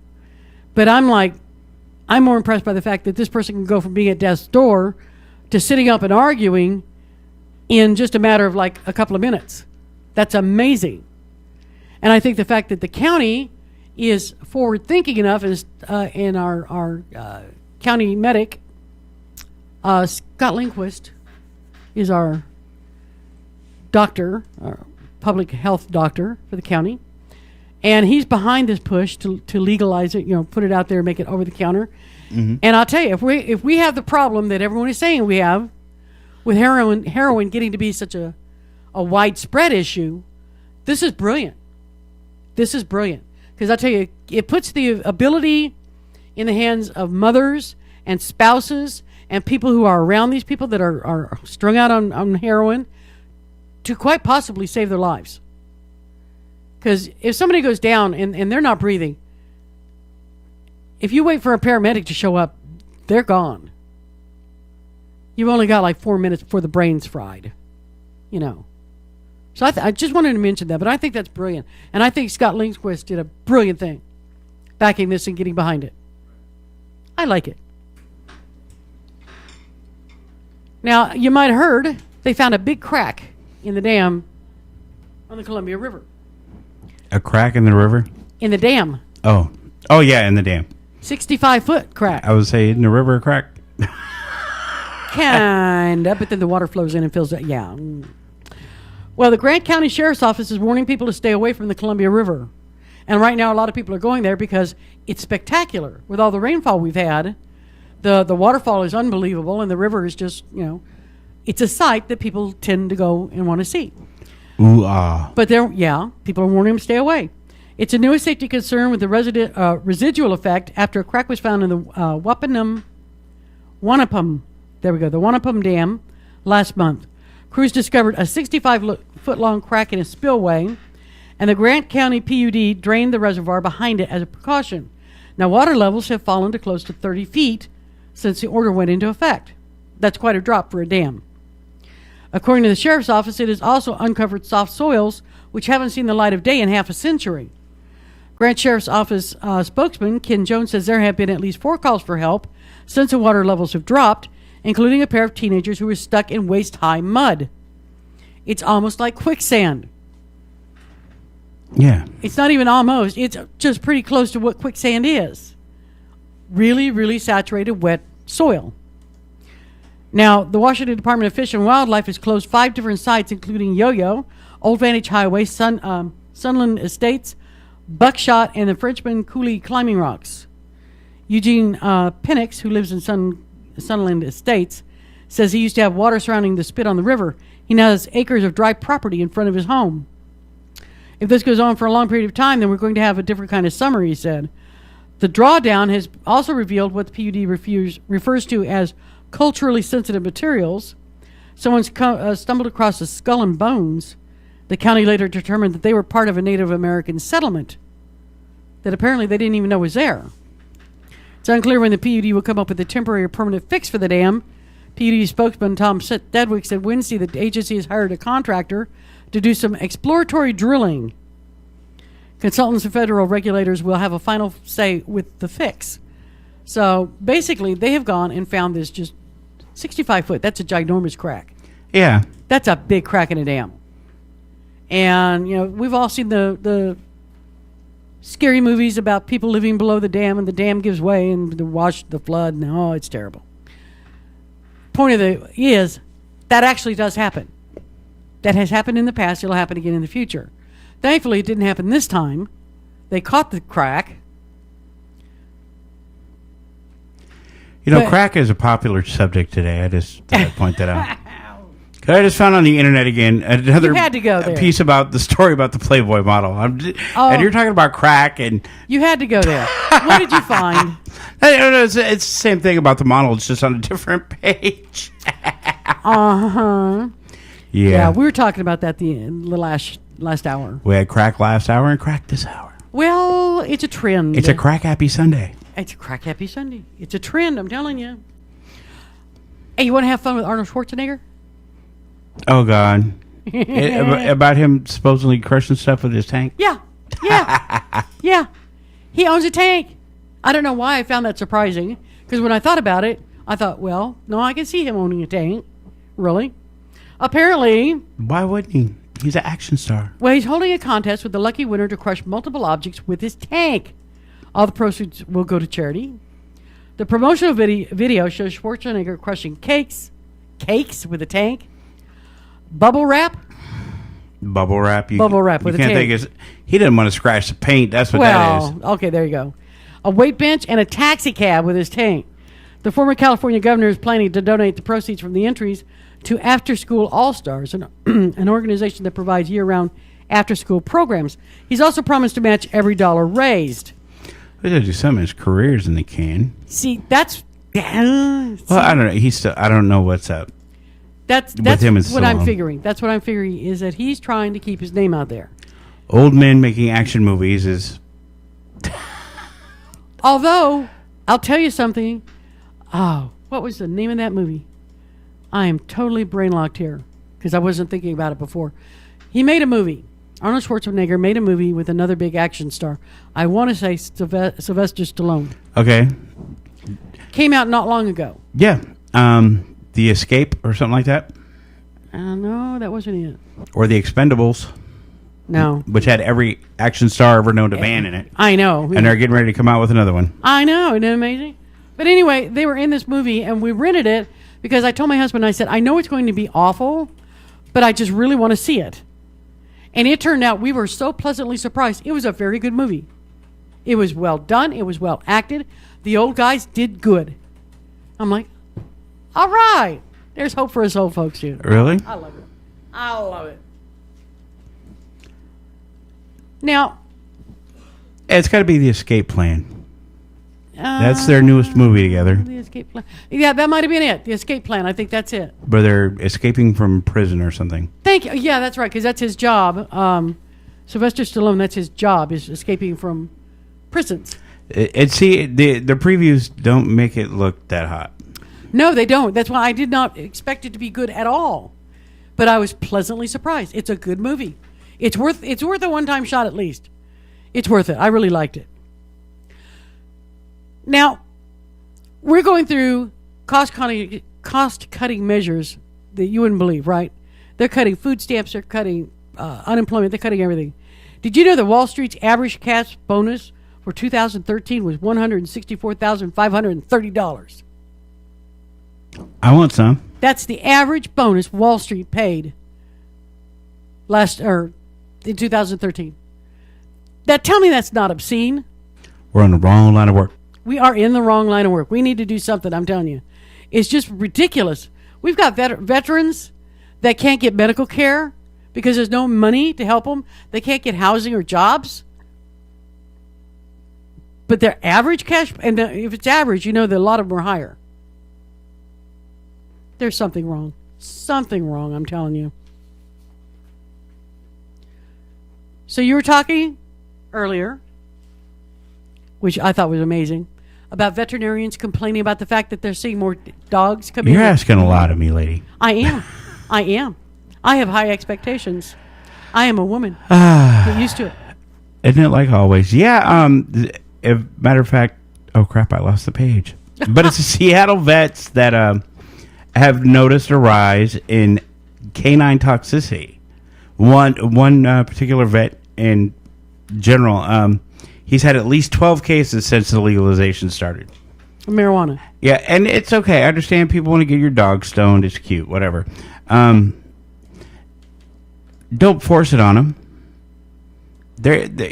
Speaker 3: But I'm more impressed by the fact that this person can go from being at death's door to sitting up and arguing in just a matter of like a couple of minutes. That's amazing. And I think the fact that the county is forward thinking enough is in our county medic, Scott Lindquist, is our doctor, our public health doctor for the county. And he's behind this push to legalize it, put it out there, make it over the counter. Mm-hmm. And I'll tell you, if we have the problem that everyone is saying we have with heroin getting to be such a widespread issue, this is brilliant. This is brilliant. Because I tell you, it puts the ability in the hands of mothers and spouses and people who are around these people that are strung out on heroin to quite possibly save their lives. Because if somebody goes down and they're not breathing, if you wait for a paramedic to show up, they're gone. You've only got like 4 minutes before the brain's fried, So I just wanted to mention that, but I think that's brilliant. And I think Scott Lindquist did a brilliant thing, backing this and getting behind it. I like it. Now, you might have heard they found a big crack in the dam on the Columbia River.
Speaker 2: A crack in the river?
Speaker 3: In the dam.
Speaker 2: Oh, yeah, in the dam.
Speaker 3: 65-foot crack.
Speaker 2: I would say in the river a crack.
Speaker 3: Kinda, but then the water flows in and fills it. Yeah. Well, the Grant County Sheriff's Office is warning people to stay away from the Columbia River. And right now, a lot of people are going there because it's spectacular. With all the rainfall we've had, the waterfall is unbelievable, and the river is just, it's a sight that people tend to go and want to see.
Speaker 2: Ooh, ah.
Speaker 3: But people are warning them to stay away. It's a newest safety concern with the residual effect after a crack was found in the Wanapum Dam last month. Crews discovered a 65-foot-long crack in a spillway, and the Grant County PUD drained the reservoir behind it as a precaution. Now, water levels have fallen to close to 30 feet since the order went into effect. That's quite a drop for a dam. According to the Sheriff's Office, it has also uncovered soft soils, which haven't seen the light of day in half a century. Grant Sheriff's Office spokesman Ken Jones says there have been at least 4 calls for help since the water levels have dropped, including a pair of teenagers who were stuck in waist-high mud. It's almost like quicksand.
Speaker 2: Yeah.
Speaker 3: It's not even almost. It's just pretty close to what quicksand is. Really, really saturated, wet soil. Now, the Washington Department of Fish and Wildlife has closed 5 different sites, including Yo-Yo, Old Vantage Highway, Sunland Estates, Buckshot, and the Frenchman Coulee Climbing Rocks. Eugene Penix, who lives in Sunland Estates, says he used to have water surrounding the spit on the river. He now has acres of dry property in front of his home. If this goes on for a long period of time, then we're going to have a different kind of summer, he said. The drawdown has also revealed what the PUD refers to as culturally sensitive materials. Someone stumbled across a skull and bones. The county later determined that they were part of a Native American settlement that apparently they didn't even know was there. It's unclear when the PUD will come up with a temporary or permanent fix for the dam. PUD spokesman Tom Dedwick said Wednesday that the agency has hired a contractor to do some exploratory drilling. Consultants and federal regulators will have a final say with the fix. So basically, they have gone and found this just 65 foot. That's a ginormous crack.
Speaker 2: Yeah.
Speaker 3: That's a big crack in a dam. And, we've all seen the scary movies about people living below the dam and the dam gives way and the flood. No, it's terrible. Point of it is that actually does happen. That has happened in the past. It'll happen again in the future. Thankfully, it didn't happen this time. They caught the crack.
Speaker 2: Crack is a popular subject today. I just thought I'd point that out. I just found on the internet again another
Speaker 3: you had to go there.
Speaker 2: Piece about the story about the Playboy model. And you're talking about crack. And
Speaker 3: you had to go there. What did you find?
Speaker 2: It's the same thing about the model. It's just on a different page.
Speaker 3: Uh-huh.
Speaker 2: Yeah,
Speaker 3: we were talking about that the last hour.
Speaker 2: We had crack last hour and crack this hour.
Speaker 3: Well, it's a trend.
Speaker 2: It's a crack happy Sunday.
Speaker 3: It's a crack happy Sunday. It's a trend, I'm telling you. Hey, you want to have fun with Arnold Schwarzenegger?
Speaker 2: Oh, God. About him supposedly crushing stuff with his tank?
Speaker 3: Yeah. Yeah. He owns a tank. I don't know why I found that surprising. Because when I thought about it, I thought, well, no, I can see him owning a tank. Really? Apparently,
Speaker 2: Why wouldn't he? He's an action star.
Speaker 3: well, he's holding a contest with the lucky winner to crush multiple objects with his tank. All the proceeds will go to charity. The promotional video shows Schwarzenegger crushing cakes with a tank, bubble wrap.
Speaker 2: Bubble wrap.
Speaker 3: Bubble wrap with
Speaker 2: you
Speaker 3: a
Speaker 2: can't
Speaker 3: tank.
Speaker 2: think he didn't want to scratch the paint. That's what that is.
Speaker 3: Okay, there you go. A weight bench and a taxi cab with his tank. The former California governor is planning to donate the proceeds from the entries to After School All-Stars, an organization that provides year-round after-school programs. He's also promised to match every dollar raised.
Speaker 2: They do some of his careers and they can.
Speaker 3: See, that's...
Speaker 2: Well, I don't know. I don't know what's up.
Speaker 3: That's
Speaker 2: with him and
Speaker 3: what I'm
Speaker 2: Stallone.
Speaker 3: figuring. That's what I'm figuring is that he's trying to keep his name out there.
Speaker 2: Old men making action movies is...
Speaker 3: Although, I'll tell you something. Oh, what was the name of that movie? I am totally brain locked here because I wasn't thinking about it before. He made a movie. Arnold Schwarzenegger made a movie with another big action star. I want to say Sylvester Stallone.
Speaker 2: Okay.
Speaker 3: Came out not long ago.
Speaker 2: Yeah. The Escape or something like that.
Speaker 3: No, that wasn't it.
Speaker 2: Or The Expendables.
Speaker 3: No.
Speaker 2: Which had every action star ever known to man in it.
Speaker 3: I know.
Speaker 2: And they're getting ready to come out with another one.
Speaker 3: I know. Isn't it amazing? But anyway, they were in this movie, and we rented it because I told my husband, I said, I know it's going to be awful, but I just really want to see it. And it turned out we were so pleasantly surprised. It was a very good movie. It was well done. It was well acted. The old guys did good. I'm like, all right. There's hope for us old folks here.
Speaker 2: Really?
Speaker 3: I love it. I love it. Now,
Speaker 2: It's got to be The Escape Plan. That's their newest movie together.
Speaker 3: The Escape Plan. Yeah, that might have been it. The Escape Plan. I think that's it.
Speaker 2: Where they're escaping from prison or something.
Speaker 3: Thank you. Yeah, that's right, because that's his job. Sylvester Stallone, that's his job, is escaping from prisons.
Speaker 2: See, the previews don't make it look that hot.
Speaker 3: No, they don't. That's why I did not expect it to be good at all. But I was pleasantly surprised. It's a good movie. It's worth a one-time shot at least. It's worth it. I really liked it. Now, we're going through cost-cutting measures that you wouldn't believe, right? They're cutting food stamps. They're cutting unemployment. They're cutting everything. Did you know that Wall Street's average cash bonus for 2013 was $164,530?
Speaker 2: I want some.
Speaker 3: That's the average bonus Wall Street paid in 2013. Tell me that's not obscene.
Speaker 2: We're on the wrong line of work.
Speaker 3: We are in the wrong line of work. We need to do something, I'm telling you. It's just ridiculous. We've got veterans that can't get medical care because there's no money to help them. They can't get housing or jobs. But their average cash, and if it's average, you know that a lot of them are higher. There's something wrong. Something wrong, I'm telling you. So you were talking earlier, which I thought was amazing, about veterinarians complaining about the fact that they're seeing more dogs come in.
Speaker 2: You're asking a lot of me, lady.
Speaker 3: I am. I have high expectations. I am a woman. Get used to it.
Speaker 2: Isn't it like always? Yeah. Matter of fact, oh crap, I lost the page. But it's the Seattle vets that have noticed a rise in canine toxicity. One particular vet in general, he's had at least 12 cases since the legalization started.
Speaker 3: Marijuana.
Speaker 2: Yeah, and it's okay. I understand people want to get your dog stoned. It's cute, whatever. Don't force it on them.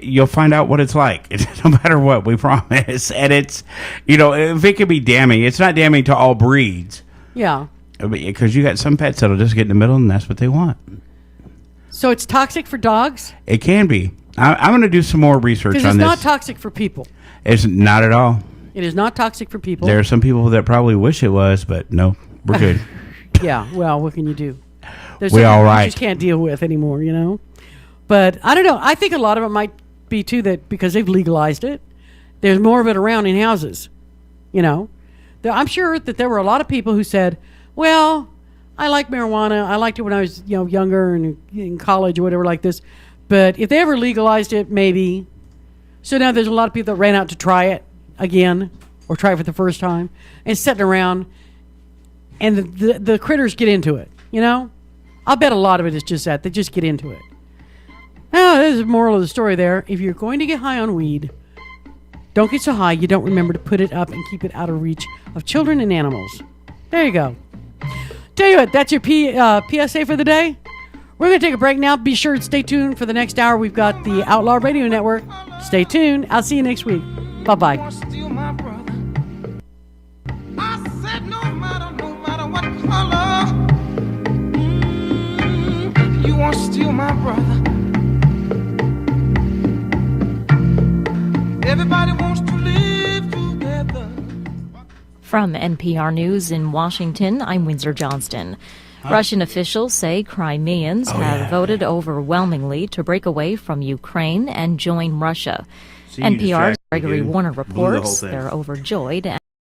Speaker 2: You'll find out what it's like. No matter what, we promise. And it's, if it could be damning, it's not damning to all breeds.
Speaker 3: Yeah.
Speaker 2: Because you got some pets that'll just get in the middle, and that's what they want.
Speaker 3: So it's toxic for dogs?
Speaker 2: It can be. I'm going to do some more research on this.
Speaker 3: Because it's not toxic for people.
Speaker 2: It's not at all.
Speaker 3: It is not toxic for people.
Speaker 2: There are some people that probably wish it was, but no, we're good.
Speaker 3: Yeah, well, what can you do? There's
Speaker 2: we
Speaker 3: something
Speaker 2: all
Speaker 3: you
Speaker 2: right.
Speaker 3: just can't deal with anymore, But I don't know. I think a lot of it might be, too, that because they've legalized it, there's more of it around in houses, I'm sure that there were a lot of people who said, well, I like marijuana. I liked it when I was younger and in college or whatever like this. But if they ever legalized it, maybe. So now there's a lot of people that ran out to try it again or try it for the first time and sitting around, and the critters get into it, I'll bet a lot of it is just that. They just get into it. Now, there's the moral of the story there. If you're going to get high on weed, don't get so high you don't remember to put it up and keep it out of reach of children and animals. There you go. Tell you what, that's your PSA for the day. We're going to take a break now. Be sure to stay tuned for the next hour. We've got the Outlaw Radio Network. Stay tuned. I'll see you next week. Bye-bye.
Speaker 4: I said no matter what color, you won't steal my brother. Everybody wants to live together.
Speaker 8: From NPR News in Washington, I'm Windsor Johnston. Russian officials say Crimeans have voted overwhelmingly to break away from Ukraine and join Russia.
Speaker 2: See, you
Speaker 8: NPR's
Speaker 2: distracted
Speaker 8: Gregory
Speaker 2: again.
Speaker 8: Warner
Speaker 2: Blew the whole
Speaker 8: reports
Speaker 2: thing.
Speaker 8: they're overjoyed